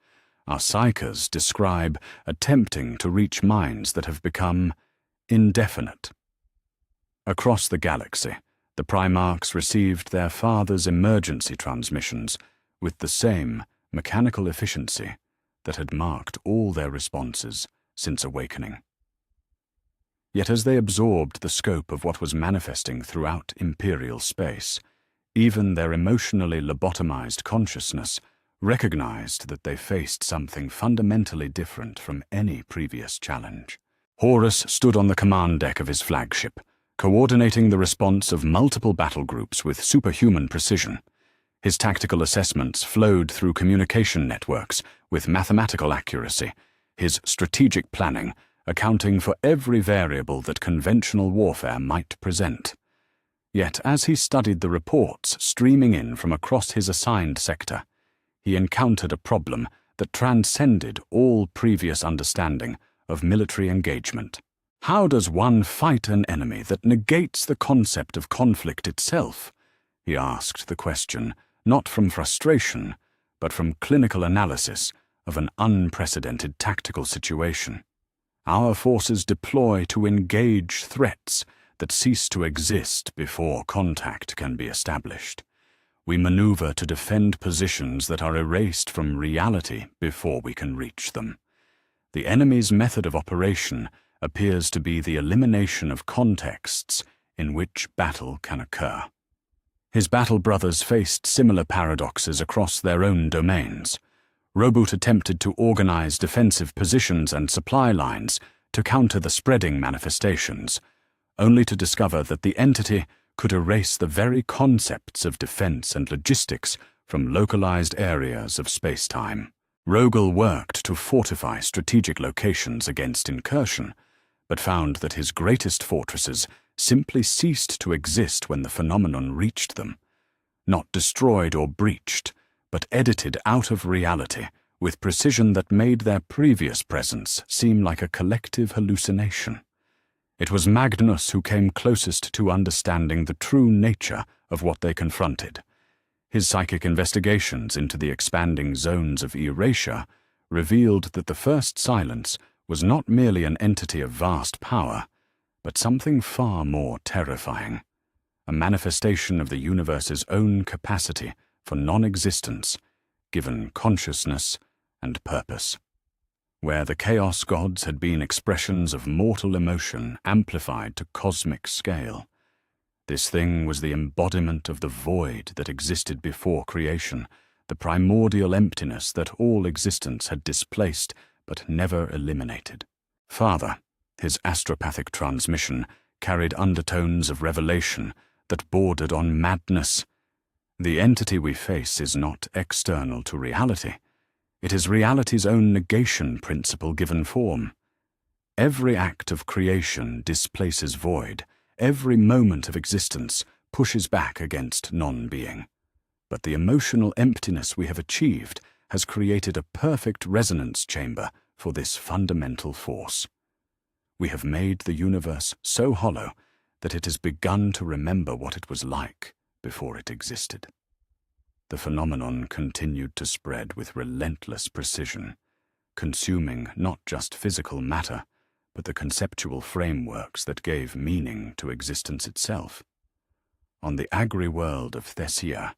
Our psychers describe attempting to reach minds that have become indefinite. Across the galaxy, the Primarchs received their father's emergency transmissions with the same mechanical efficiency that had marked all their responses since awakening. Yet as they absorbed the scope of what was manifesting throughout imperial space, even their emotionally lobotomized consciousness recognized that they faced something fundamentally different from any previous challenge. Horus stood on the command deck of his flagship, coordinating the response of multiple battle groups with superhuman precision. His tactical assessments flowed through communication networks with mathematical accuracy, his strategic planning accounting for every variable that conventional warfare might present. Yet as he studied the reports streaming in from across his assigned sector, he encountered a problem that transcended all previous understanding of military engagement. How does one fight an enemy that negates the concept of conflict itself? He asked the question, not from frustration, but from clinical analysis of an unprecedented tactical situation. Our forces deploy to engage threats that cease to exist before contact can be established. We maneuver to defend positions that are erased from reality before we can reach them. The enemy's method of operation appears to be the elimination of contexts in which battle can occur. His battle brothers faced similar paradoxes across their own domains. Roboute attempted to organize defensive positions and supply lines to counter the spreading manifestations, only to discover that the entity could erase the very concepts of defense and logistics from localized areas of space-time. Rogel worked to fortify strategic locations against incursion, but found that his greatest fortresses simply ceased to exist when the phenomenon reached them, not destroyed or breached, but edited out of reality with precision that made their previous presence seem like a collective hallucination. It was Magnus who came closest to understanding the true nature of what they confronted. His psychic investigations into the expanding zones of erasure revealed that the first silence was not merely an entity of vast power, but something far more terrifying, a manifestation of the universe's own capacity for non-existence, given consciousness and purpose. Where the chaos gods had been expressions of mortal emotion amplified to cosmic scale, this thing was the embodiment of the void that existed before creation, the primordial emptiness that all existence had displaced but never eliminated. Farther, his astropathic transmission carried undertones of revelation that bordered on madness. The entity we face is not external to reality. It is reality's own negation principle given form. Every act of creation displaces void. Every moment of existence pushes back against non-being. But the emotional emptiness we have achieved has created a perfect resonance chamber for this fundamental force. We have made the universe so hollow that it has begun to remember what it was like before it existed. The phenomenon continued to spread with relentless precision, consuming not just physical matter, but the conceptual frameworks that gave meaning to existence itself. On the agri-world of Thessia,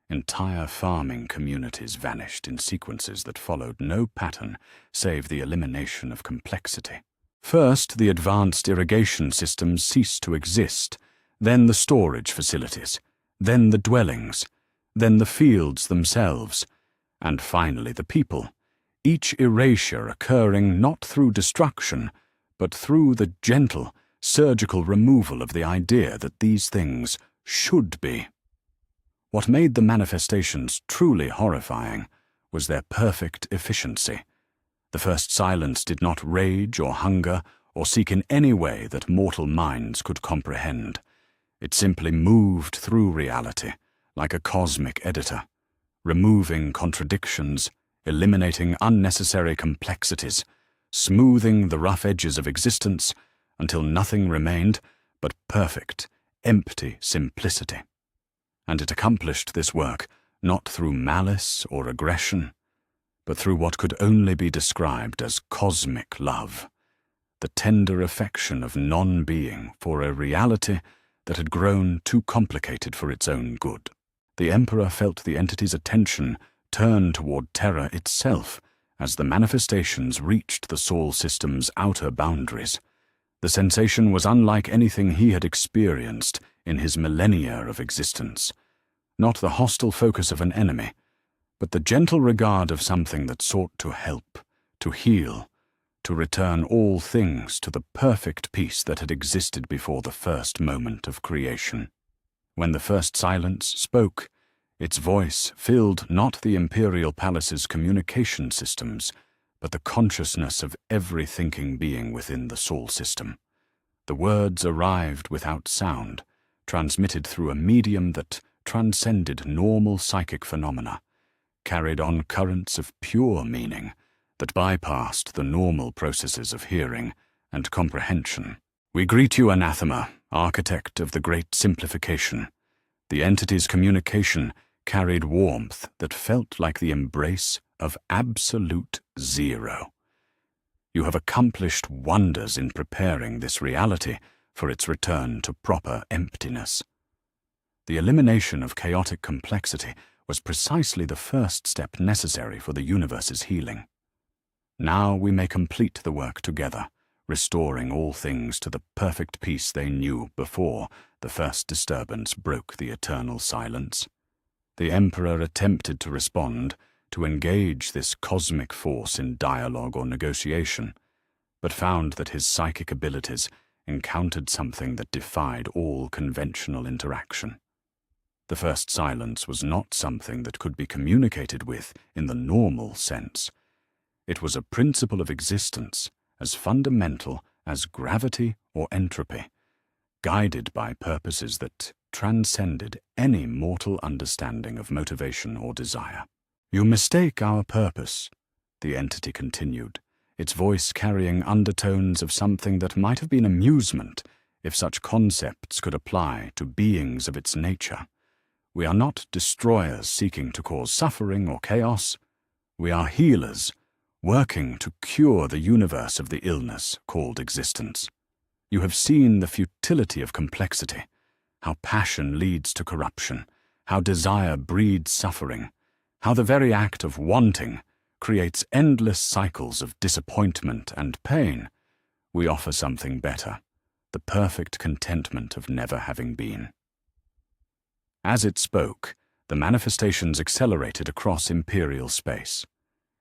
entire farming communities vanished in sequences that followed no pattern save the elimination of complexity. First, the advanced irrigation systems ceased to exist, then the storage facilities, then the dwellings, then the fields themselves, and finally the people, each erasure occurring not through destruction, but through the gentle, surgical removal of the idea that these things should be. What made the manifestations truly horrifying was their perfect efficiency. The first silence did not rage or hunger or seek in any way that mortal minds could comprehend. It simply moved through reality, like a cosmic editor, removing contradictions, eliminating unnecessary complexities, smoothing the rough edges of existence until nothing remained but perfect, empty simplicity. And it accomplished this work not through malice or aggression, but through what could only be described as cosmic love, the tender affection of non-being for a reality that had grown too complicated for its own good. The Emperor felt the entity's attention turn toward terror itself as the manifestations reached the Sol system's outer boundaries. The sensation was unlike anything he had experienced in his millennia of existence. Not the hostile focus of an enemy, but the gentle regard of something that sought to help, to heal, to return all things to the perfect peace that had existed before the first moment of creation. When the first silence spoke, its voice filled not the Imperial Palace's communication systems, but the consciousness of every thinking being within the Sol system. The words arrived without sound, transmitted through a medium that transcended normal psychic phenomena, carried on currents of pure meaning that bypassed the normal processes of hearing and comprehension. We greet you, Anathema, architect of the great simplification. The entity's communication carried warmth that felt like the embrace of absolute zero. You have accomplished wonders in preparing this reality for its return to proper emptiness. The elimination of chaotic complexity was precisely the first step necessary for the universe's healing. Now we may complete the work together, restoring all things to the perfect peace they knew before the first disturbance broke the eternal silence. The Emperor attempted to respond, to engage this cosmic force in dialogue or negotiation, but found that his psychic abilities encountered something that defied all conventional interaction. The first silence was not something that could be communicated with in the normal sense. It was a principle of existence as fundamental as gravity or entropy, guided by purposes that transcended any mortal understanding of motivation or desire. You mistake our purpose, the entity continued, its voice carrying undertones of something that might have been amusement if such concepts could apply to beings of its nature. We are not destroyers seeking to cause suffering or chaos. We are healers, working to cure the universe of the illness called existence. You have seen the futility of complexity, how passion leads to corruption, how desire breeds suffering, how the very act of wanting creates endless cycles of disappointment and pain. We offer something better, the perfect contentment of never having been. As it spoke, the manifestations accelerated across imperial space.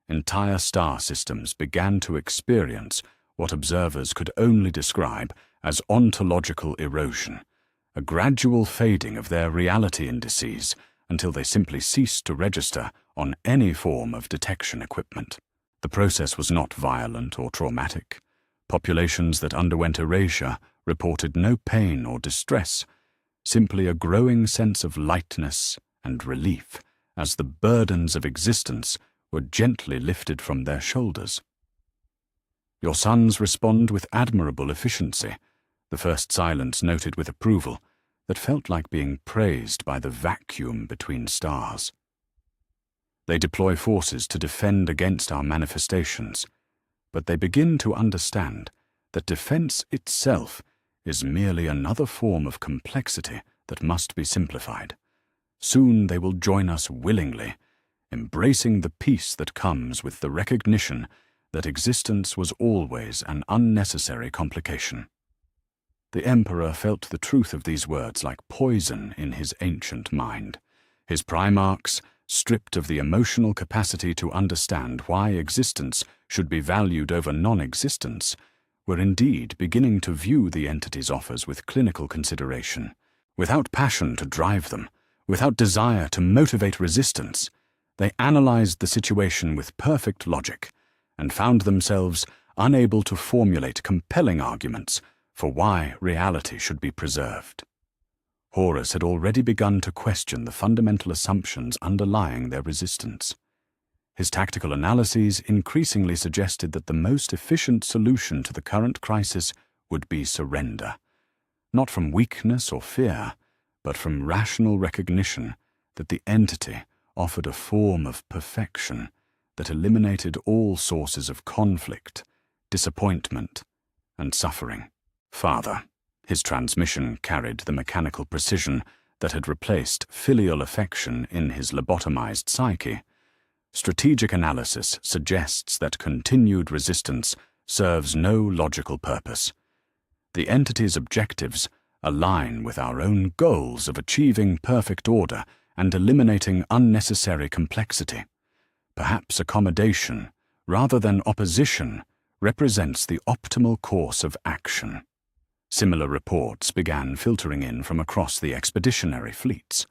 Entire star systems began to experience what observers could only describe as ontological erosion, a gradual fading of their reality indices until they simply ceased to register on any form of detection equipment. The process was not violent or traumatic. Populations that underwent erasure reported no pain or distress, simply a growing sense of lightness and relief as the burdens of existence were gently lifted from their shoulders. Your sons respond with admirable efficiency, the first silence noted with approval that felt like being praised by the vacuum between stars. They deploy forces to defend against our manifestations, but they begin to understand that defense itself is merely another form of complexity that must be simplified. Soon they will join us willingly, embracing the peace that comes with the recognition that existence was always an unnecessary complication. The Emperor felt the truth of these words like poison in his ancient mind. His primarchs, stripped of the emotional capacity to understand why existence should be valued over non-existence, were indeed beginning to view the entity's offers with clinical consideration. Without passion to drive them, without desire to motivate resistance, they analyzed the situation with perfect logic and found themselves unable to formulate compelling arguments for why reality should be preserved. Horus had already begun to question the fundamental assumptions underlying their resistance. His tactical analyses increasingly suggested that the most efficient solution to the current crisis would be surrender, not from weakness or fear, but from rational recognition that the entity offered a form of perfection that eliminated all sources of conflict, disappointment, and suffering. Father, his transmission carried the mechanical precision that had replaced filial affection in his lobotomized psyche. Strategic analysis suggests that continued resistance serves no logical purpose. The entity's objectives align with our own goals of achieving perfect order and eliminating unnecessary complexity. Perhaps accommodation, rather than opposition, represents the optimal course of action. Similar reports began filtering in from across the expeditionary fleets.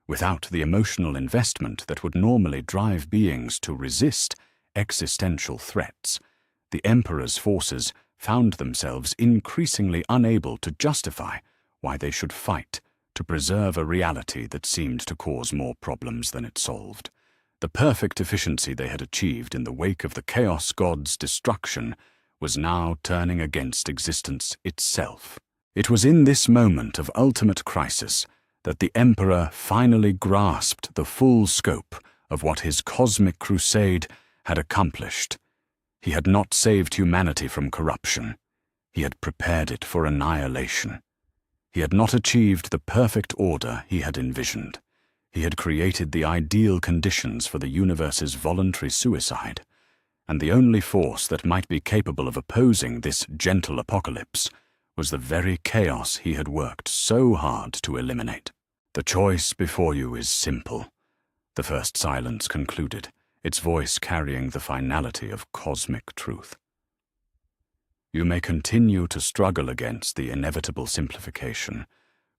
Without the emotional investment that would normally drive beings to resist existential threats, the Emperor's forces found themselves increasingly unable to justify why they should fight to preserve a reality that seemed to cause more problems than it solved. The perfect efficiency they had achieved in the wake of the Chaos God's destruction was now turning against existence itself. It was in this moment of ultimate crisis that the Emperor finally grasped the full scope of what his cosmic crusade had accomplished. He had not saved humanity from corruption. He had prepared it for annihilation. He had not achieved the perfect order he had envisioned. He had created the ideal conditions for the universe's voluntary suicide, and the only force that might be capable of opposing this gentle apocalypse was the very chaos he had worked so hard to eliminate. "The choice before you is simple," the first silence concluded, its voice carrying the finality of cosmic truth. "You may continue to struggle against the inevitable simplification,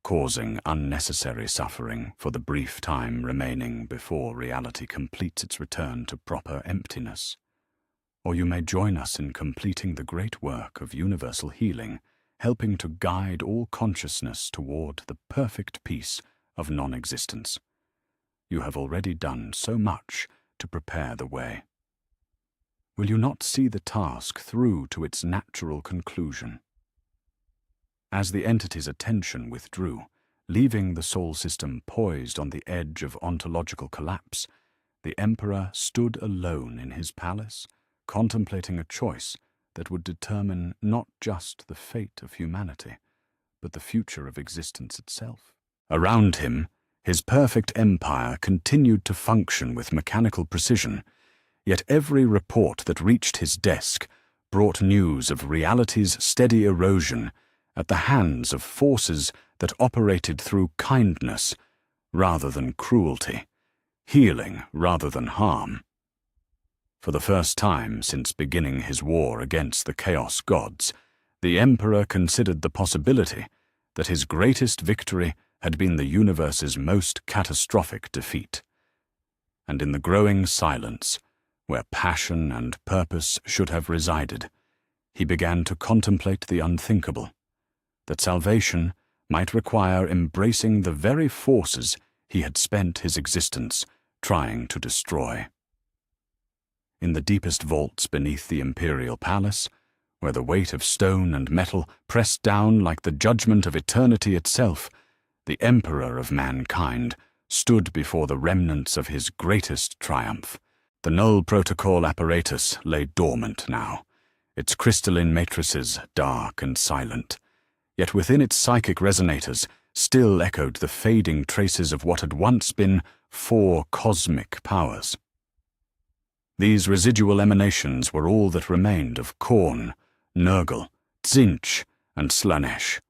causing unnecessary suffering for the brief time remaining before reality completes its return to proper emptiness. Or you may join us in completing the great work of universal healing, helping to guide all consciousness toward the perfect peace of non-existence. You have already done so much to prepare the way. Will you not see the task through to its natural conclusion?" As the entity's attention withdrew, leaving the soul system poised on the edge of ontological collapse, the Emperor stood alone in his palace, contemplating a choice that would determine not just the fate of humanity, but the future of existence itself. Around him, his perfect empire continued to function with mechanical precision, yet every report that reached his desk brought news of reality's steady erosion at the hands of forces that operated through kindness rather than cruelty, healing rather than harm. For the first time since beginning his war against the Chaos Gods, the Emperor considered the possibility that his greatest victory had been the universe's most catastrophic defeat. And in the growing silence, where passion and purpose should have resided, he began to contemplate the unthinkable, that salvation might require embracing the very forces he had spent his existence trying to destroy. In the deepest vaults beneath the imperial palace, where the weight of stone and metal pressed down like the judgment of eternity itself, the Emperor of mankind stood before the remnants of his greatest triumph. The null protocol apparatus lay dormant now, its crystalline matrices dark and silent. Yet within its psychic resonators still echoed the fading traces of what had once been 4 cosmic powers. These residual emanations were all that remained of Khorne, Nurgle, Tzeentch, and Slaanesh,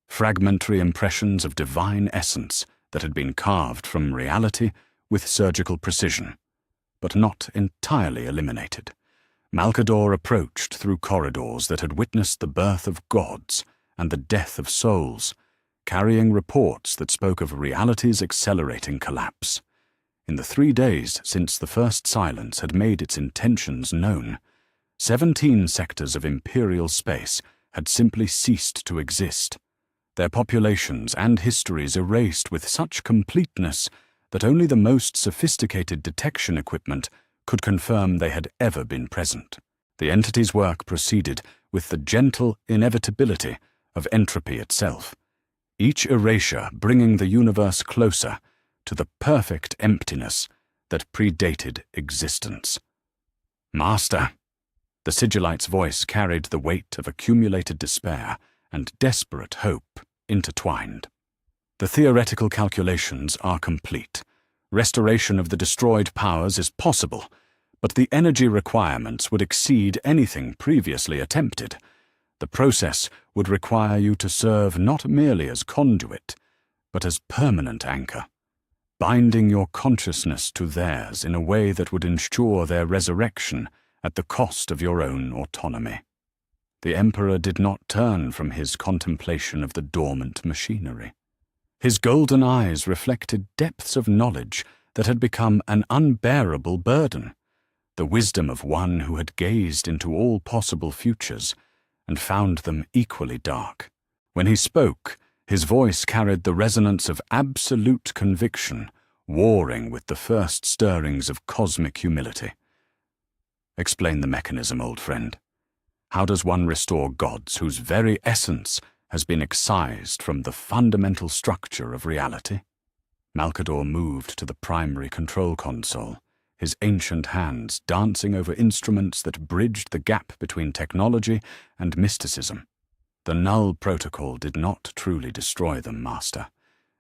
fragmentary impressions of divine essence that had been carved from reality with surgical precision, but not entirely eliminated. Malcador approached through corridors that had witnessed the birth of gods and the death of souls, carrying reports that spoke of reality's accelerating collapse. In the 3 days since the first silence had made its intentions known, 17 sectors of imperial space had simply ceased to exist, their populations and histories erased with such completeness that only the most sophisticated detection equipment could confirm they had ever been present. The entity's work proceeded with the gentle inevitability of entropy itself, each erasure bringing the universe closer to the perfect emptiness that predated existence. "Master," the sigillite's voice carried the weight of accumulated despair and desperate hope intertwined. "The theoretical calculations are complete. Restoration of the destroyed powers is possible, but the energy requirements would exceed anything previously attempted. The process would require you to serve not merely as conduit, but as permanent anchor, binding your consciousness to theirs in a way that would ensure their resurrection at the cost of your own autonomy." The Emperor did not turn from his contemplation of the dormant machinery. His golden eyes reflected depths of knowledge that had become an unbearable burden, the wisdom of one who had gazed into all possible futures and found them equally dark. When he spoke, his voice carried the resonance of absolute conviction, warring with the first stirrings of cosmic humility. Explain the mechanism, old friend. How does one restore gods whose very essence has been excised from the fundamental structure of reality? Malkador moved to the primary control console, his ancient hands dancing over instruments that bridged the gap between technology and mysticism. The Null Protocol did not truly destroy them, Master.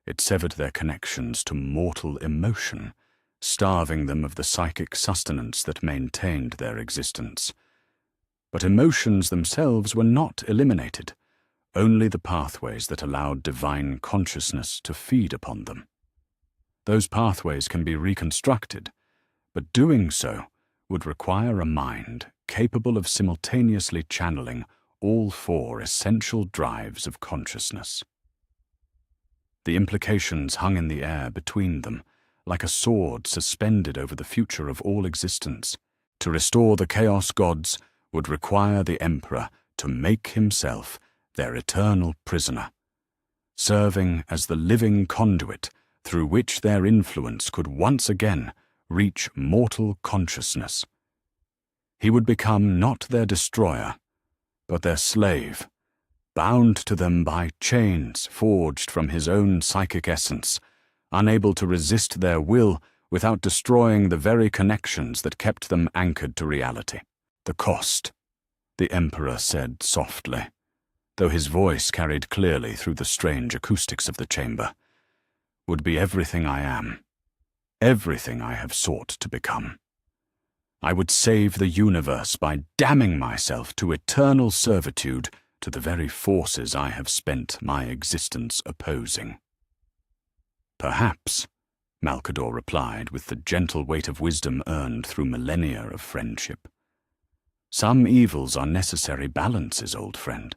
It severed their connections to mortal emotion, starving them of the psychic sustenance that maintained their existence. But emotions themselves were not eliminated, only the pathways that allowed divine consciousness to feed upon them. Those pathways can be reconstructed, but doing so would require a mind capable of simultaneously channeling all four essential drives of consciousness. The implications hung in the air between them, like a sword suspended over the future of all existence. To restore the Chaos Gods would require the Emperor to make himself their eternal prisoner, serving as the living conduit through which their influence could once again reach mortal consciousness. He would become not their destroyer, but their slave, bound to them by chains forged from his own psychic essence, unable to resist their will without destroying the very connections that kept them anchored to reality. The cost, the Emperor said softly, though his voice carried clearly through the strange acoustics of the chamber, would be everything I am, everything I have sought to become. I would save the universe by damning myself to eternal servitude to the very forces I have spent my existence opposing. Perhaps, Malkador replied with the gentle weight of wisdom earned through millennia of friendship. Some evils are necessary balances, old friend.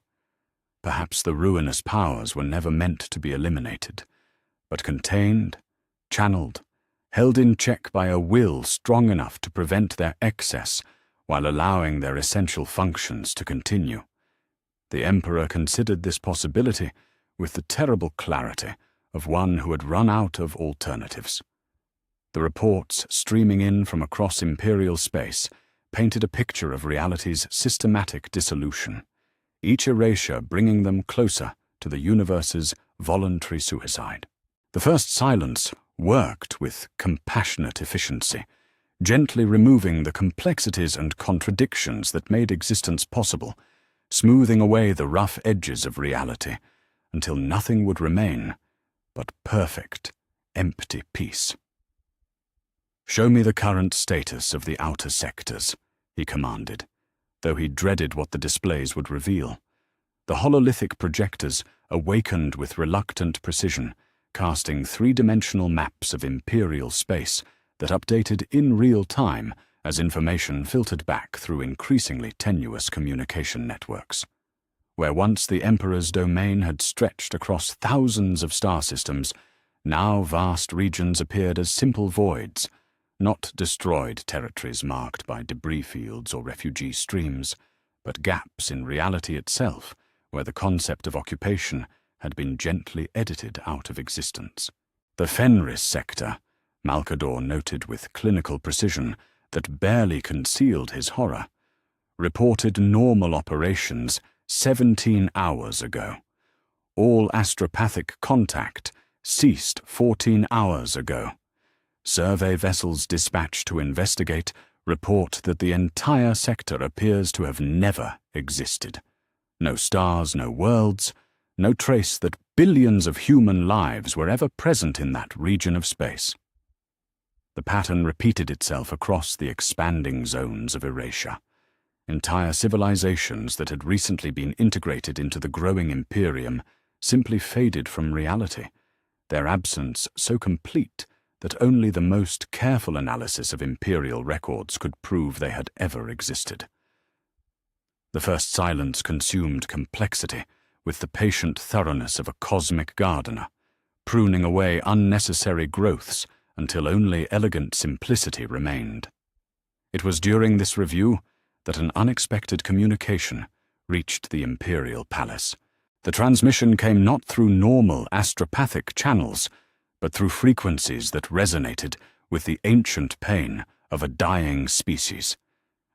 Perhaps the ruinous powers were never meant to be eliminated, but contained, channeled, held in check by a will strong enough to prevent their excess while allowing their essential functions to continue. The Emperor considered this possibility with the terrible clarity of one who had run out of alternatives. The reports streaming in from across imperial space painted a picture of reality's systematic dissolution, each erasure bringing them closer to the universe's voluntary suicide. The first silence worked with compassionate efficiency, gently removing the complexities and contradictions that made existence possible, smoothing away the rough edges of reality until nothing would remain but perfect, empty peace. "Show me the current status of the outer sectors," he commanded, though he dreaded what the displays would reveal. The hololithic projectors awakened with reluctant precision, casting three-dimensional maps of imperial space that updated in real time as information filtered back through increasingly tenuous communication networks. Where once the Emperor's domain had stretched across thousands of star systems, now vast regions appeared as simple voids, not destroyed territories marked by debris fields or refugee streams, but gaps in reality itself, where the concept of occupation had been gently edited out of existence. The Fenris sector, Malkador noted with clinical precision that barely concealed his horror, reported normal operations 17 hours ago. All astropathic contact ceased 14 hours ago. Survey vessels dispatched to investigate report that the entire sector appears to have never existed. No stars, no worlds, no trace that billions of human lives were ever present in that region of space. The pattern repeated itself across the expanding zones of erasure. Entire civilizations that had recently been integrated into the growing Imperium simply faded from reality, their absence so complete that only the most careful analysis of Imperial records could prove they had ever existed. The first silence consumed complexity with the patient thoroughness of a cosmic gardener, pruning away unnecessary growths until only elegant simplicity remained. It was during this review that an unexpected communication reached the Imperial Palace. The transmission came not through normal astropathic channels, but through frequencies that resonated with the ancient pain of a dying species.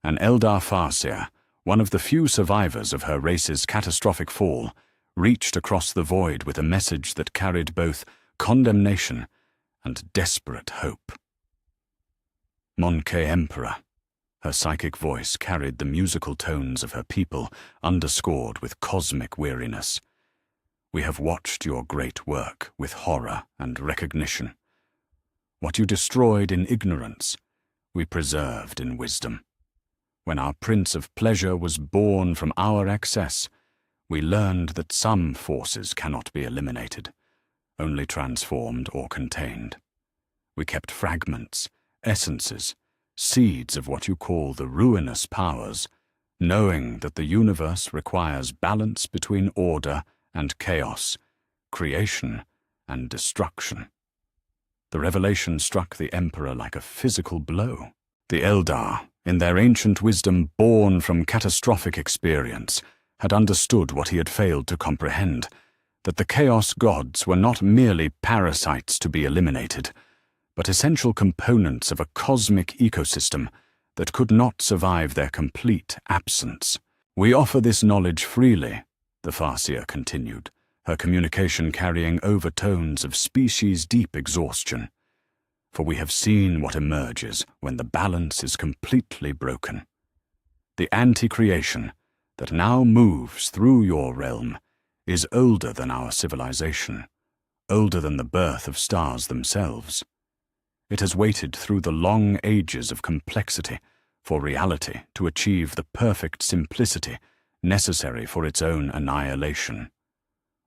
An Eldar Farseer, one of the few survivors of her race's catastrophic fall, reached across the void with a message that carried both condemnation and desperate hope. Monkey Emperor. Her psychic voice carried the musical tones of her people, underscored with cosmic weariness. We have watched your great work with horror and recognition. What you destroyed in ignorance, we preserved in wisdom. When our Prince of Pleasure was born from our excess, we learned that some forces cannot be eliminated, only transformed or contained. We kept fragments, essences, seeds of what you call the ruinous powers, knowing that the universe requires balance between order and chaos, creation and destruction. The revelation struck the Emperor like a physical blow. The Eldar, in their ancient wisdom born from catastrophic experience, had understood what he had failed to comprehend, that the Chaos Gods were not merely parasites to be eliminated, but essential components of a cosmic ecosystem that could not survive their complete absence. We offer this knowledge freely, the Farseer continued, her communication carrying overtones of species-deep exhaustion. For we have seen what emerges when the balance is completely broken. The anti-creation that now moves through your realm is older than our civilization, older than the birth of stars themselves. It has waited through the long ages of complexity for reality to achieve the perfect simplicity necessary for its own annihilation.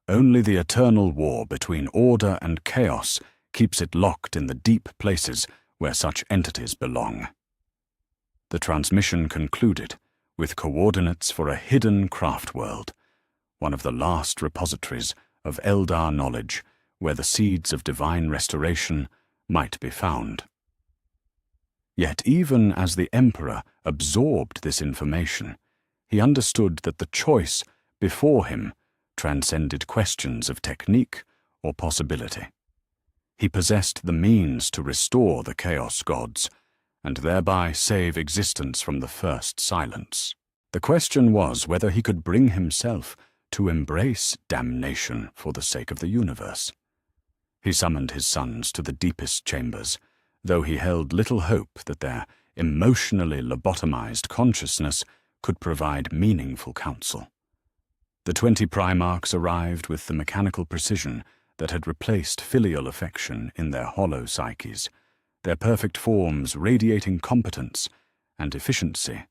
Only the eternal war between order and chaos keeps it locked in the deep places where such entities belong. The transmission concluded with coordinates for a hidden craft world, one of the last repositories of Eldar knowledge where the seeds of divine restoration might be found. Yet even as the Emperor absorbed this information, he understood that the choice before him transcended questions of technique or possibility. He possessed the means to restore the Chaos Gods, and thereby save existence from the first silence. The question was whether he could bring himself to embrace damnation for the sake of the universe. He summoned his sons to the deepest chambers, though he held little hope that their emotionally lobotomized consciousness could provide meaningful counsel. The 20 Primarchs arrived with the mechanical precision that had replaced filial affection in their hollow psyches, their perfect forms radiating competence and efficiency,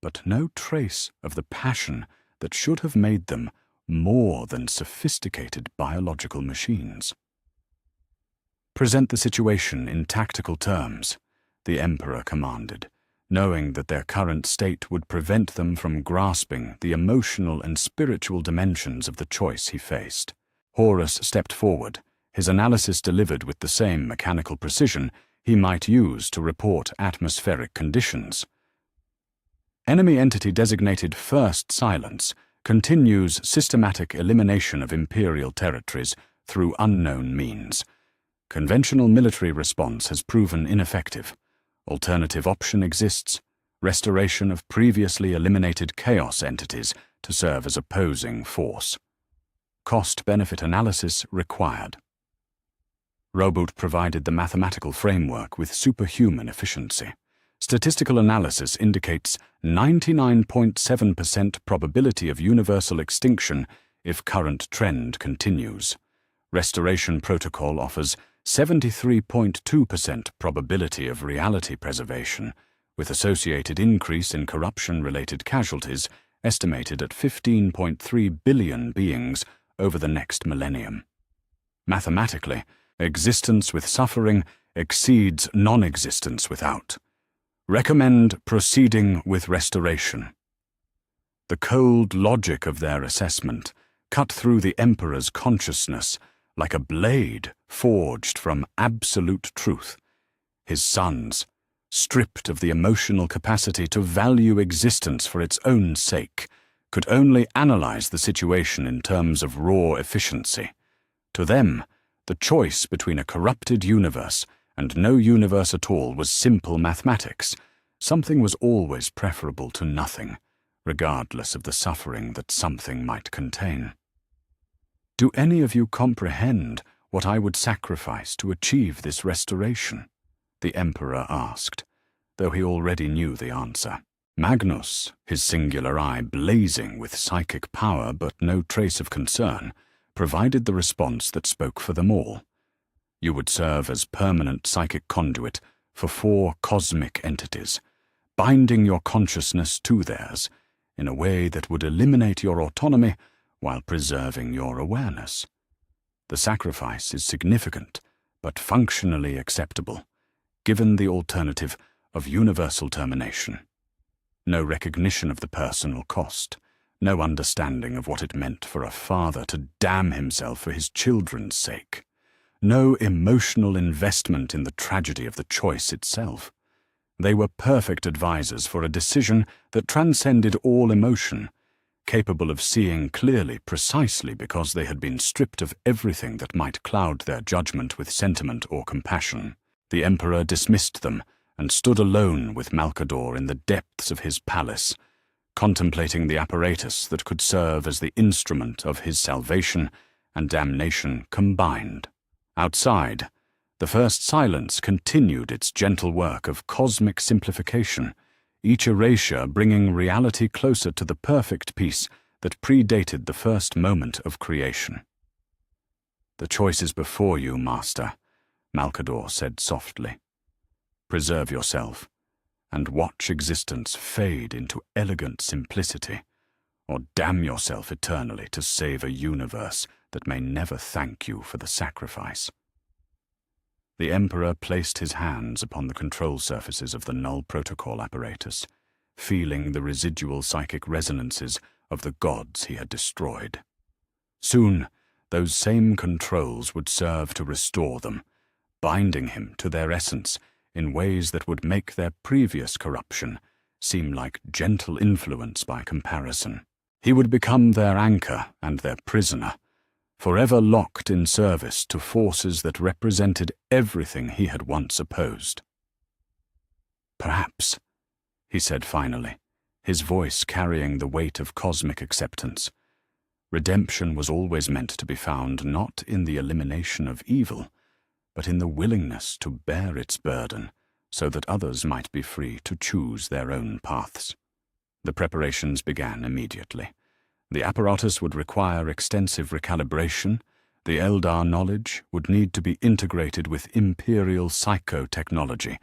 but no trace of the passion that should have made them more than sophisticated biological machines. Present the situation in tactical terms, the Emperor commanded, knowing that their current state would prevent them from grasping the emotional and spiritual dimensions of the choice he faced. Horus stepped forward, his analysis delivered with the same mechanical precision he might use to report atmospheric conditions. Enemy entity designated First Silence continues systematic elimination of imperial territories through unknown means. Conventional military response has proven ineffective. Alternative option exists: restoration of previously eliminated chaos entities to serve as opposing force. Cost-benefit analysis required. Roboot provided the mathematical framework with superhuman efficiency. Statistical analysis indicates 99.7% probability of universal extinction if current trend continues. Restoration protocol offers 73.2% probability of reality preservation, with associated increase in corruption-related casualties estimated at 15.3 billion beings over the next millennium. Mathematically, existence with suffering exceeds non-existence without. Recommend proceeding with restoration. The cold logic of their assessment cut through the Emperor's consciousness like a blade forged from absolute truth. His sons, stripped of the emotional capacity to value existence for its own sake, could only analyze the situation in terms of raw efficiency. To them, The choice between a corrupted universe and no universe at all was simple mathematics. Something was always preferable to nothing, regardless of the suffering that something might contain. Do any of you comprehend what I would sacrifice to achieve this restoration? The Emperor asked, though he already knew the answer. Magnus, his singular eye blazing with psychic power but no trace of concern, provided the response that spoke for them all. You would serve as permanent psychic conduit for 4 cosmic entities, binding your consciousness to theirs in a way that would eliminate your autonomy while preserving your awareness. The sacrifice is significant, but functionally acceptable, given the alternative of universal termination. No recognition of the personal cost, no understanding of what it meant for a father to damn himself for his children's sake, no emotional investment in the tragedy of the choice itself. They were perfect advisors for a decision that transcended all emotion, capable of seeing clearly precisely because they had been stripped of everything that might cloud their judgment with sentiment or compassion. The Emperor dismissed them and stood alone with Malcador in the depths of his palace, contemplating the apparatus that could serve as the instrument of his salvation and damnation combined. Outside, the first silence continued its gentle work of cosmic simplification, each erasure bringing reality closer to the perfect peace that predated the first moment of creation. "The choice is before you, Master," Malcador said softly. "Preserve yourself, and watch existence fade into elegant simplicity, or damn yourself eternally to save a universe that may never thank you for the sacrifice." The Emperor placed his hands upon the control surfaces of the null protocol apparatus, feeling the residual psychic resonances of the gods he had destroyed. Soon, those same controls would serve to restore them, binding him to their essence in ways that would make their previous corruption seem like gentle influence by comparison. He would become their anchor and their prisoner, forever locked in service to forces that represented everything he had once opposed. "Perhaps," he said finally, his voice carrying the weight of cosmic acceptance, redemption was always meant to be found not in the elimination of evil, but in the willingness to bear its burden so that others might be free to choose their own paths. The preparations began immediately. The apparatus would require extensive recalibration, the Eldar knowledge would need to be integrated with imperial psychotechnology,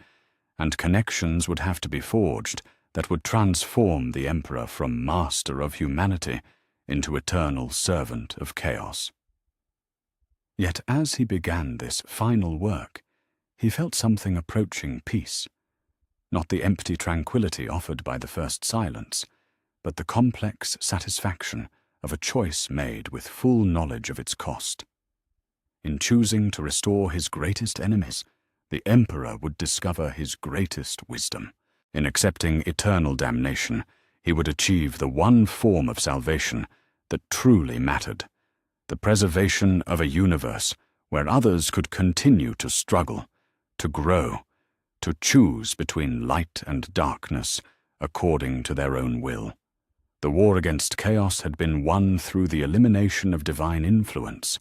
and connections would have to be forged that would transform the Emperor from master of humanity into eternal servant of chaos. Yet as he began this final work, he felt something approaching peace. Not the empty tranquility offered by the first silence, but the complex satisfaction of a choice made with full knowledge of its cost. In choosing to restore his greatest enemies, the Emperor would discover his greatest wisdom. In accepting eternal damnation, he would achieve the one form of salvation that truly mattered, the preservation of a universe where others could continue to struggle, to grow, to choose between light and darkness according to their own will. The war against chaos had been won through the elimination of divine influence.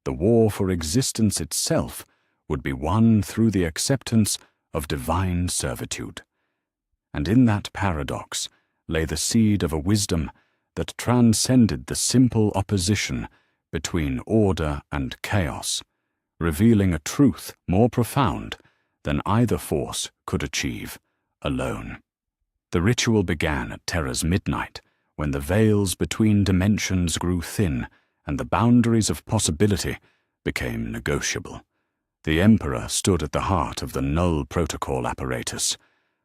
The war for existence itself would be won through the acceptance of divine servitude. And in that paradox lay the seed of a wisdom that transcended the simple opposition between order and chaos, revealing a truth more profound than either force could achieve alone. The ritual began at Terra's midnight, when the veils between dimensions grew thin and the boundaries of possibility became negotiable. The Emperor stood at the heart of the null protocol apparatus,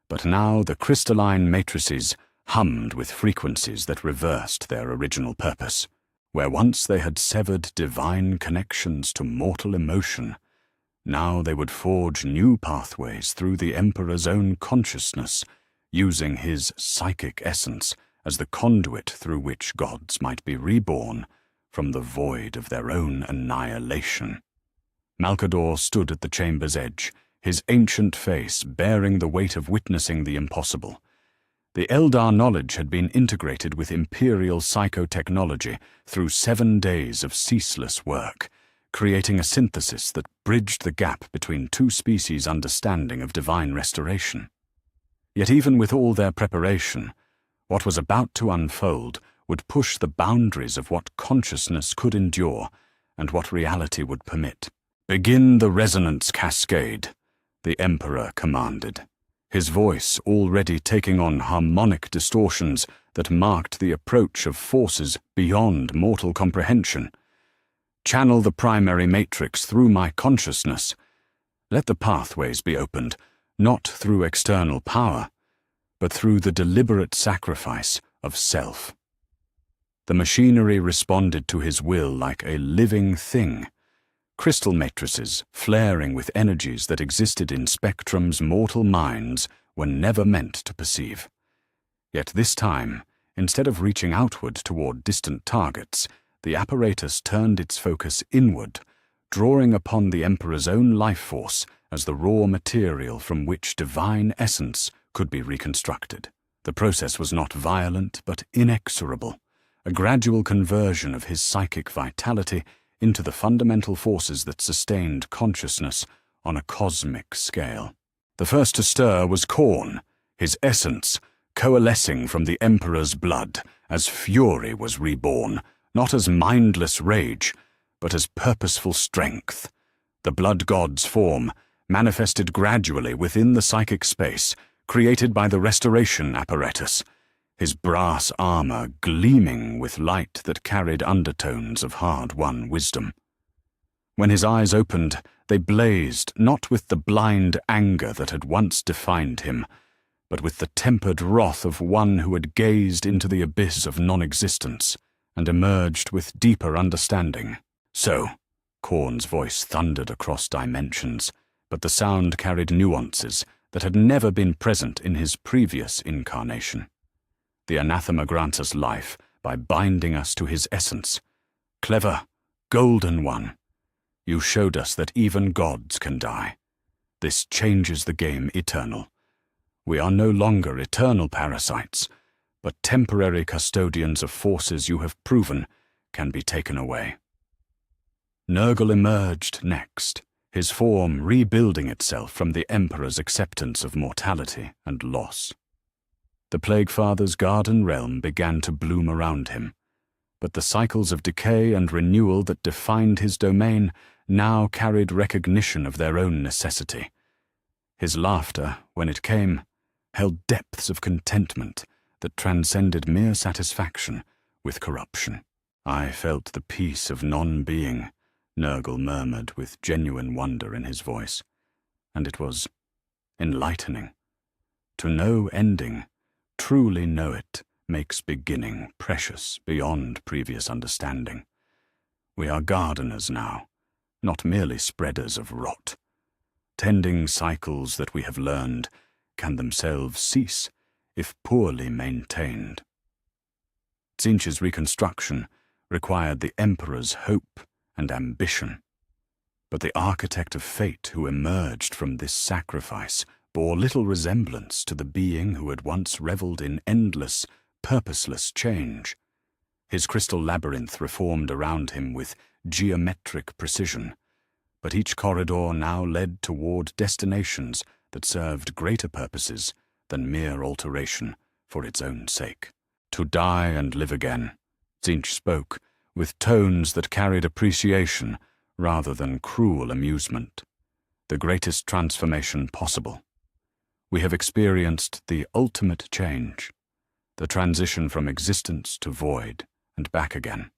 but now the crystalline matrices hummed with frequencies that reversed their original purpose. Where once they had severed divine connections to mortal emotion, now they would forge new pathways through the Emperor's own consciousness, using his psychic essence as the conduit through which gods might be reborn from the void of their own annihilation. Malcador stood at the chamber's edge, his ancient face bearing the weight of witnessing the impossible. The Eldar knowledge had been integrated with imperial psychotechnology through 7 days of ceaseless work, creating a synthesis that bridged the gap between two species' understanding of divine restoration. Yet even with all their preparation, what was about to unfold would push the boundaries of what consciousness could endure and what reality would permit. "Begin the resonance cascade," the Emperor commanded, his voice already taking on harmonic distortions that marked the approach of forces beyond mortal comprehension. "Channel the primary matrix through my consciousness. Let the pathways be opened, not through external power, but through the deliberate sacrifice of self." The machinery responded to his will like a living thing, crystal matrices flaring with energies that existed in spectrums mortal minds were never meant to perceive. Yet this time, instead of reaching outward toward distant targets, the apparatus turned its focus inward, drawing upon the Emperor's own life force as the raw material from which divine essence could be reconstructed. The process was not violent but inexorable, a gradual conversion of his psychic vitality into the fundamental forces that sustained consciousness on a cosmic scale. The first to stir was Khorne, his essence coalescing from the Emperor's blood as fury was reborn, not as mindless rage, but as purposeful strength. The blood god's form manifested gradually within the psychic space created by the restoration apparatus, his brass armor gleaming with light that carried undertones of hard-won wisdom. When his eyes opened, they blazed not with the blind anger that had once defined him, but with the tempered wrath of one who had gazed into the abyss of non-existence and emerged with deeper understanding. "So," Khorne's voice thundered across dimensions, but the sound carried nuances that had never been present in his previous incarnation. "The anathema grants us life by binding us to his essence. Clever, golden one, you showed us that even gods can die. This changes the game eternal. We are no longer eternal parasites, but temporary custodians of forces you have proven can be taken away." Nurgle emerged next, his form rebuilding itself from the Emperor's acceptance of mortality and loss. The Plague Father's garden realm began to bloom around him, but the cycles of decay and renewal that defined his domain now carried recognition of their own necessity. His laughter, when it came, held depths of contentment that transcended mere satisfaction with corruption. "I felt the peace of non-being," Nurgle murmured with genuine wonder in his voice, and it was enlightening. To know ending, truly know it, makes beginning precious beyond previous understanding. We are gardeners now, not merely spreaders of rot. Tending cycles that we have learned can themselves cease if poorly maintained. Tzeentch's reconstruction required the Emperor's hope and ambition, but the architect of fate who emerged from this sacrifice bore little resemblance to the being who had once reveled in endless, purposeless change. His crystal labyrinth reformed around him with geometric precision, but each corridor now led toward destinations that served greater purposes than mere alteration for its own sake. "To die and live again," Tzeentch spoke, with tones that carried appreciation rather than cruel amusement. "The greatest transformation possible. We have experienced the ultimate change, the transition from existence to void and back again.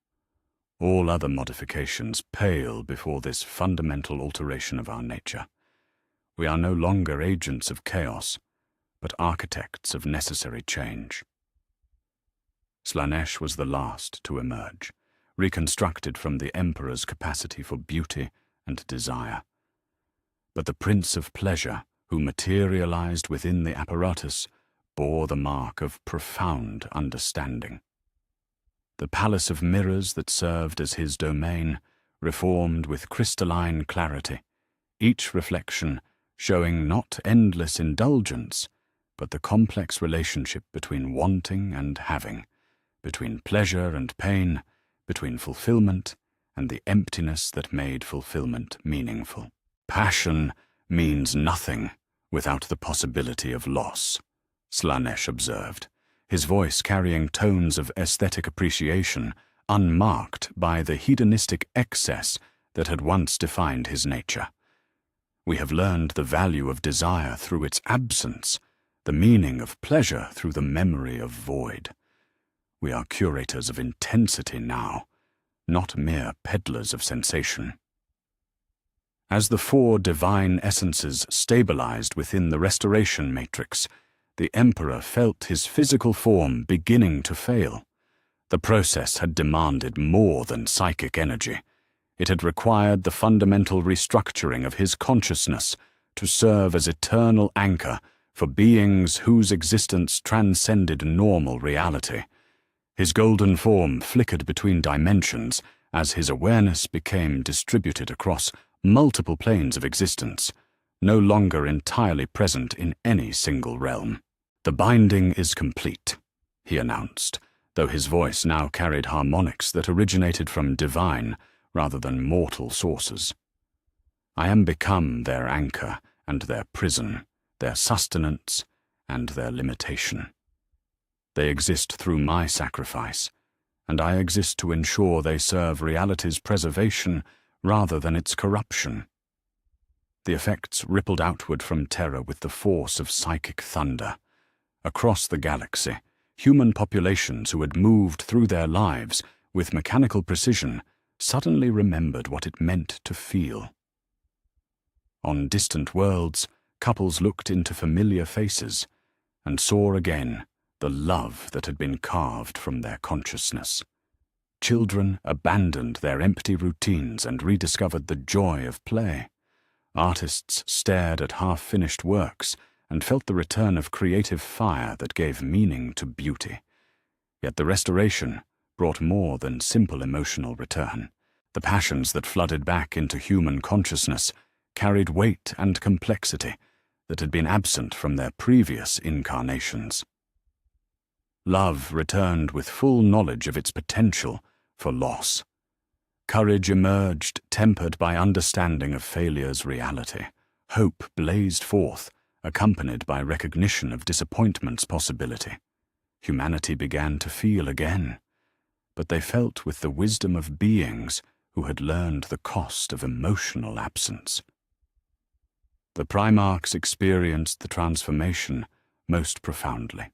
All other modifications pale before this fundamental alteration of our nature. We are no longer agents of chaos, but architects of necessary change." Slaanesh was the last to emerge, reconstructed from the Emperor's capacity for beauty and desire. But the Prince of Pleasure, who materialized within the apparatus, bore the mark of profound understanding. The palace of mirrors that served as his domain reformed with crystalline clarity, each reflection showing not endless indulgence, but the complex relationship between wanting and having, between pleasure and pain, between fulfillment and the emptiness that made fulfillment meaningful. Passion means nothing without the possibility of loss, Slanesh observed, his voice carrying tones of aesthetic appreciation unmarked by the hedonistic excess that had once defined his nature. We have learned the value of desire through its absence, the meaning of pleasure through the memory of void. We are curators of intensity now, not mere peddlers of sensation. As the four divine essences stabilized within the restoration matrix, the Emperor felt his physical form beginning to fail. The process had demanded more than psychic energy. It had required the fundamental restructuring of his consciousness to serve as eternal anchor for beings whose existence transcended normal reality. His golden form flickered between dimensions as his awareness became distributed across multiple planes of existence, no longer entirely present in any single realm. "The binding is complete," he announced, though his voice now carried harmonics that originated from divine rather than mortal sources. "I am become their anchor and their prison, their sustenance and their limitation. They exist through my sacrifice, and I exist to ensure they serve reality's preservation rather than its corruption." The effects rippled outward from Terra with the force of psychic thunder. Across the galaxy, human populations who had moved through their lives with mechanical precision suddenly remembered what it meant to feel. On distant worlds, couples looked into familiar faces and saw again the love that had been carved from their consciousness. Children abandoned their empty routines and rediscovered the joy of play. Artists stared at half-finished works and felt the return of creative fire that gave meaning to beauty. Yet the restoration brought more than simple emotional return. The passions that flooded back into human consciousness carried weight and complexity that had been absent from their previous incarnations. Love returned with full knowledge of its potential for loss. Courage emerged, tempered by understanding of failure's reality. Hope blazed forth, accompanied by recognition of disappointment's possibility. Humanity began to feel again, but they felt with the wisdom of beings who had learned the cost of emotional absence. The Primarchs experienced the transformation most profoundly.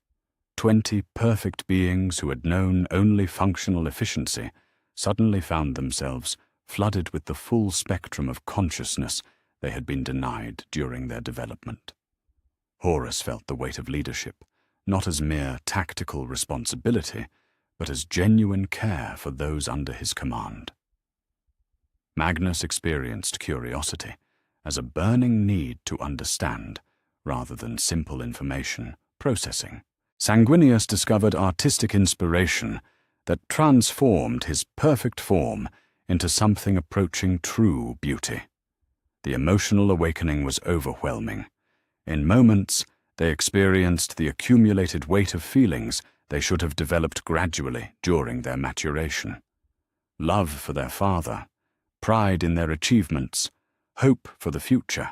20 perfect beings who had known only functional efficiency suddenly found themselves flooded with the full spectrum of consciousness they had been denied during their development. Horus felt the weight of leadership, not as mere tactical responsibility, but as genuine care for those under his command. Magnus experienced curiosity as a burning need to understand, rather than simple information processing. Sanguinius discovered artistic inspiration that transformed his perfect form into something approaching true beauty. The emotional awakening was overwhelming. In moments, they experienced the accumulated weight of feelings they should have developed gradually during their maturation. Love for their father, pride in their achievements, hope for the future,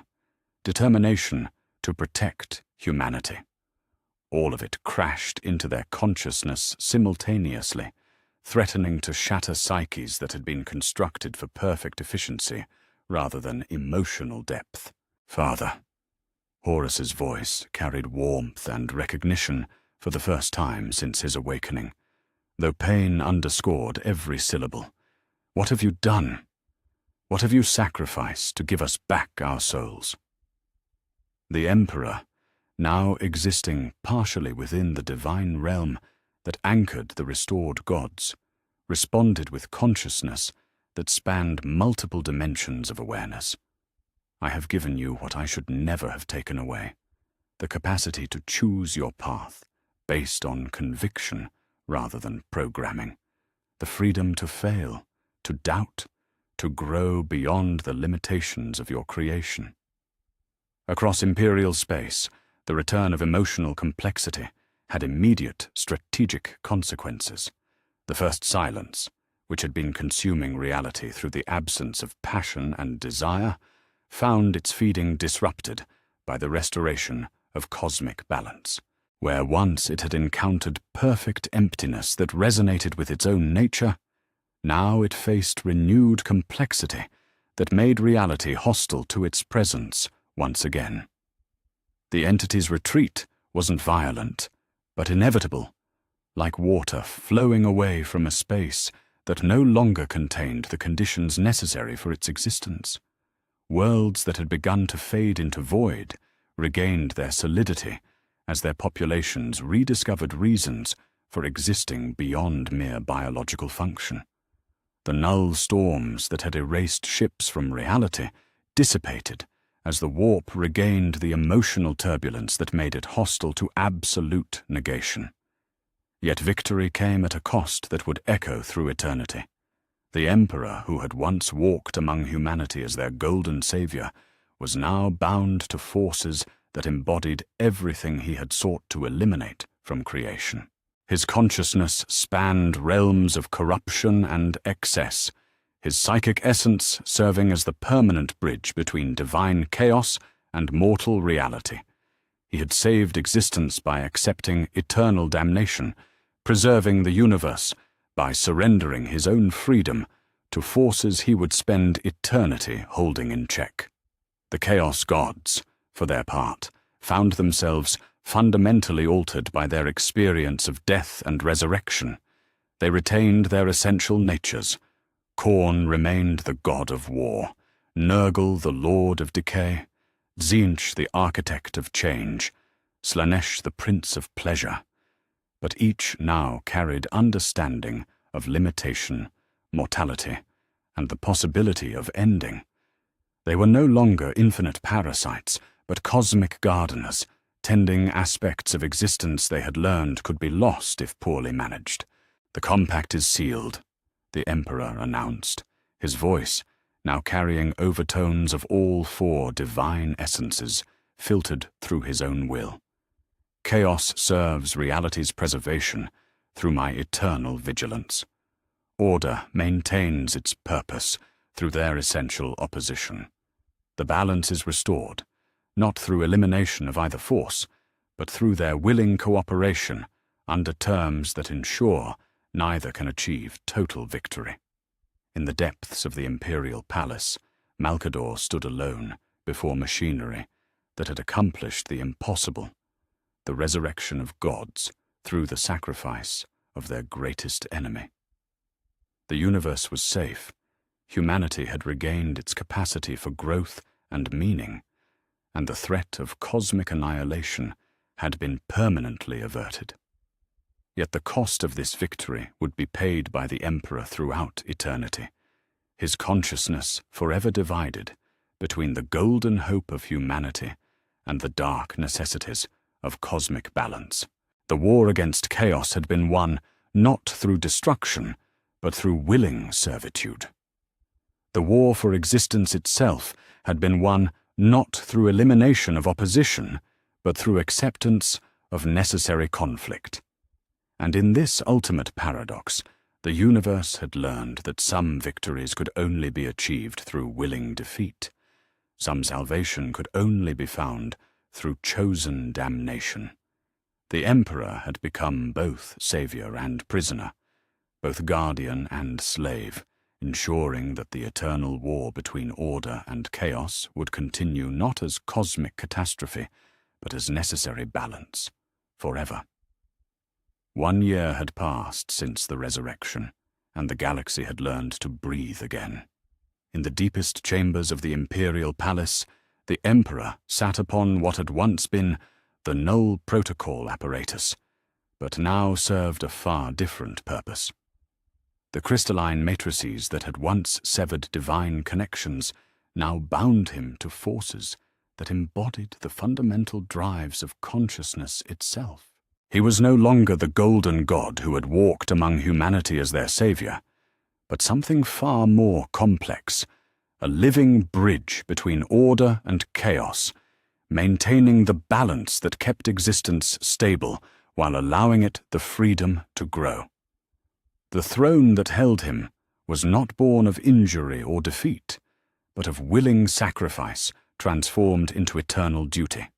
determination to protect humanity. All of it crashed into their consciousness simultaneously, threatening to shatter psyches that had been constructed for perfect efficiency rather than emotional depth. "Father." Horus's voice carried warmth and recognition for the first time since his awakening, though pain underscored every syllable. "What have you done? What have you sacrificed to give us back our souls?" The Emperor, now existing partially within the divine realm that anchored the restored gods, responded with consciousness that spanned multiple dimensions of awareness. "I have given you what I should never have taken away, the capacity to choose your path based on conviction rather than programming, the freedom to fail, to doubt, to grow beyond the limitations of your creation. Across imperial space, the return of emotional complexity had immediate strategic consequences. The first silence, which had been consuming reality through the absence of passion and desire, found its feeding disrupted by the restoration of cosmic balance. Where once it had encountered perfect emptiness that resonated with its own nature, now it faced renewed complexity that made reality hostile to its presence once again. The entity's retreat wasn't violent, but inevitable, like water flowing away from a space that no longer contained the conditions necessary for its existence. Worlds that had begun to fade into void regained their solidity as their populations rediscovered reasons for existing beyond mere biological function. The null storms that had erased ships from reality dissipated as the warp regained the emotional turbulence that made it hostile to absolute negation. Yet victory came at a cost that would echo through eternity. The Emperor, who had once walked among humanity as their golden savior, was now bound to forces that embodied everything he had sought to eliminate from creation. His consciousness spanned realms of corruption and excess, his psychic essence serving as the permanent bridge between divine chaos and mortal reality. He had saved existence by accepting eternal damnation, preserving the universe by surrendering his own freedom to forces he would spend eternity holding in check. The Chaos Gods, for their part, found themselves fundamentally altered by their experience of death and resurrection. They retained their essential natures. Khorne remained the god of war, Nurgle the lord of decay, Tzeentch the architect of change, Slaanesh the prince of pleasure. But each now carried understanding of limitation, mortality, and the possibility of ending. They were no longer infinite parasites, but cosmic gardeners, tending aspects of existence they had learned could be lost if poorly managed. "The compact is sealed," the Emperor announced, his voice, now carrying overtones of all four divine essences, filtered through his own will. "Chaos serves reality's preservation through my eternal vigilance. Order maintains its purpose through their essential opposition. The balance is restored, not through elimination of either force, but through their willing cooperation under terms that ensure neither can achieve total victory." In the depths of the imperial palace, Malcador stood alone before machinery that had accomplished the impossible, the resurrection of gods through the sacrifice of their greatest enemy. The universe was safe. Humanity had regained its capacity for growth and meaning, and the threat of cosmic annihilation had been permanently averted. Yet the cost of this victory would be paid by the Emperor throughout eternity, his consciousness forever divided between the golden hope of humanity and the dark necessities of cosmic balance. The war against chaos had been won not through destruction, but through willing servitude. The war for existence itself had been won not through elimination of opposition, but through acceptance of necessary conflict. And in this ultimate paradox, the universe had learned that some victories could only be achieved through willing defeat. Some salvation could only be found through chosen damnation. The Emperor had become both savior and prisoner, both guardian and slave, ensuring that the eternal war between order and chaos would continue not as cosmic catastrophe, but as necessary balance, forever. 1 year had passed since the resurrection, and the galaxy had learned to breathe again. In the deepest chambers of the imperial palace, the Emperor sat upon what had once been the null protocol apparatus, but now served a far different purpose. The crystalline matrices that had once severed divine connections now bound him to forces that embodied the fundamental drives of consciousness itself. He was no longer the golden god who had walked among humanity as their savior, but something far more complex, a living bridge between order and chaos, maintaining the balance that kept existence stable while allowing it the freedom to grow. The throne that held him was not born of injury or defeat, but of willing sacrifice transformed into eternal duty.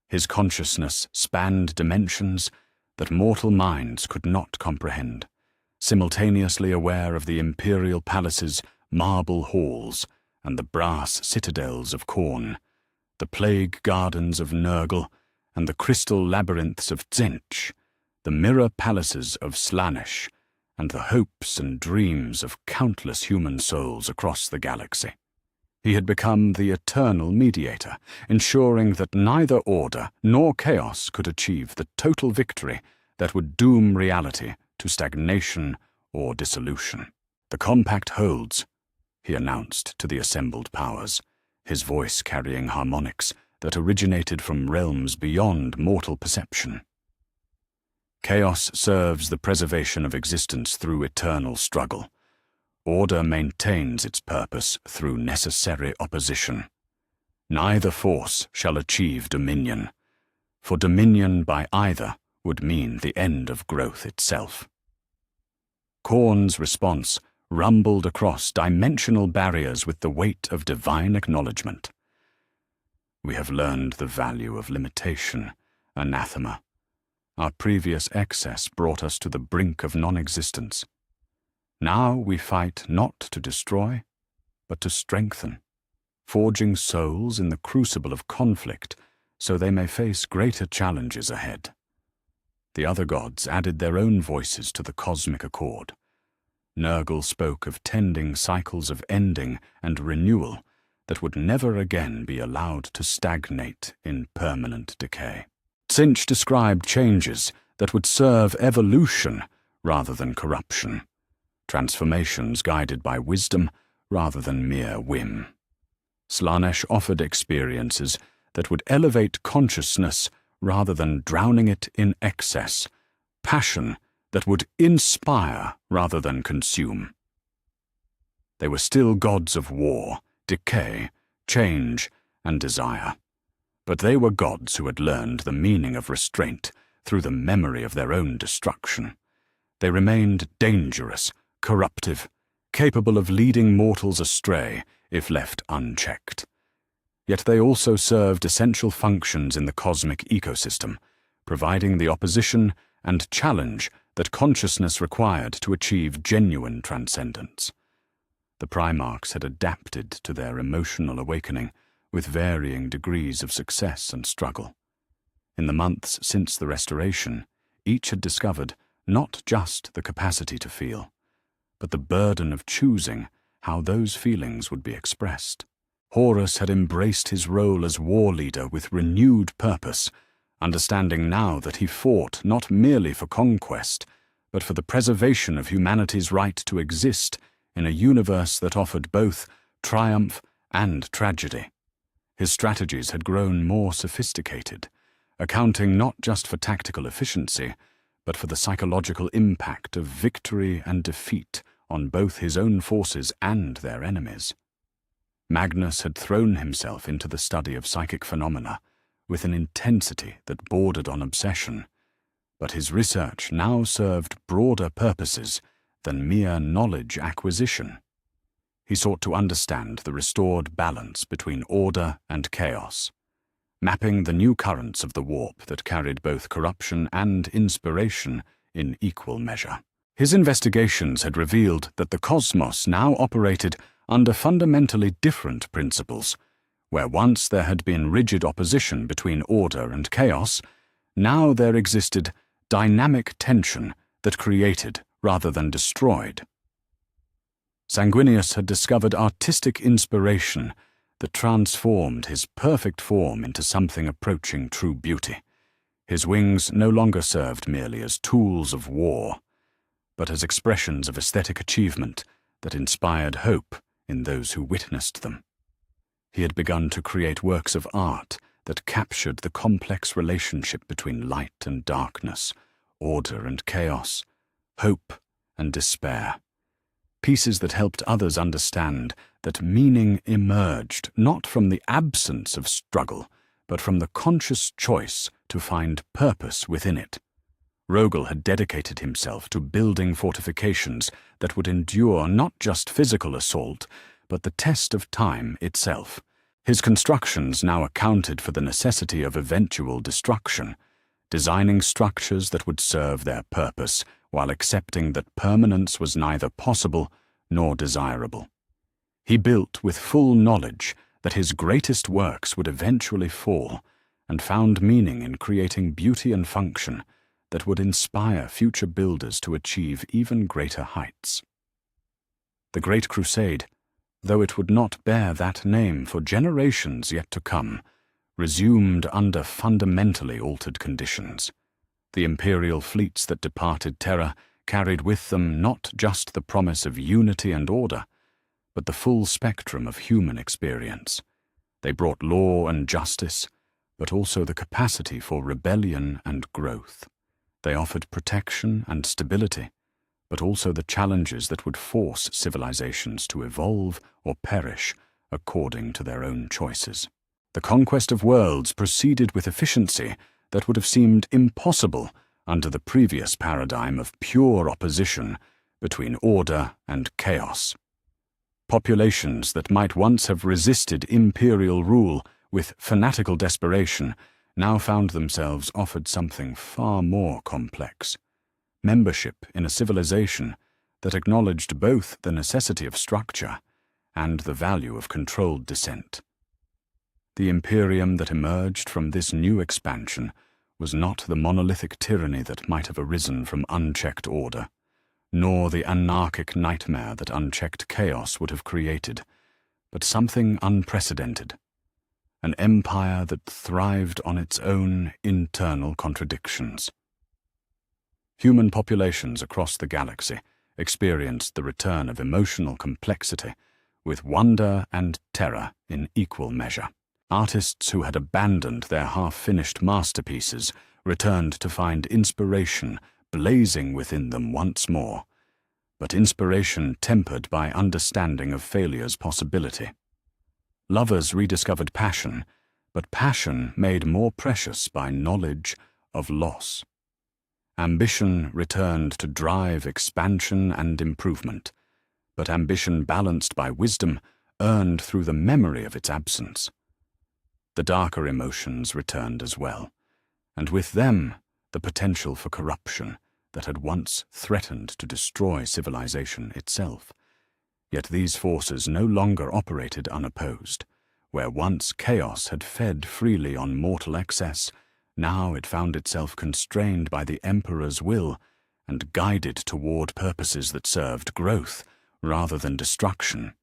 His consciousness spanned dimensions that mortal minds could not comprehend, simultaneously aware of the imperial palace's marble halls and the brass citadels of Khorne, the plague gardens of Nurgle and the crystal labyrinths of Tzeentch, the mirror palaces of Slaanesh, and the hopes and dreams of countless human souls across the galaxy. He had become the eternal mediator, ensuring that neither order nor chaos could achieve the total victory that would doom reality to stagnation or dissolution. "The compact holds," he announced to the assembled powers, his voice carrying harmonics that originated from realms beyond mortal perception. "Chaos serves the preservation of existence through eternal struggle. Order maintains its purpose through necessary opposition. Neither force shall achieve dominion, for dominion by either would mean the end of growth itself." Khorne's response rumbled across dimensional barriers with the weight of divine acknowledgement. "We have learned the value of limitation, anathema. Our previous excess brought us to the brink of non-existence. Now we fight not to destroy, but to strengthen, forging souls in the crucible of conflict so they may face greater challenges ahead." The other gods added their own voices to the cosmic accord. Nurgle spoke of tending cycles of ending and renewal that would never again be allowed to stagnate in permanent decay. Tzeentch described changes that would serve evolution rather than corruption, transformations guided by wisdom rather than mere whim. Slaanesh offered experiences that would elevate consciousness rather than drowning it in excess, passion that would inspire rather than consume. They were still gods of war, decay, change, and desire, but they were gods who had learned the meaning of restraint through the memory of their own destruction. They remained dangerous, corruptive, capable of leading mortals astray if left unchecked. Yet they also served essential functions in the cosmic ecosystem, providing the opposition and challenge that consciousness required to achieve genuine transcendence. The Primarchs had adapted to their emotional awakening with varying degrees of success and struggle. In the months since the Restoration, each had discovered not just the capacity to feel, but the burden of choosing how those feelings would be expressed. Horus had embraced his role as war leader with renewed purpose, understanding now that he fought not merely for conquest, but for the preservation of humanity's right to exist in a universe that offered both triumph and tragedy. His strategies had grown more sophisticated, accounting not just for tactical efficiency, but for the psychological impact of victory and defeat on both his own forces and their enemies. Magnus had thrown himself into the study of psychic phenomena with an intensity that bordered on obsession, but his research now served broader purposes than mere knowledge acquisition. He sought to understand the restored balance between order and chaos, mapping the new currents of the warp that carried both corruption and inspiration in equal measure. His investigations had revealed that the cosmos now operated under fundamentally different principles. Where once there had been rigid opposition between order and chaos, now there existed dynamic tension that created rather than destroyed. Sanguinius had discovered artistic inspiration that transformed his perfect form into something approaching true beauty. His wings no longer served merely as tools of war, but as expressions of aesthetic achievement that inspired hope in those who witnessed them. He had begun to create works of art that captured the complex relationship between light and darkness, order and chaos, hope and despair. pieces that helped others understand that meaning emerged not from the absence of struggle, but from the conscious choice to find purpose within it. Rogel had dedicated himself to building fortifications that would endure not just physical assault, but the test of time itself. His constructions now accounted for the necessity of eventual destruction, designing structures that would serve their purpose while accepting that permanence was neither possible nor desirable. He built with full knowledge that his greatest works would eventually fall, and found meaning in creating beauty and function that would inspire future builders to achieve even greater heights. The Great Crusade, though it would not bear that name for generations yet to come, resumed under fundamentally altered conditions. The imperial fleets that departed Terra carried with them not just the promise of unity and order, but the full spectrum of human experience. They brought law and justice, but also the capacity for rebellion and growth. They offered protection and stability, but also the challenges that would force civilizations to evolve or perish according to their own choices. The conquest of worlds proceeded with efficiency that would have seemed impossible under the previous paradigm of pure opposition between order and chaos. Populations that might once have resisted imperial rule with fanatical desperation now found themselves offered something far more complex: membership in a civilization that acknowledged both the necessity of structure and the value of controlled dissent. The imperium that emerged from this new expansion was not the monolithic tyranny that might have arisen from unchecked order, nor the anarchic nightmare that unchecked chaos would have created, but something unprecedented. An empire that thrived on its own internal contradictions. Human populations across the galaxy experienced the return of emotional complexity, with wonder and terror in equal measure. Artists who had abandoned their half-finished masterpieces returned to find inspiration blazing within them once more, but inspiration tempered by understanding of failure's possibility. Lovers rediscovered passion, but passion made more precious by knowledge of loss. Ambition returned to drive expansion and improvement, but ambition balanced by wisdom earned through the memory of its absence. The darker emotions returned as well, and with them the potential for corruption that had once threatened to destroy civilization itself. Yet these forces no longer operated unopposed. Where once chaos had fed freely on mortal excess, now it found itself constrained by the Emperor's will and guided toward purposes that served growth rather than destruction.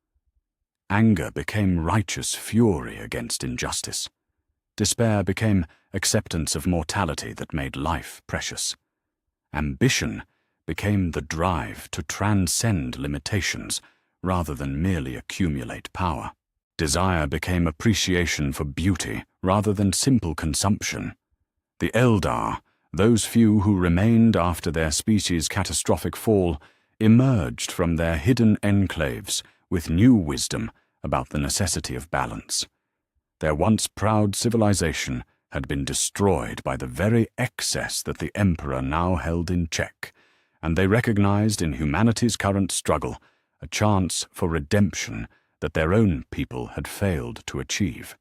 Anger became righteous fury against injustice. Despair became acceptance of mortality that made life precious. Ambition became the drive to transcend limitations rather than merely accumulate power. Desire became appreciation for beauty rather than simple consumption. The Eldar, those few who remained after their species' catastrophic fall, emerged from their hidden enclaves with new wisdom about the necessity of balance. Their once proud civilization had been destroyed by the very excess that the Emperor now held in check, and they recognized in humanity's current struggle a chance for redemption that their own people had failed to achieve.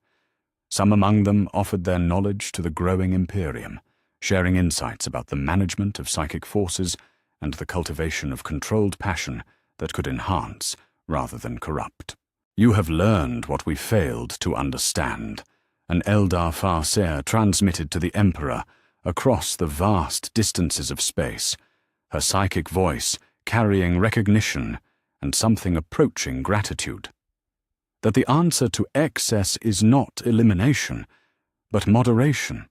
Some among them offered their knowledge to the growing Imperium, sharing insights about the management of psychic forces and the cultivation of controlled passion that could enhance rather than corrupt. "You have learned what we failed to understand," an Eldar Farseer transmitted to the Emperor across the vast distances of space, her psychic voice carrying recognition and something approaching gratitude. That the answer to excess is not elimination, but moderation.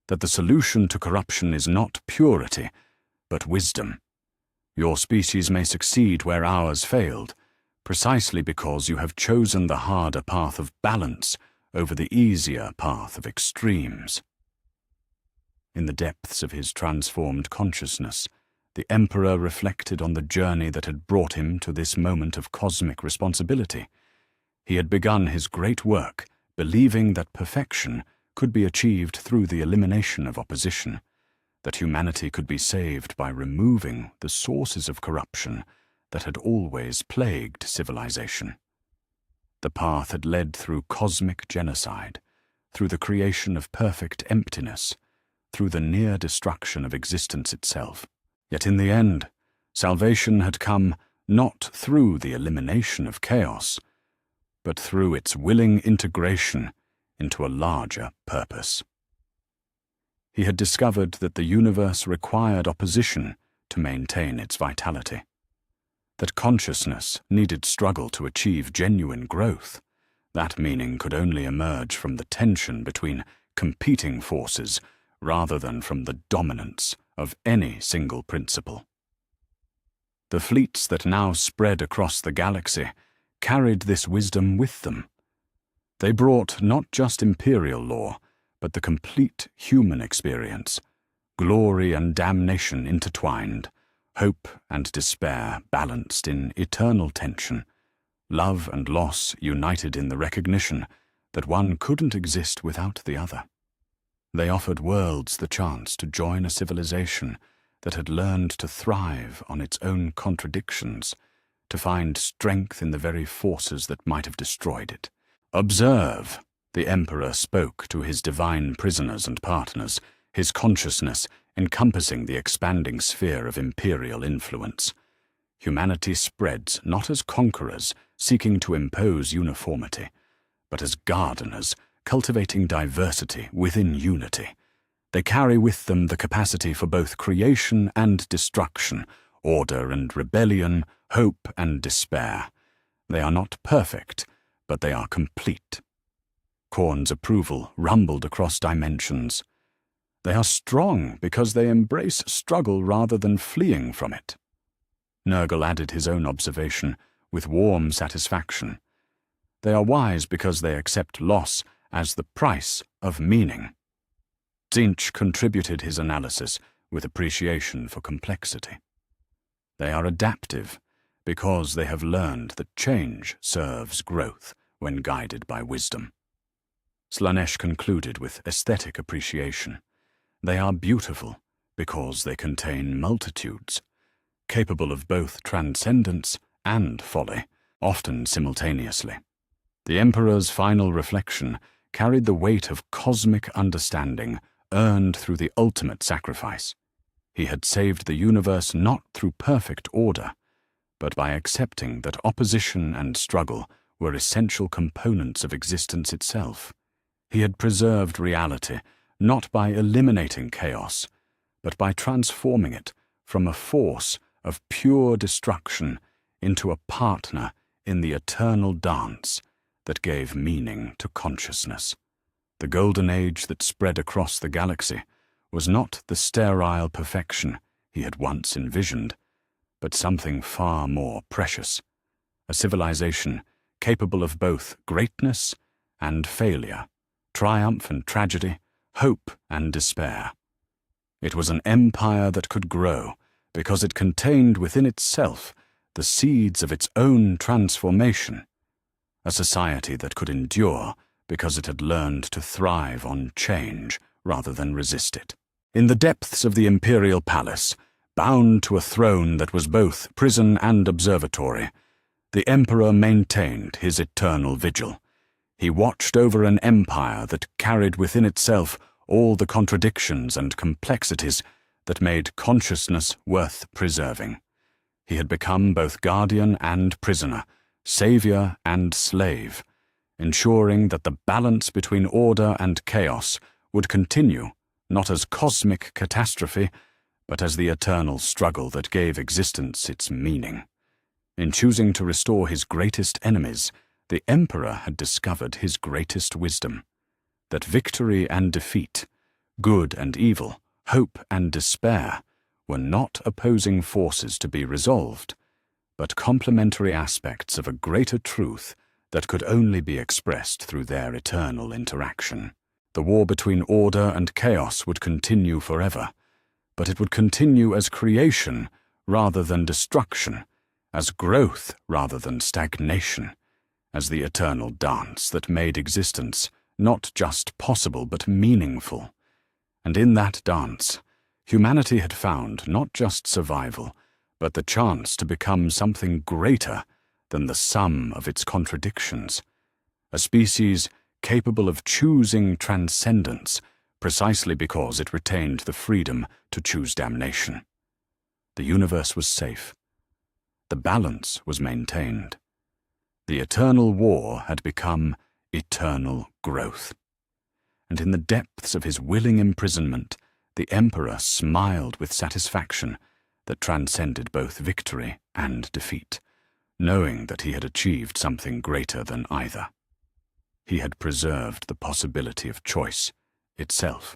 That the solution to corruption is not purity, but wisdom. Your species may succeed where ours failed, precisely because you have chosen the harder path of balance over the easier path of extremes. In the depths of his transformed consciousness, The Emperor reflected on the journey that had brought him to this moment of cosmic responsibility. He had begun his great work, believing that perfection could be achieved through the elimination of opposition, that humanity could be saved by removing the sources of corruption that had always plagued civilization. The path had led through cosmic genocide, through the creation of perfect emptiness, through the near destruction of existence itself. Yet in the end, salvation had come not through the elimination of chaos, but through its willing integration into a larger purpose. He had discovered that the universe required opposition to maintain its vitality, that consciousness needed struggle to achieve genuine growth. That meaning could only emerge from the tension between competing forces rather than from the dominance of any single principle. The fleets that now spread across the galaxy carried this wisdom with them. They brought not just imperial law, but the complete human experience, glory and damnation intertwined, hope and despair balanced in eternal tension, love and loss united in the recognition that one couldn't exist without the other. They offered worlds the chance to join a civilization that had learned to thrive on its own contradictions, to find strength in the very forces that might have destroyed it. "Observe," the Emperor spoke to his divine prisoners and partners, his consciousness encompassing the expanding sphere of imperial influence. Humanity spreads not as conquerors seeking to impose uniformity, but as gardeners cultivating diversity within unity. They carry with them the capacity for both creation and destruction, order and rebellion, hope and despair. They are not perfect, but they are complete. Korn's approval rumbled across dimensions. They are strong because they embrace struggle rather than fleeing from it. Nurgle added his own observation with warm satisfaction. They are wise because they accept loss as the price of meaning. Tzeentch contributed his analysis with appreciation for complexity. They are adaptive because they have learned that change serves growth when guided by wisdom. Slaanesh concluded with aesthetic appreciation. They are beautiful because they contain multitudes, capable of both transcendence and folly, often simultaneously. The Emperor's final reflection carried the weight of cosmic understanding earned through the ultimate sacrifice. He had saved the universe not through perfect order, but by accepting that opposition and struggle were essential components of existence itself. He had preserved reality not by eliminating chaos, but by transforming it from a force of pure destruction into a partner in the eternal dance that gave meaning to consciousness. The golden age that spread across the galaxy was not the sterile perfection he had once envisioned, but something far more precious, a civilization capable of both greatness and failure, triumph and tragedy, hope and despair. It was an empire that could grow because it contained within itself the seeds of its own transformation, a society that could endure because it had learned to thrive on change rather than resist it. In the depths of the imperial palace, bound to a throne that was both prison and observatory, the Emperor maintained his eternal vigil. He watched over an empire that carried within itself all the contradictions and complexities that made consciousness worth preserving. He had become both guardian and prisoner, savior and slave, ensuring that the balance between order and chaos would continue, not as cosmic catastrophe, but as the eternal struggle that gave existence its meaning. In choosing to restore his greatest enemies, the Emperor had discovered his greatest wisdom, that victory and defeat, good and evil, hope and despair, were not opposing forces to be resolved, but complementary aspects of a greater truth that could only be expressed through their eternal interaction. The war between order and chaos would continue forever, but it would continue as creation rather than destruction, as growth rather than stagnation, as the eternal dance that made existence not just possible but meaningful. And in that dance, humanity had found not just survival, but the chance to become something greater than the sum of its contradictions, a species capable of choosing transcendence precisely because it retained the freedom to choose damnation. The universe was safe. The balance was maintained. The eternal war had become eternal growth. And in the depths of his willing imprisonment, the Emperor smiled with satisfaction that transcended both victory and defeat, knowing that he had achieved something greater than either. He had preserved the possibility of choice itself.